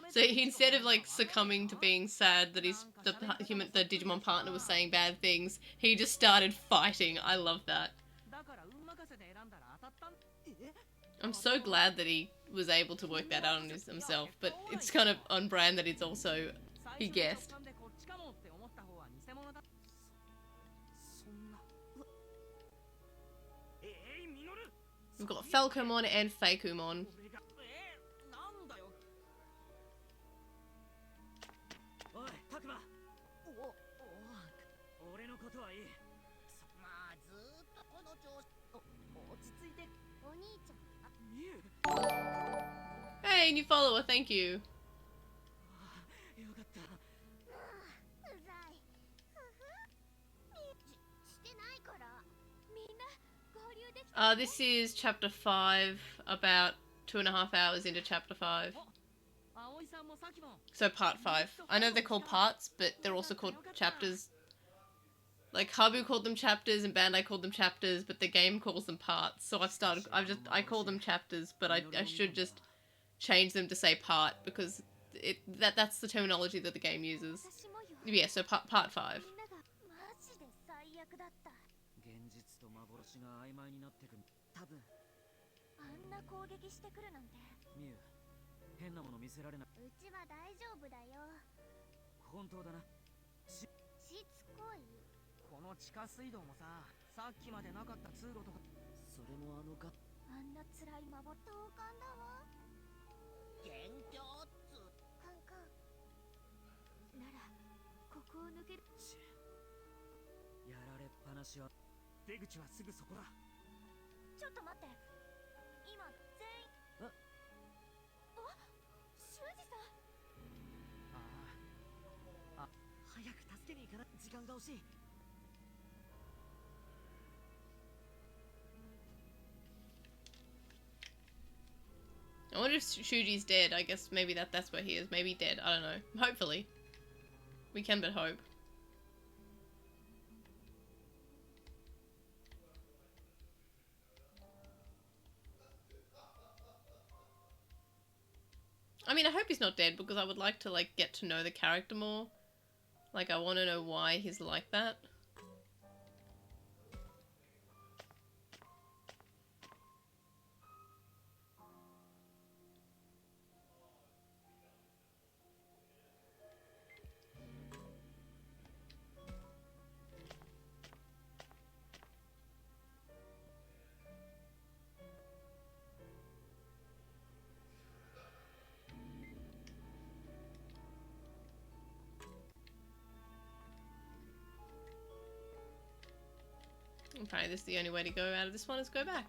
So he, instead of like succumbing to being sad that the Digimon partner was saying bad things, he just started fighting. I love that. I'm so glad that he was able to work that out on himself, but it's kind of on brand that it's also, he guessed. We've got Falcomon and Fakumon. Hey, new follower, thank you. This is chapter 5, about 2.5 hours into chapter 5. So part 5. I know they're called parts, but they're also called chapters. Like Habu called them chapters and Bandai called them chapters, but the game calls them parts. So I call them chapters, but I should just change them to say part, because that's the terminology that the game uses. Yeah, so part 5. しつこい。この地下水道もさ、さっきまでなかった通路とか。それもあんな辛いまぼ同感だわ。元凶っつカンカン。ならここを抜ける。やられっぱなしは。出口はすぐそこだ。ちょっと待って。今全員。え？あ、修二さん。早く助けに行かない。時間が欲しい。I wonder if Shuji's dead. I guess maybe that's where he is. Maybe dead. I don't know. Hopefully. We can but hope. I mean, I hope he's not dead because I would like to, like, get to know the character more. Like, I want to know why he's like that. Okay, this is the only way to go out of this one is go back.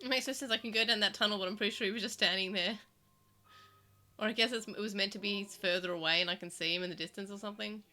It makes no sense. I can go down that tunnel, but I'm pretty sure he was just standing there. Or I guess it was meant to be further away and I can see him in the distance or something.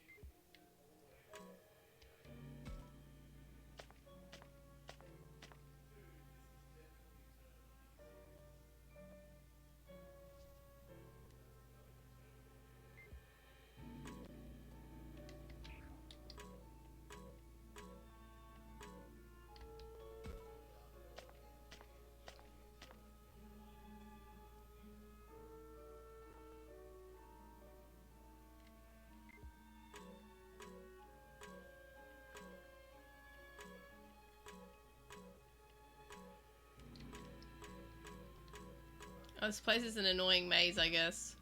Oh, this place is an annoying maze, I guess.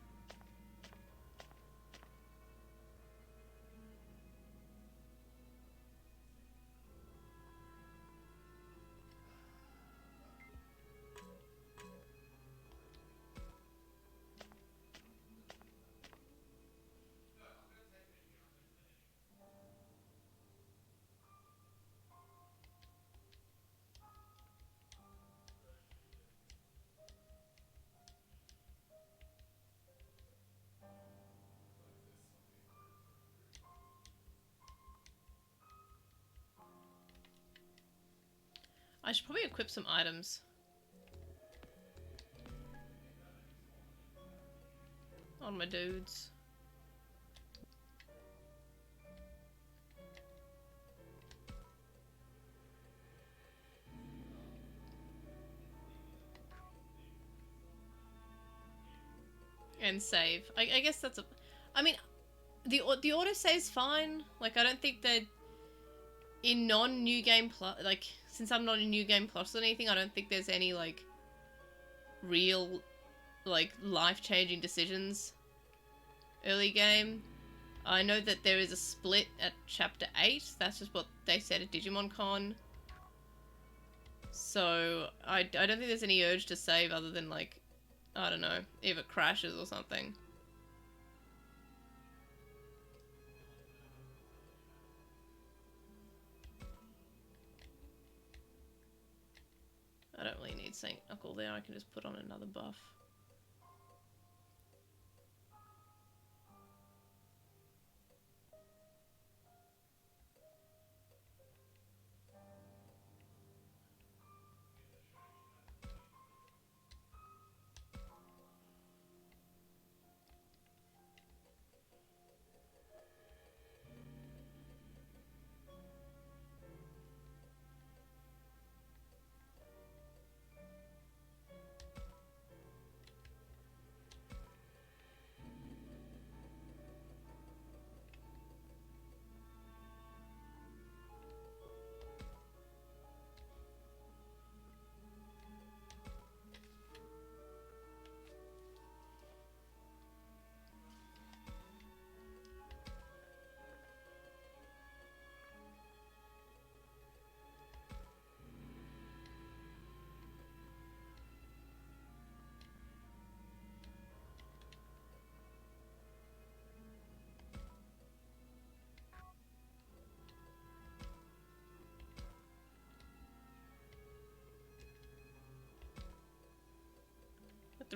I should probably equip some items. On my dudes. And save. I guess that's a... I mean, the autosave's fine. Like, I don't think that in non-New Game Plus... Like, since I'm not in New Game Plus or anything, I don't think there's any, like, real, like, life-changing decisions early game. I know that there is a split at Chapter 8. That's just what they said at Digimon Con. So, I don't think there's any urge to save other than, like, I don't know, if it crashes or something. I don't really need Saint Knuckle there, I can just put on another buff.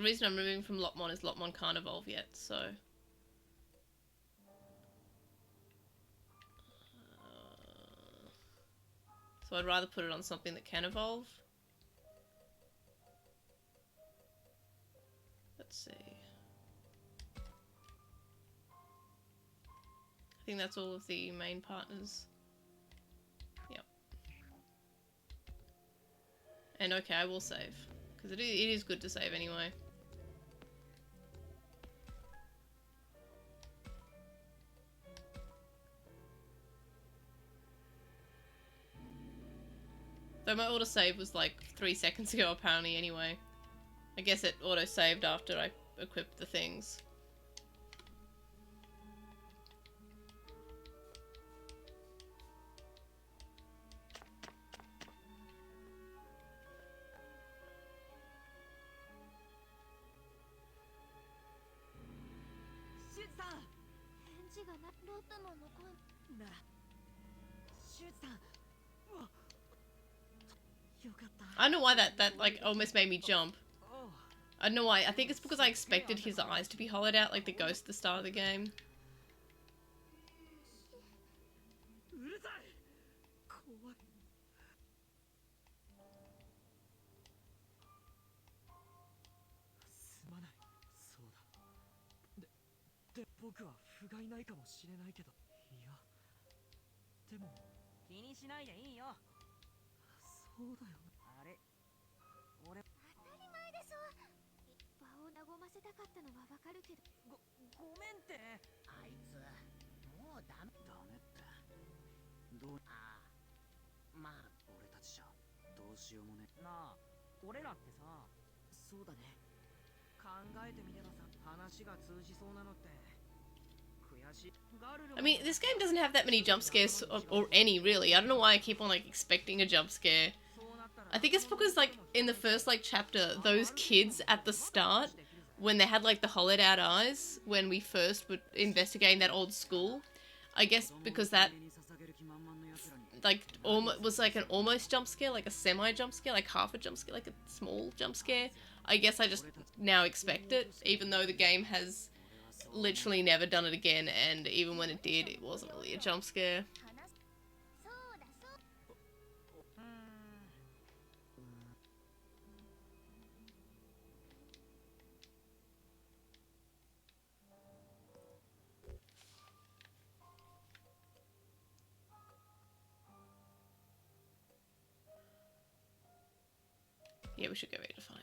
the reason I'm moving from Lotmon is Lotmon can't evolve yet, so... So I'd rather put it on something that can evolve. Let's see. I think that's all of the main partners. Yep. And okay, I will save. Because it is good to save anyway. Though my autosave was like 3 seconds ago apparently anyway. I guess it auto-saved after I equipped the things. I don't know why that like almost made me jump. I don't know why. I think it's because I expected his eyes to be hollowed out like the ghost at the start of the game. I mean, this game doesn't have that many jump scares, or any really. I don't know why I keep on like expecting a jump scare. I think it's because like in the first like chapter, those kids at the start, when they had like the hollowed out eyes, when we first were investigating that old school, I guess because that like was like an almost jump scare, like a semi jump scare, like half a jump scare, like a small jump scare. I guess I just now expect it, even though the game has literally never done it again, and even when it did, it wasn't really a jump scare. Yeah, we should go redefine.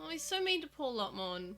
Oh, he's so mean to poor Lotmon.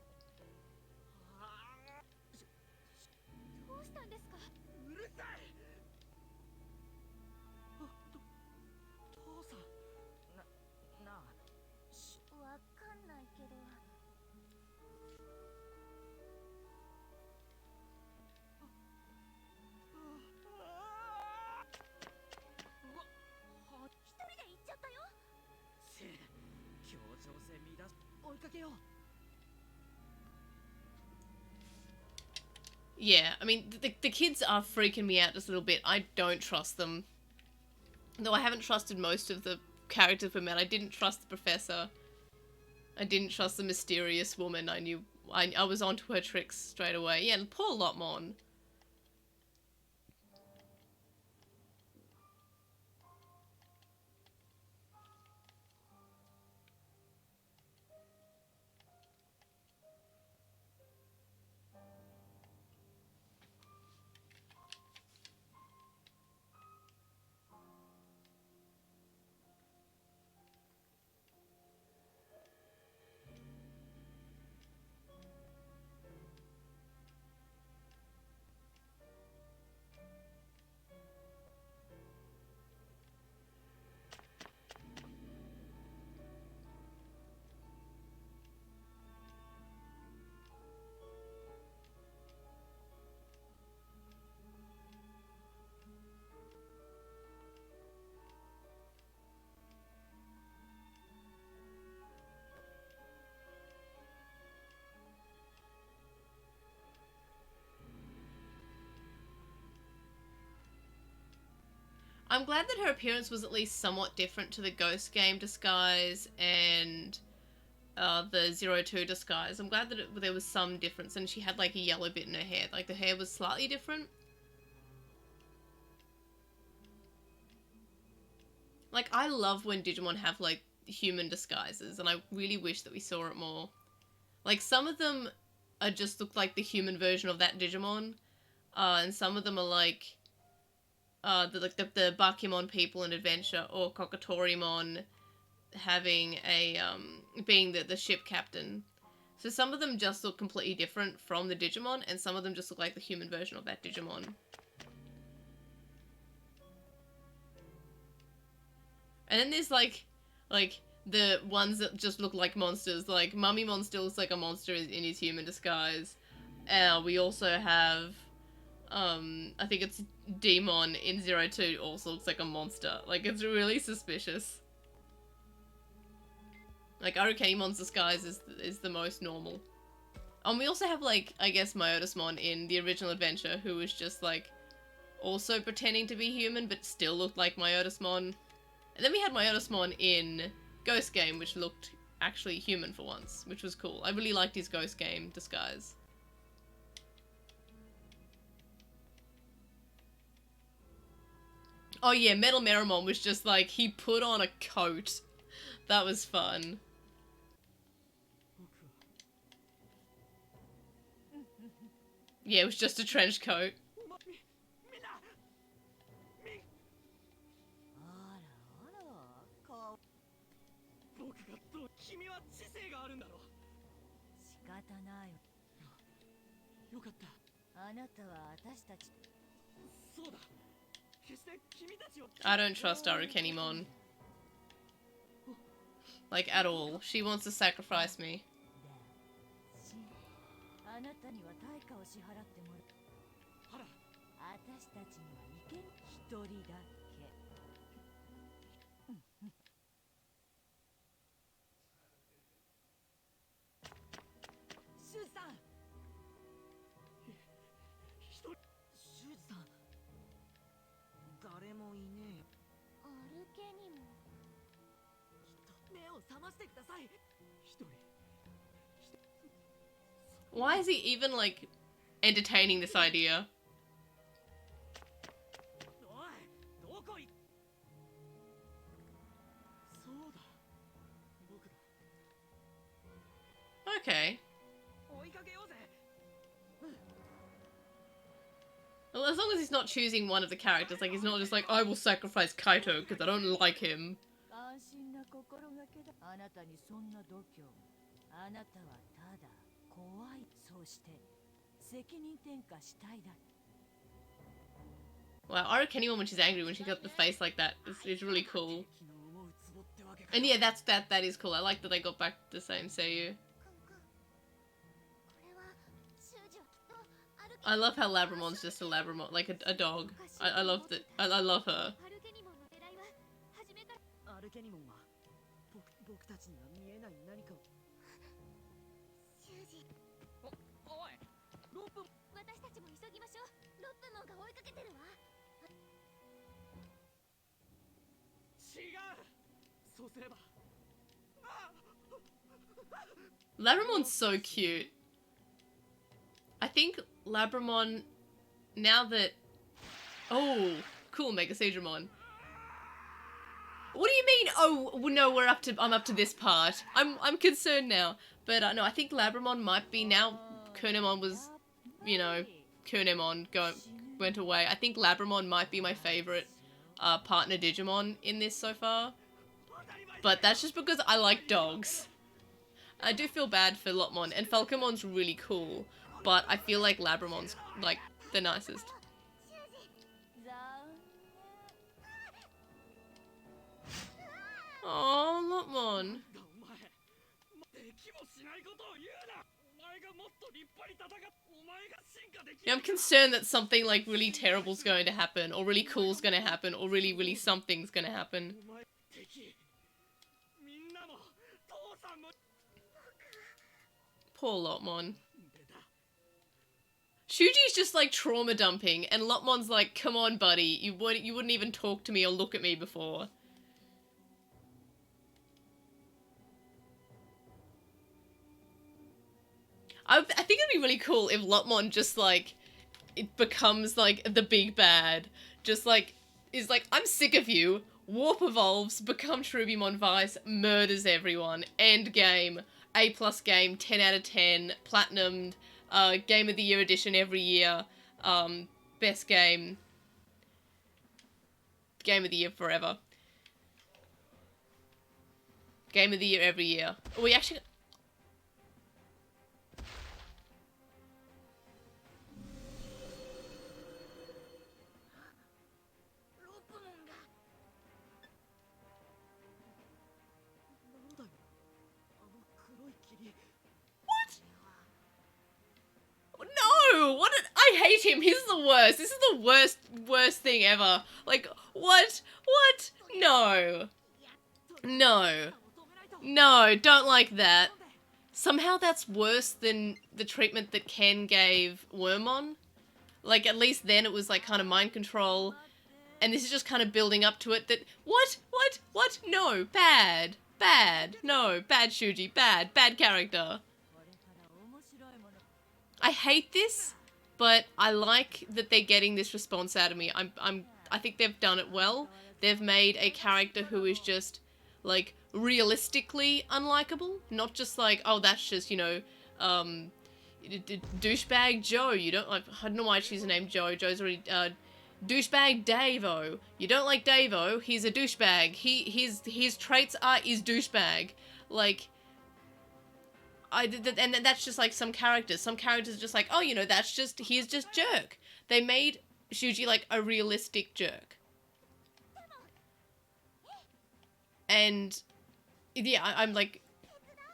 Yeah, I mean, the kids are freaking me out just a little bit. I don't trust them. Though I haven't trusted most of the characters we met. I didn't trust the professor. I didn't trust the mysterious woman. I was onto her tricks straight away. Yeah, poor Lotmon. I'm glad that her appearance was at least somewhat different to the Ghost Game disguise and the 02 disguise. I'm glad that there was some difference, and she had like a yellow bit in her hair. Like the hair was slightly different. Like, I love when Digimon have like human disguises, and I really wish that we saw it more. Like, some of them are just look like the human version of that Digimon, and some of them are like the Bakimon people in Adventure, or Kokatorimon having a being the ship captain. So some of them just look completely different from the Digimon, and some of them just look like the human version of that Digimon. And then there's like the ones that just look like monsters. Like Mummymon still looks like a monster in his human disguise. We also have I think it's Demon in 02 also looks like a monster. Like, it's really suspicious. Like, Arukenimon's disguise is the most normal. And we also have, like, I guess Myotismon in the original Adventure, who was just, like, also pretending to be human, but still looked like Myotismon. And then we had Myotismon in Ghost Game, which looked actually human for once, which was cool. I really liked his Ghost Game disguise. Oh yeah, Metal Meramon was just like, he put on a coat. That was fun. Yeah, it was just a trench coat. I don't trust Arukenimon. Like, at all. She wants to sacrifice me. Why is he even, like, entertaining this idea? Okay. Well, as long as he's not choosing one of the characters, like, he's not just like, I will sacrifice Kaito because I don't like him. Wow, Arukenimon when she's angry, when she got the face like that, is really cool. And yeah, that is cool. I like that they got back the same Seiyu. I love how Labramon's just a Labramon, like a dog. I love that. I love her. Labramon's so cute. I think Labramon, now that... Oh, cool, Mega Seedramon. What do you mean? Oh, no, I'm up to this part. I'm concerned now. But no, I think Labramon might be now. Kunemon was, you know, Kunemon went away. I think Labramon might be my favorite partner Digimon in this so far. But that's just because I like dogs. I do feel bad for Lotmon, and Falcomon's really cool, but I feel like Labramon's, like, the nicest. Oh, Lotmon. Yeah, I'm concerned that something, like, really terrible's going to happen, or really cool's gonna happen, or really, really something's gonna happen. Poor Lotmon. Shuji's just like trauma dumping, and Lopmon's like, come on, buddy, you wouldn't even talk to me or look at me before. I think it'd be really cool if Lopmon just like, it becomes like the big bad, just like, is like, I'm sick of you, warp evolves, becomes Rubimon Vice, murders everyone, end game, A+ game, 10 out of 10, platinumed, Game of the Year edition every year, best game, Game of the Year forever. Game of the Year every year. We actually... No! I hate him. He's the worst. This is the worst thing ever. Like, what? What? No. No. No, don't like that. Somehow that's worse than the treatment that Ken gave Wormon. Like, at least then it was, like, kind of mind control. And this is just kind of building up to it that... What? What? What? No. Bad. Bad. No. Bad Shuji. Bad. Bad character. I hate this, but I like that they're getting this response out of me. I think they've done it well. They've made a character who is just, like, realistically unlikable. Not just like, oh, that's just, you know, douchebag Joe. You don't like, I don't know why she's named Joe. Joe's already, douchebag Davo. You don't like Davo. He's a douchebag. His traits is douchebag. Like, and that's just like some characters. Some characters are just like, oh, you know, he's just jerk. They made Shuji like a realistic jerk. And yeah, I'm like,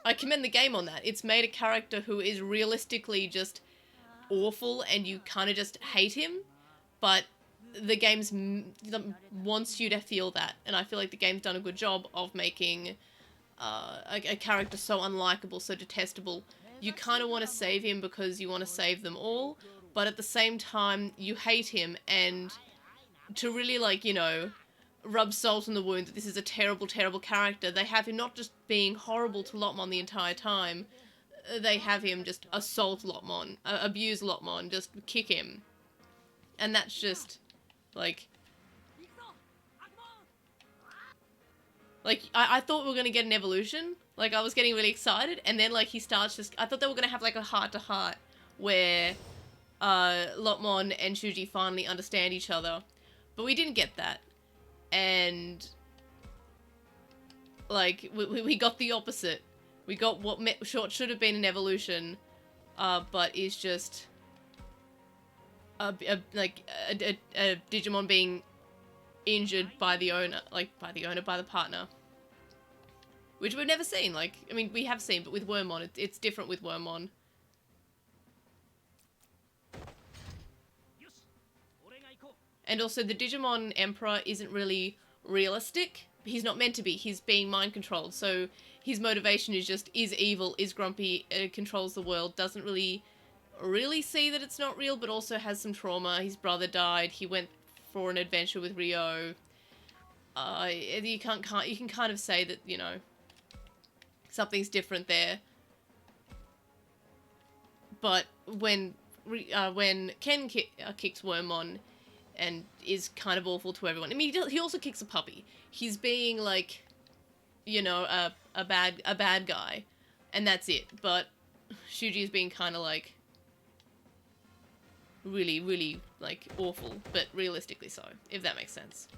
I commend the game on that. It's made a character who is realistically just awful and you kind of just hate him, but the game's wants you to feel that. And I feel like the game's done a good job of making a character so unlikable, so detestable. You kind of want to save him because you want to save them all, but at the same time, you hate him, and to really, like, you know, rub salt in the wound that this is a terrible, terrible character, they have him not just being horrible to Lopmon the entire time, they have him just assault Lopmon, abuse Lopmon, just kick him. And that's just, like... Like, I thought we were going to get an evolution. Like, I was getting really excited. And then, like, he starts just... I thought they were going to have, like, a heart-to-heart where Lopmon and Shuji finally understand each other. But we didn't get that. And, like, we got the opposite. We got what should have been an evolution, but is just a Digimon being injured by the owner, by the partner. Which we've never seen, like, I mean, we have seen, but with Wormon, it's different with Wormon. And also, the Digimon Emperor isn't really realistic. He's not meant to be. He's being mind-controlled, so his motivation is just, is evil, is grumpy, controls the world, doesn't really see that it's not real, but also has some trauma. His brother died, he went for an adventure with Ryo. You can kind of say that, you know, something's different there. But when Ken kicks Wormon and is kind of awful to everyone. I mean, he also kicks a puppy. He's being, like, you know, a bad guy, and that's it. But Shuji is being kind of, like, really, really, like, awful, but realistically so, if that makes sense.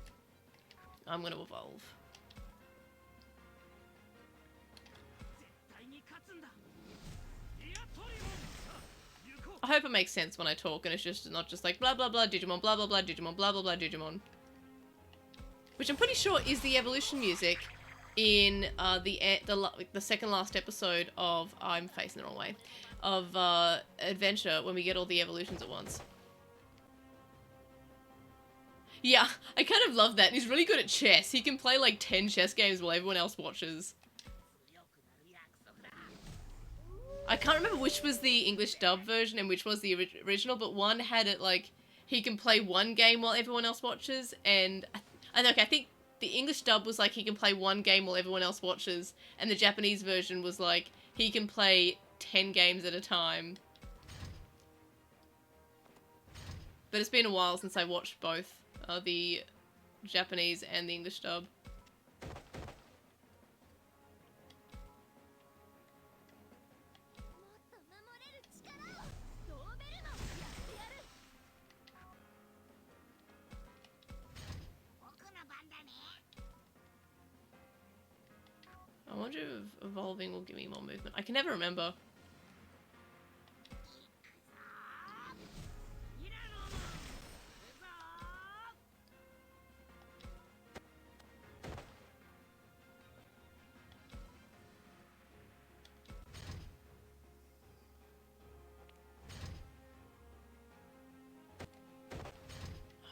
I'm gonna evolve. I hope it makes sense when I talk and it's just not just like blah blah blah Digimon, blah blah blah Digimon, blah blah blah Digimon. Which I'm pretty sure is the evolution music in the second last episode of, I'm facing the wrong way, of Adventure, when we get all the evolutions at once. Yeah, I kind of love that. And he's really good at chess. He can play like 10 chess games while everyone else watches. I can't remember which was the English dub version and which was the original, but one had it like he can play one game while everyone else watches, and I think the English dub was like he can play one game while everyone else watches, and the Japanese version was like he can play 10 games at a time. But it's been a while since I watched both the Japanese and the English dub. I wonder if evolving will give me more movement. I can never remember.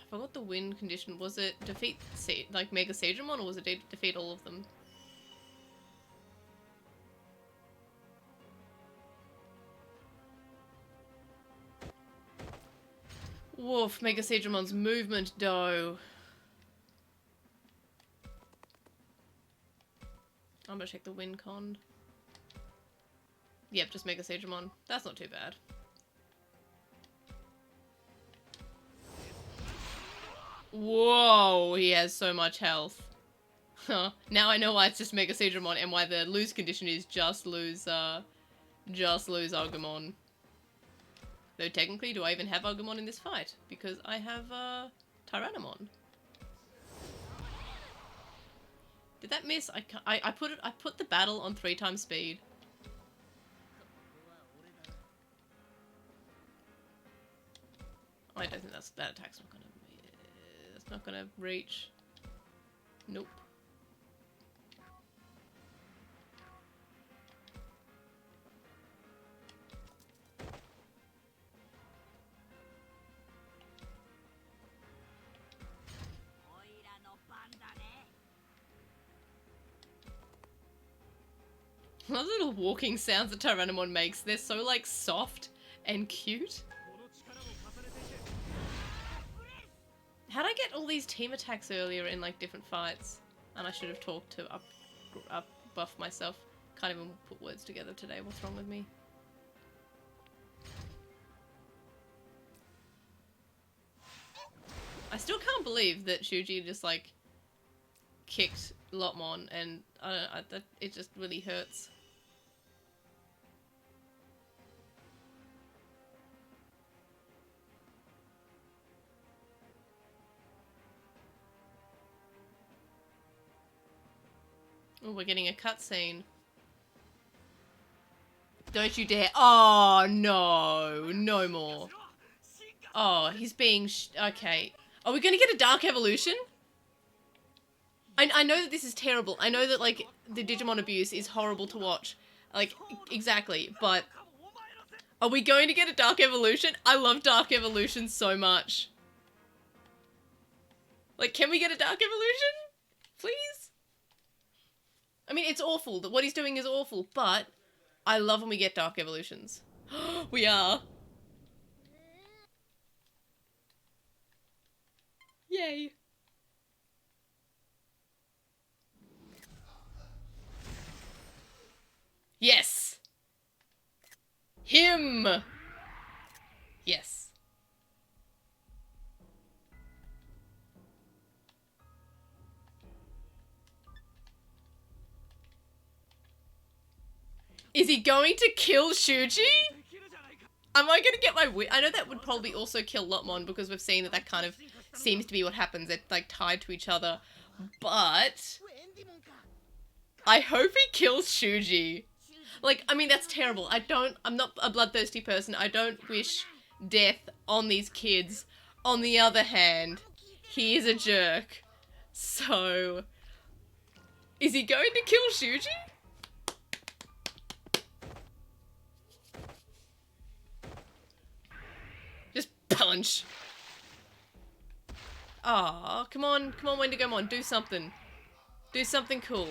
I forgot the win condition. Was it defeat like Mega Sagramon, or was it defeat all of them? Woof, Mega Sagemon's movement though. I'm gonna check the win con. Yep, just Mega Sagramon. That's not too bad. Whoa, he has so much health. Huh. Now I know why it's just Mega Sagramon and why the lose condition is just lose Agumon. Though technically, do I even have Agumon in this fight? Because I have Tyrannomon. Did that miss? I put the battle on 3 times speed. I don't think that attack's not gonna. That's not gonna reach. Nope. Those little walking sounds that Tyrannomon makes, they're so like soft and cute. How'd I get all these team attacks earlier in like different fights? And I should have talked to up buff myself. Can't even put words together today. What's wrong with me? I still can't believe that Shuji just like kicked Lotmon, and it just really hurts. Oh, we're getting a cutscene. Don't you dare. Oh, no. No more. Oh, he's being okay. Are we gonna get a Dark Evolution? I know that this is terrible. I know that, like, the Digimon abuse is horrible to watch. Like, exactly. But are we going to get a Dark Evolution? I love Dark Evolution so much. Like, can we get a Dark Evolution? Please? I mean, it's awful. What he's doing is awful, but I love when we get Dark Evolutions. We are. Yay. Yes! Him! Yes. Is he going to kill Shuji? Am I gonna get my I know that would probably also kill Lotmon, because we've seen that that kind of seems to be what happens. They're like tied to each other. But I hope he kills Shuji. Like, I mean, that's terrible. I'm not a bloodthirsty person. I don't wish death on these kids. On the other hand, he is a jerk. So, is he going to kill Shuji? Just punch. Aw, come on, Wendigomon, do something. Do something cool.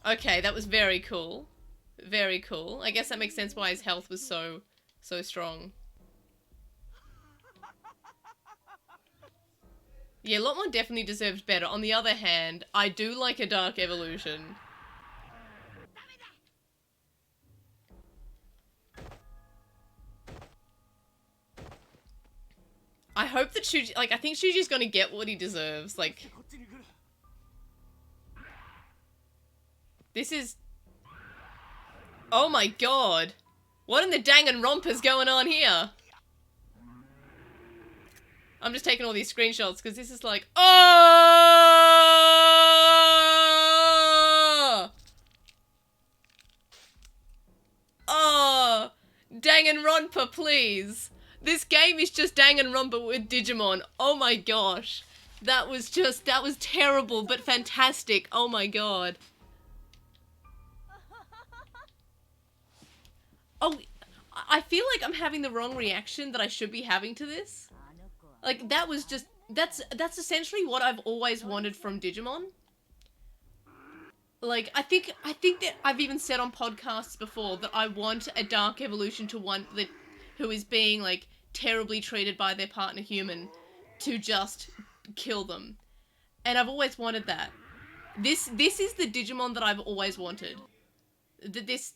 Okay, that was very cool. Very cool. I guess that makes sense why his health was so strong. Yeah, Lotmon definitely deserves better. On the other hand, I do like a dark evolution. I hope that Shuji, like, I think Shuji's gonna get what he deserves. Like, this is... Oh my god. What in the Danganronpa's going on here? I'm just taking all these screenshots because this is like... Oh! Oh! Danganronpa, please. This game is just Danganronpa with Digimon. Oh my gosh. That was terrible, but fantastic. Oh my god. Oh, I feel like I'm having the wrong reaction that I should be having to this. Like, that was just... That's essentially what I've always wanted from Digimon. Like, I think that I've even said on podcasts before that I want a dark evolution to one that who is being, like, terribly treated by their partner human to just kill them. And I've always wanted that. This is the Digimon that I've always wanted. This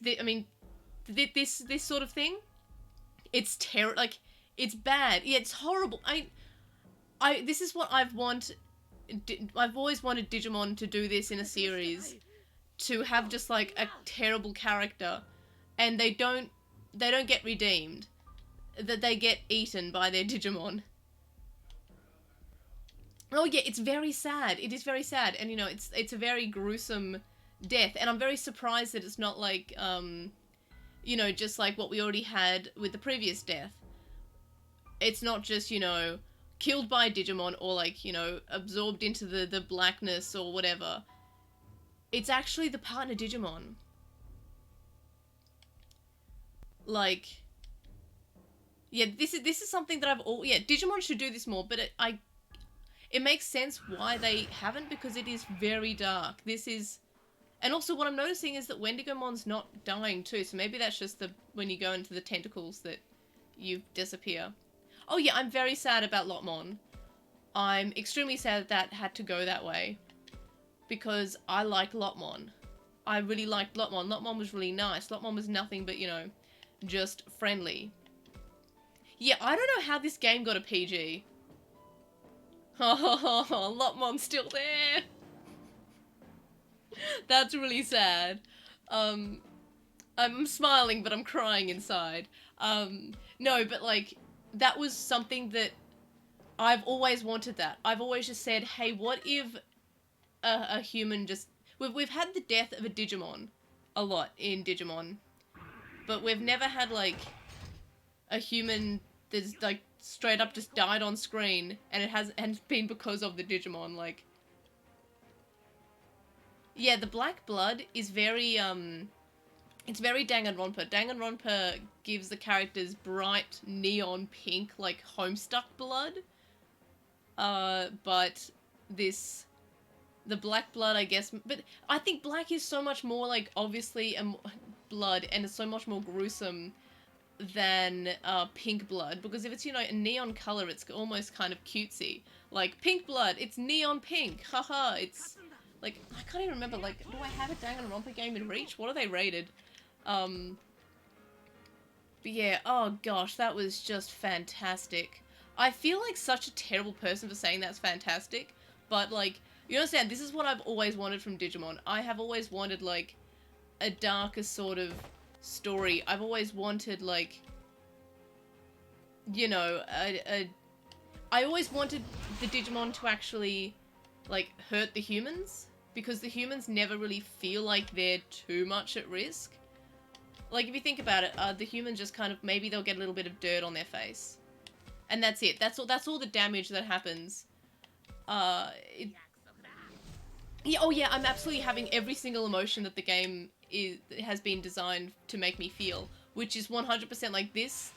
sort of thing. It's like, it's bad. Yeah, it's horrible. This is what I've wanted. I've always wanted Digimon to do this in a series. To have just, like, a terrible character. And they don't get redeemed. That they get eaten by their Digimon. Oh yeah, it's very sad. It is very sad. And, you know, it's a very gruesome death. And I'm very surprised that it's not like, you know, just like what we already had with the previous death. It's not just, you know, killed by Digimon or, like, you know, absorbed into the blackness or whatever. It's actually the partner Digimon. Like, yeah, this is something that Digimon should do this more, but it makes sense why they haven't, because it is very dark. This is, and also what I'm noticing is that Wendigomon's not dying too, so maybe that's just when you go into the tentacles that you disappear. Oh yeah, I'm very sad about Lotmon. I'm extremely sad that had to go that way. Because I like Lotmon. I really liked Lotmon. Lotmon was really nice. Lotmon was nothing but, you know, just friendly. Yeah, I don't know how this game got a PG. Oh, Lotmon's still there. That's really sad. I'm smiling, but I'm crying inside. No, but, like, that was something that I've always wanted that. I've always just said, hey, what if a human just... We've had the death of a Digimon a lot in Digimon. But we've never had, like, a human that's, like, straight up just died on screen. And it hasn't been because of the Digimon, like... Yeah, the black blood is very, it's very Danganronpa. Danganronpa gives the characters bright neon pink, like, Homestuck blood. But this... The black blood, I guess, but I think black is so much more, like, obviously blood, and it's so much more gruesome than pink blood, because if it's, you know, a neon color, it's almost kind of cutesy. Like, pink blood, it's neon pink, haha, it's, like, I can't even remember, like, do I have a Danganronpa game in Reach? What are they rated? But yeah, oh gosh, that was just fantastic. I feel like such a terrible person for saying that's fantastic, but, like, you understand, this is what I've always wanted from Digimon. I have always wanted, like, a darker sort of story. I've always wanted, like, you know, I always wanted the Digimon to actually, like, hurt the humans. Because the humans never really feel like they're too much at risk. Like, if you think about it, the humans just kind of, maybe they'll get a little bit of dirt on their face. And that's it. That's all the damage that happens. Yeah, oh yeah, I'm absolutely having every single emotion that the game has been designed to make me feel, which is 100% like this.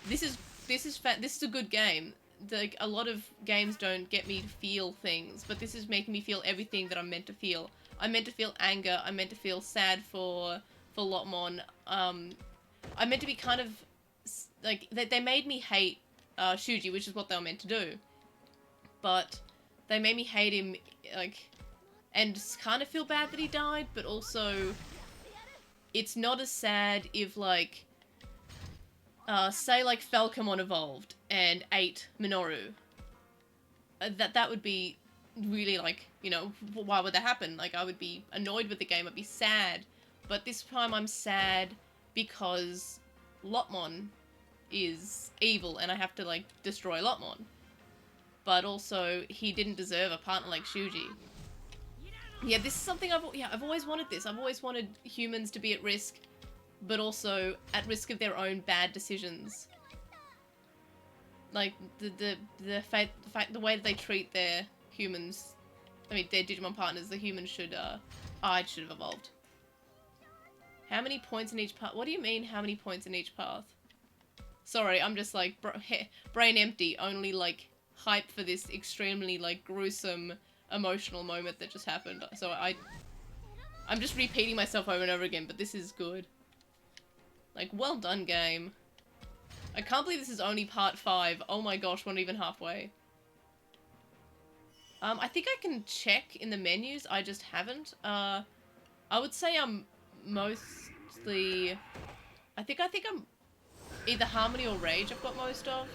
This is a good game. Like, a lot of games don't get me to feel things, but this is making me feel everything that I'm meant to feel. I'm meant to feel anger. I'm meant to feel sad for for Lotmon. I meant to be kind of like they made me hate Shuji, which is what they were meant to do, but they made me hate him, like, and kind of feel bad that he died, but also it's not as sad if, like, say like Falcomon evolved and ate Minoru. That would be really, like, you know, why would that happen? Like, I would be annoyed with the game, I'd be sad, but this time I'm sad because Lotmon is evil and I have to, like, destroy Lotmon. But also, he didn't deserve a partner like Shuji. Yeah, this is something I've always wanted this. I've always wanted humans to be at risk, but also at risk of their own bad decisions. Like, the way that they treat their humans, I mean, their Digimon partners, the humans should, I should have evolved. How many points in each path? What do you mean, how many points in each path? Sorry, I'm just, like, brain empty, only, like, hype for this extremely, like, gruesome, emotional moment that just happened. So I'm just repeating myself over and over again, but this is good. Like, well done, game. I can't believe this is only part 5. Oh my gosh, we're not even halfway. I think I can check in the menus, I just haven't. I would say I'm mostly... I think I'm either Harmony or Rage I've got most of.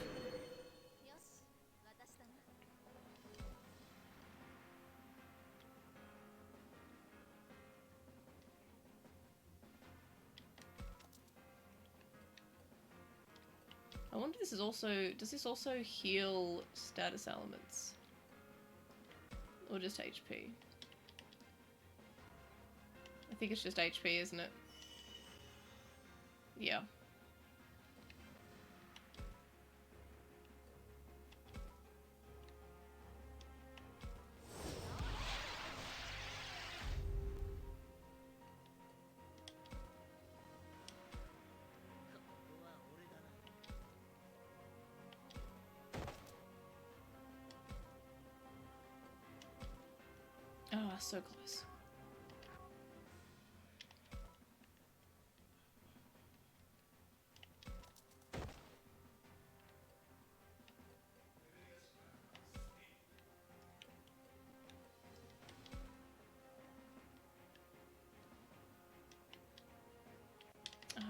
I wonder if this is also... Does this also heal status elements? Or just HP? I think it's just HP, isn't it? Yeah. Oh, so close.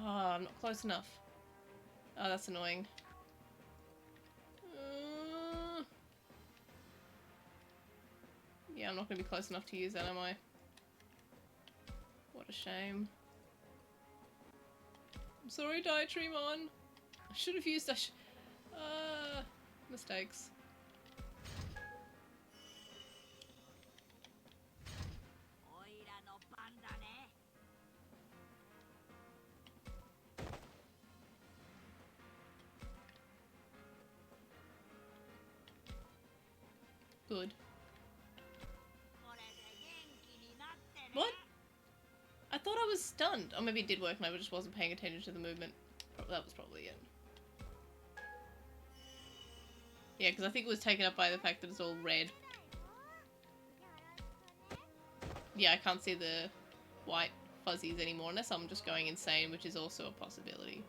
Oh, I'm not close enough. Oh, that's annoying. Yeah, I'm not going to be close enough to use that, am I? What a shame. I'm sorry, Dietrimon. I should have used mistakes. Good. What? I thought I was stunned. Or maybe it did work and I just wasn't paying attention to the movement. That was probably it. Yeah, because I think it was taken up by the fact that it's all red. Yeah, I can't see the white fuzzies anymore unless I'm just going insane, which is also a possibility.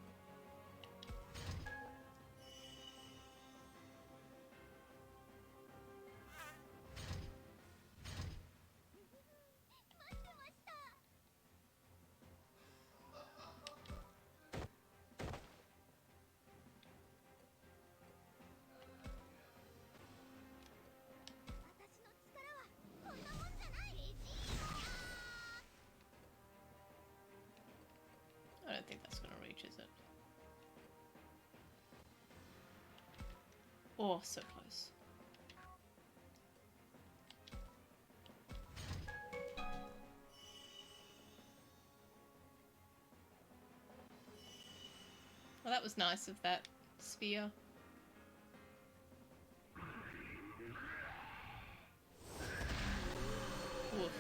I don't think that's gonna reach, is it? Oh, so close. Well, that was nice of that sphere. Woof.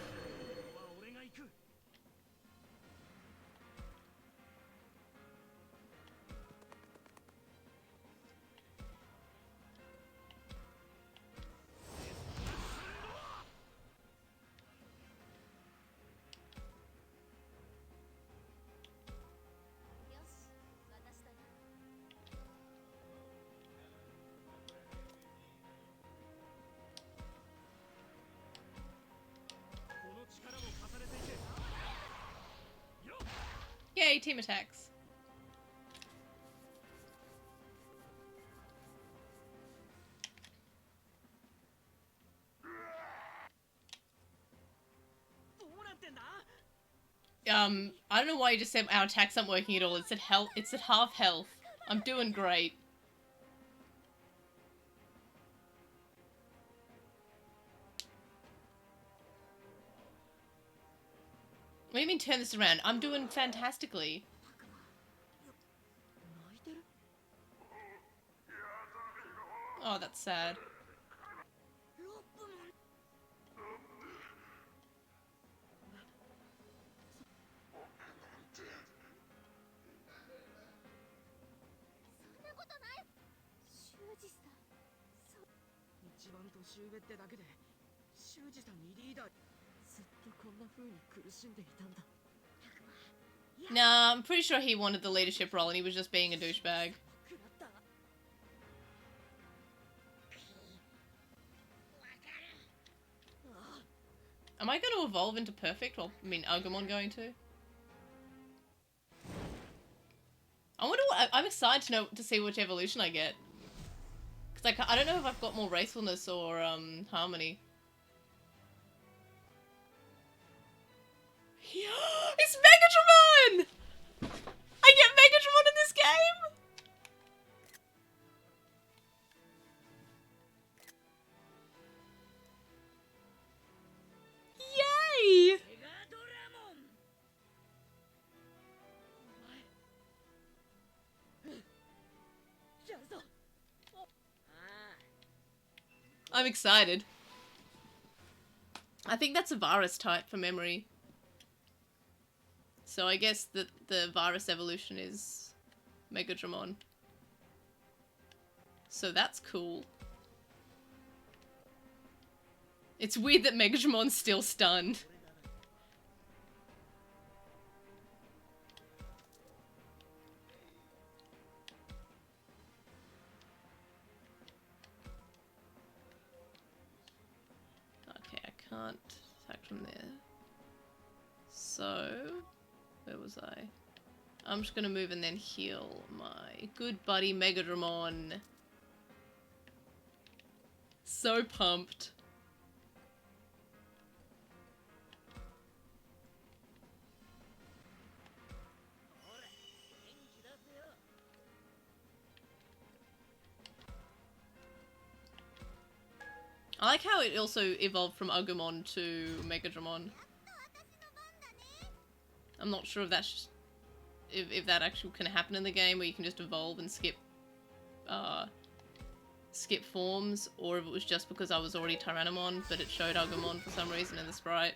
Yay, team attacks. I don't know why you just said our attacks aren't working at all. It's at health. It's at half health. I'm doing great. What do you mean turn this around? I'm doing fantastically. Oh, that's sad. Nah, I'm pretty sure he wanted the leadership role and he was just being a douchebag. Am I going to evolve into perfect? Well, I mean, Agumon going to? I wonder what... I'm excited to see which evolution I get. Because I don't know if I've got more Wraithfulness or, Harmony. It's Megadramon! I get Megadramon in this game! Yay! I'm excited. I think that's a virus type for memory. So I guess that the virus evolution is Megadramon. So that's cool. It's weird that Megadramon's still stunned. Okay, I can't attack from there. So, where was I? I'm just gonna move and then heal my good buddy Megadramon. So pumped. I like how it also evolved from Agumon to Megadramon. I'm not sure if that's just, if that actually can happen in the game where you can just evolve and skip forms, or if it was just because I was already Tyrannomon, but it showed Agumon for some reason in the sprite.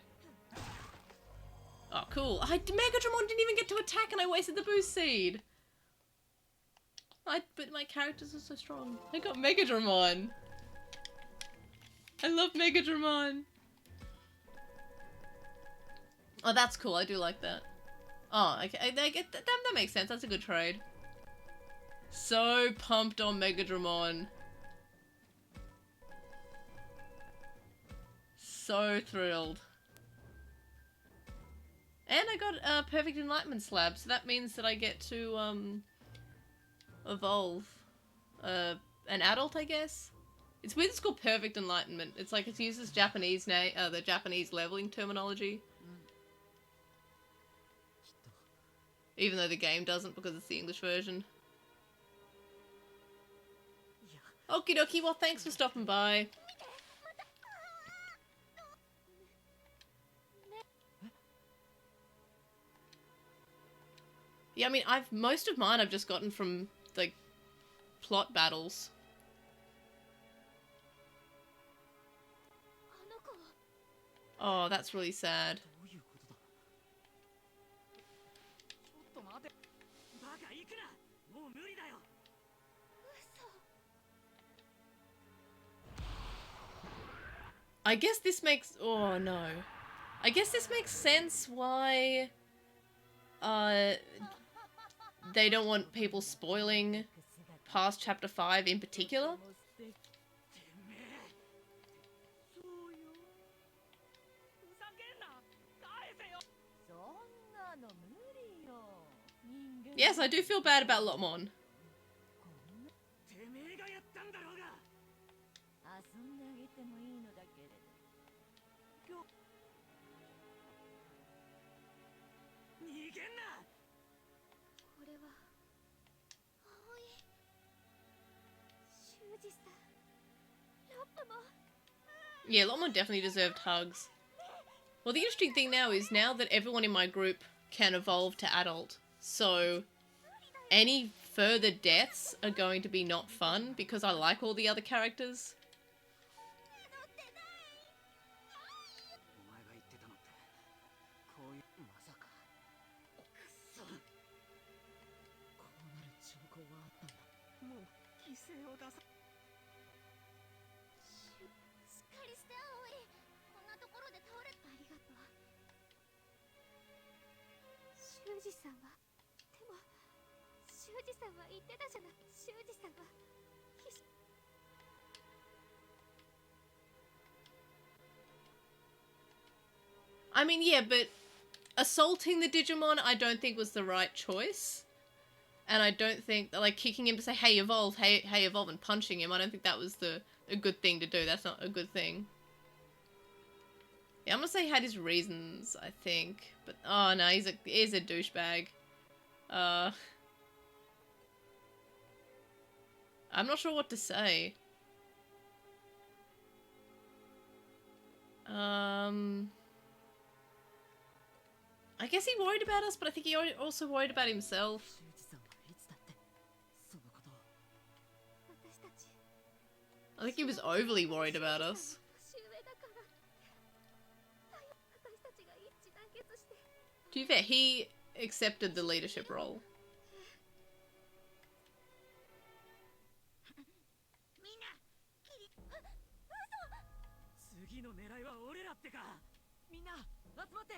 Oh, cool. Megadramon didn't even get to attack and I wasted the boost seed. But my characters are so strong. I got Megadramon. I love Megadramon. Oh, that's cool. I do like that. Oh, okay. I get that makes sense. That's a good trade. So pumped on Megadramon. So thrilled. And I got a perfect enlightenment slab, so that means that I get to evolve an adult, I guess. It's weird it's called perfect enlightenment. It's like it uses Japanese name, the Japanese leveling terminology. Even though the game doesn't because it's the English version. Okie dokie, well thanks for stopping by. Yeah, I mean, most of mine I've just gotten from, like, plot battles. Oh, that's really sad. I guess this makes... Oh, no. I guess this makes sense why... they don't want people spoiling past Chapter 5 in particular. Yes, I do feel bad about Lotmon. てめえがやったんだろうが。遊んであげてもいいのだけれど。逃げんな。これは葵修二さん、ロップも。 Yeah, Lotmon definitely deserved hugs. Well, the interesting thing now is now that everyone in my group can evolve to adult, so any further deaths are going to be not fun because I like all the other characters. お前が言ってたのってこういうまさか。くそ。こうなる兆候はあったんだ。もう犠牲を出さ。しっかりして葵、こんなところで倒れ。ありがとう修二さんは。でも修二さんは言ってたじゃない。修二さんは必死。 I mean, yeah, but assaulting the Digimon I don't think was the right choice. And I don't think that, like, kicking him to say, hey, evolve, hey, evolve, and punching him, I don't think that was a good thing to do. That's not a good thing. Yeah, I'm gonna say he had his reasons, I think. But, oh no, he's a douchebag. I'm not sure what to say. I guess he worried about us, but I think he also worried about himself. 修二さんはいつだってそのことを。私たち I think he was overly worried about us. 年上だから。私たちが一致団結して。 To be fair, he accepted the leadership role. みんなキリ。次の狙いは俺らってか。みんな集まって。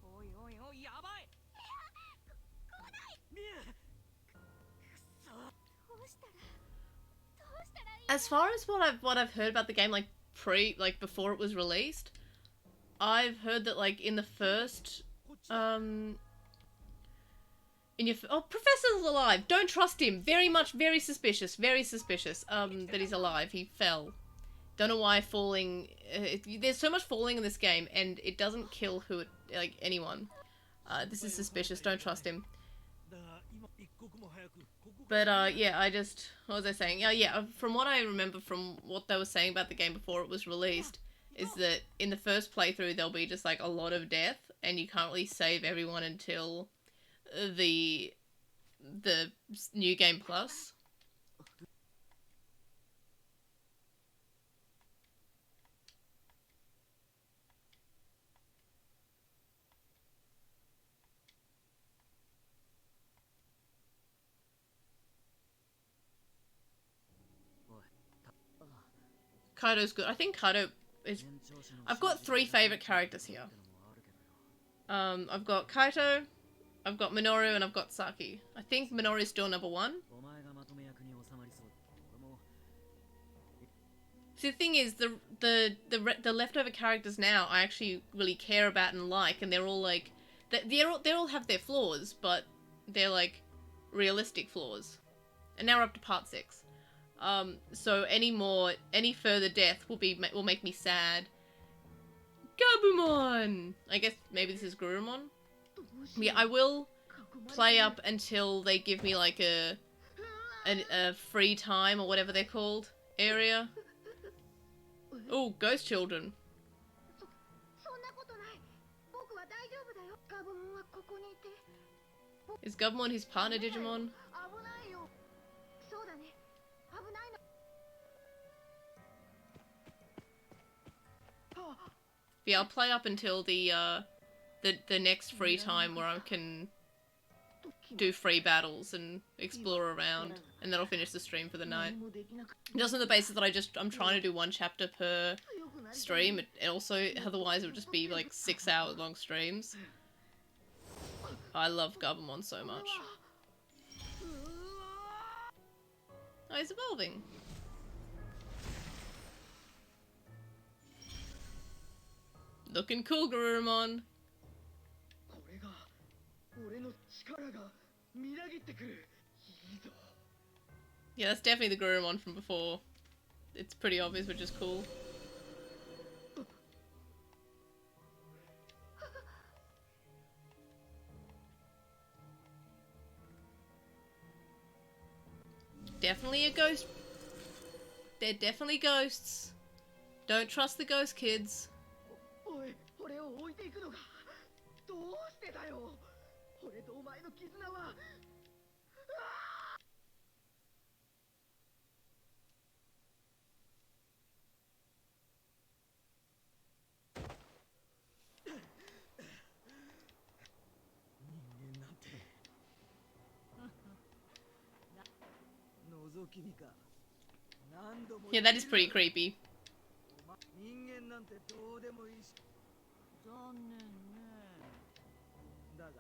おいおいおい、やばい。ミュウ。くそ。どうしたらいい。 As far as what I've heard about the game, like before it was released, I've heard that like in the first Professor's alive. Don't trust him. Very suspicious. That he's alive. He fell. Don't know why falling. There's so much falling in this game, and it doesn't kill anyone. This is suspicious. Don't trust him. But yeah, what was I saying? Yeah. From what I remember, from what they were saying about the game before it was released, is that in the first playthrough there'll be just like a lot of death, and you can't really save everyone until the new game plus. Kaido's good. I think Kaido is... I've got 3 favorite characters here. I've got Kaito, I've got Minoru, and I've got Saki. I think Minoru is still number 1. See, the thing is, the leftover characters now I actually really care about and like, and they're all like... They all have their flaws, but they're like realistic flaws. And now we're up to part 6. So any further death will make me sad. Gabumon! I guess maybe this is Gurumon? Yeah, I will play up until they give me like a free time or whatever they're called area. Oh, ghost children. そんなことない。僕は大丈夫だよ。ガブモンはここにいて。 Is Gabumon his partner Digimon? 危ないよ。そうだね。危ないの。 Yeah, I'll play up until the next free time where I can do free battles and explore around, and then I'll finish the stream for the night. Just on the basis that I'm trying to do 1 chapter per stream, and also otherwise it would just be like 6-hour long streams. I love Gabumon so much. Oh, he's evolving. Looking cool, Gurumon. Yeah, that's definitely the Gurumon from before. It's pretty obvious, which is cool. Definitely a ghost. They're definitely ghosts. Don't trust the ghost kids. Yeah, that is pretty creepy. 人間なんてどうでもいいし残念ねだが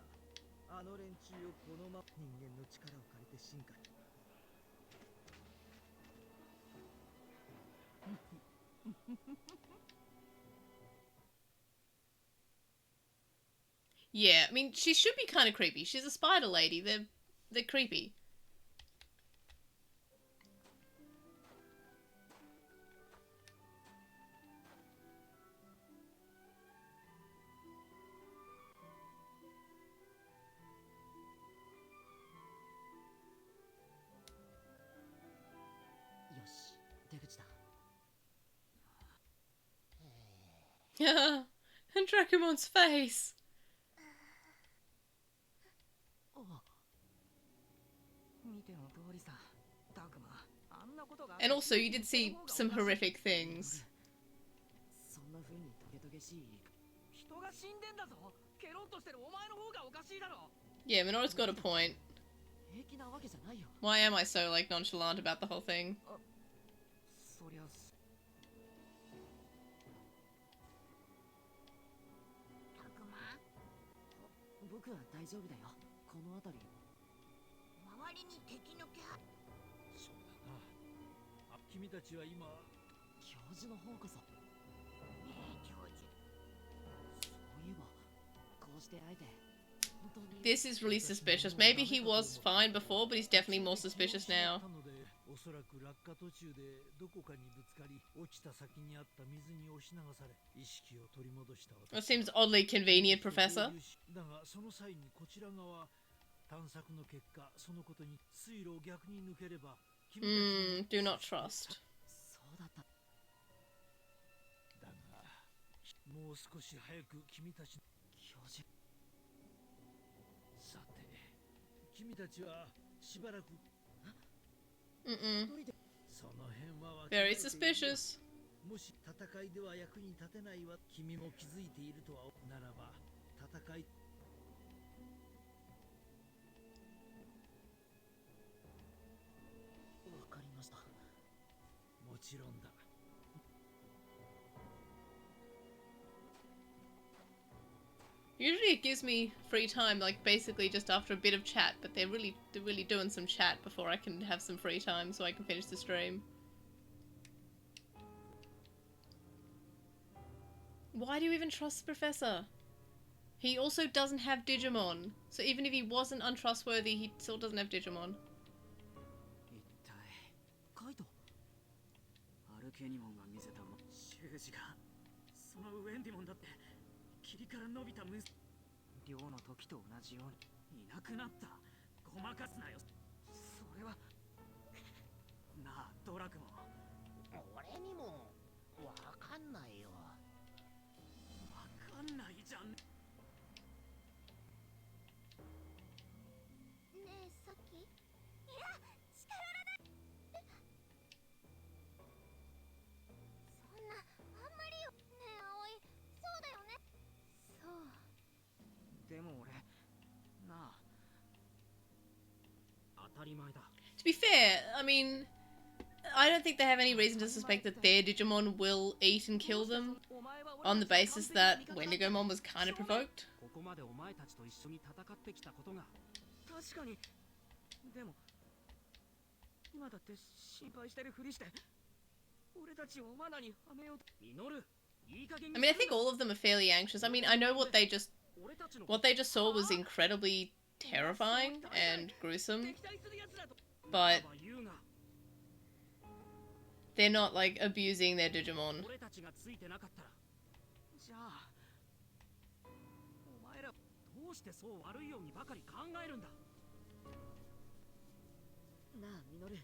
あの連中をこのまま人間の力を借りて進化Yeah, I mean, she should be kind of creepy. She's a spider lady. They're creepy. Yeah, and Dracumon's face. And also, you did see some horrific things. Yeah, Minoru's got a point. Why am I so, like, nonchalant about the whole thing? 僕は大丈夫だよ。この辺り。周りに敵の気配。そうだな。君たちは今教授の方こそ。ねえ教授。そういえばこうして会えて。This is really suspicious. Maybe he was fine before, but he's definitely more suspicious now. おそらく落下途中でどこかにぶつかり落ちた先にあった水に押し流され意識を取り戻した。 That seems oddly convenient, Professor. だがその際にこちら側探索の結果そのことに水路を逆に抜ければ Do not trust. そうだった。だがもう少し早く君たち教授さて君たちはしばらく Very suspicious. もし戦いでは役に立てないわ君も気づいているとはならば戦いわかりました。もちろんだ。 Usually it gives me free time, like basically just after a bit of chat, but they're really doing some chat before I can have some free time so I can finish the stream. Why do you even trust the Professor? He also doesn't have Digimon, so even if he wasn't untrustworthy, he still doesn't have Digimon. カイトアルケニモンが見せた習字がそのウェンディモンだって 霧から伸びたムス寮の時と同じようにいなくなったごまかすなよそれはなあドラクモ俺にもわかんないよわかんないじゃんねえさっきいや近寄らないそんなあんまりよねえ葵そうだよね To be fair, I mean, I don't think they have any reason to suspect that their Digimon will eat and kill them on the basis that Wendigomon was kind of provoked. ここまでお前たちと一緒に戦ってきたことが確かにでも今だって心配してるふりして俺たちを罠にはめようと祈る I mean, I think all of them are fairly anxious. I mean, I know what they just What they just saw was incredibly terrifying and gruesome, but they're not, like, abusing their Digimon. じゃあお前らどうしてそう悪いようにばかり考えるんだなあミノル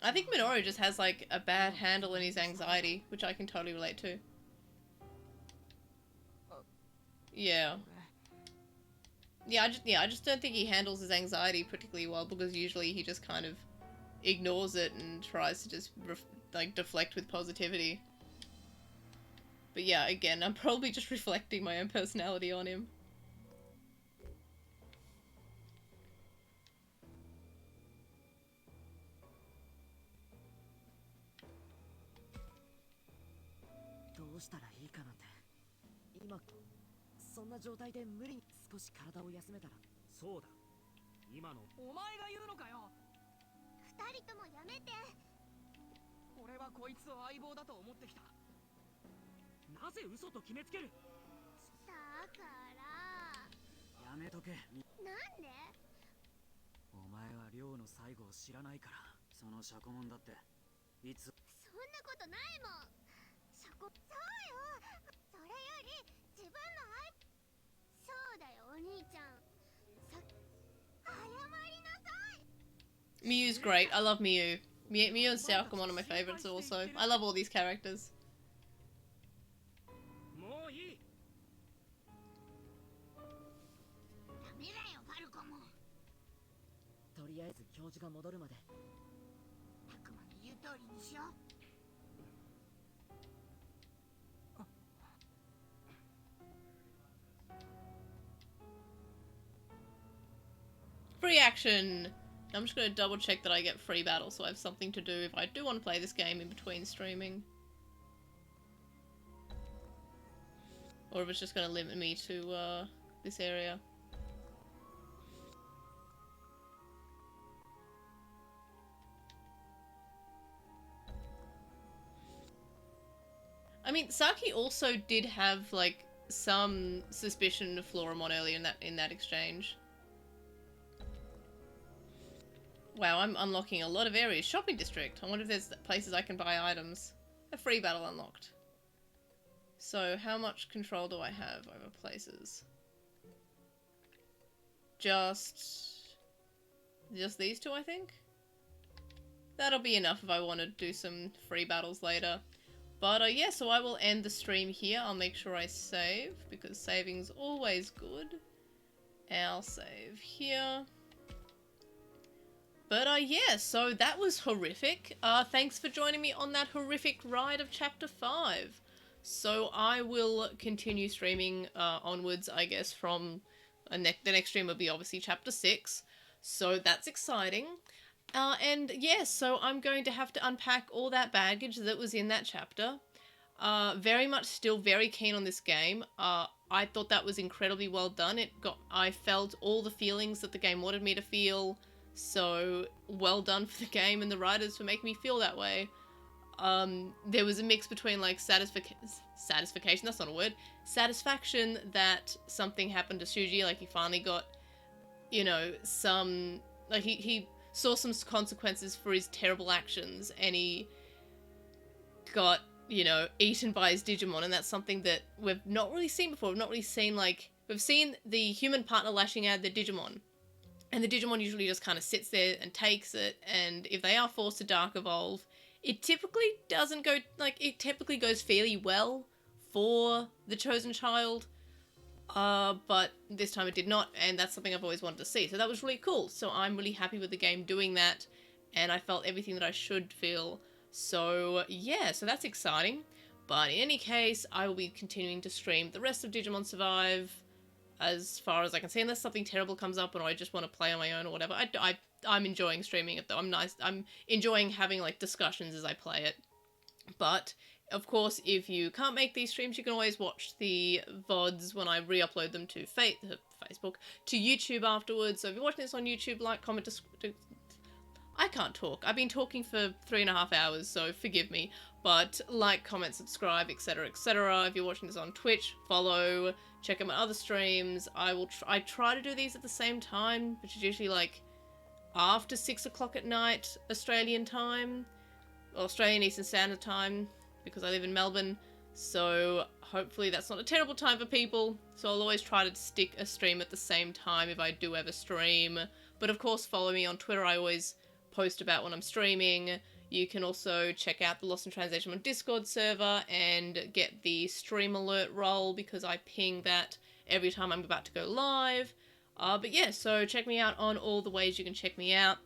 I think Minoru just has, like, a bad handle in his anxiety, which I can totally relate to. Yeah. I just don't think he handles his anxiety particularly well, because usually he just kind of ignores it and tries to just, like, deflect with positivity. But yeah, again, I'm probably just reflecting my own personality on him. Miyu's great. I love Miyu. Miyu and Xiaokomon are my favorites also. I love all these characters. もういいダメだよファルコもとりあえず教授が戻るまでたくまの言う通りにしよう Free action! I'm just going to double check that I get free battle so I have something to do if I do want to play this game in between streaming. Or if it's just going to limit me to this area. I mean, Saki also did have, like, some suspicion of Floramon earlier in that exchange. Wow, I'm unlocking a lot of areas. Shopping district. I wonder if there's places I can buy items. A free battle unlocked. So, how much control do I have over places? Just these two, I think? That'll be enough if I want to do some free battles later. But, yeah, so I will end the stream here. I'll make sure I save, because saving's always good. I'll save here. But, yeah, so that was horrific. Thanks for joining me on that horrific ride of Chapter 5. So I will continue streaming onwards, I guess, from... the next stream will be obviously Chapter 6. So that's exciting. And, yeah, so I'm going to have to unpack all that baggage that was in that chapter. Very much still very keen on this game. I thought that was incredibly well done. I felt all the feelings that the game wanted me to feel. So, well done for the game and the writers for making me feel that way. There was a mix between, like, satisfaction, that's not a word, satisfaction that something happened to Shuji, like, he finally got, you know, some, like, he saw some consequences for his terrible actions, and he got, you know, eaten by his Digimon, and that's something that we've not really seen before. We've not really seen, like, we've seen the human partner lashing out their Digimon, and the Digimon usually just kind of sits there and takes it, and if they are forced to Dark Evolve, it typically doesn't go, like, it typically goes fairly well for the chosen child, but this time it did not, and that's something I've always wanted to see, so that was really cool. So I'm really happy with the game doing that, and I felt everything that I should feel, so yeah, so that's exciting. But in any case, I will be continuing to stream the rest of Digimon Survive, as far as I can see, unless something terrible comes up and I just want to play on my own or whatever. I'm enjoying streaming it though. I'm enjoying having, like, discussions as I play it. But of course, if you can't make these streams, you can always watch the VODs when I re-upload them to Facebook, to YouTube afterwards. So if you're watching this on YouTube, like, comment, I can't talk. I've been talking for 3.5 hours, so forgive me. But like, comment, subscribe, etc, etc. If you're watching this on Twitch, follow, check out my other streams. I try to do these at the same time, which is usually like after 6 o'clock at night Australian time, or Australian Eastern Standard Time, because I live in Melbourne. So hopefully that's not a terrible time for people. So I'll always try to stick a stream at the same time if I do ever stream. But of course, follow me on Twitter. I always post about when I'm streaming. You can also check out the Lost in Translation Discord server and get the stream alert roll, because I ping that every time I'm about to go live. But yeah, so check me out on all the ways you can check me out.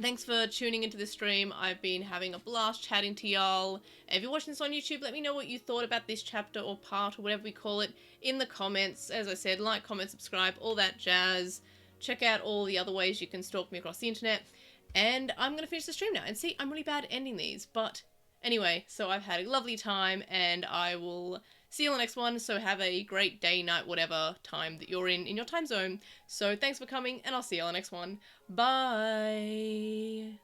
Thanks for tuning into this stream. I've been having a blast chatting to y'all. And if you're watching this on YouTube, let me know what you thought about this chapter or part or whatever we call it in the comments. As I said, like, comment, subscribe, all that jazz. Check out all the other ways you can stalk me across the internet. And I'm going to finish the stream now. And see, I'm really bad at ending these. But anyway, so I've had a lovely time and I will see you on the next one. So have a great day, night, whatever time that you're in your time zone. So thanks for coming and I'll see you on the next one. Bye.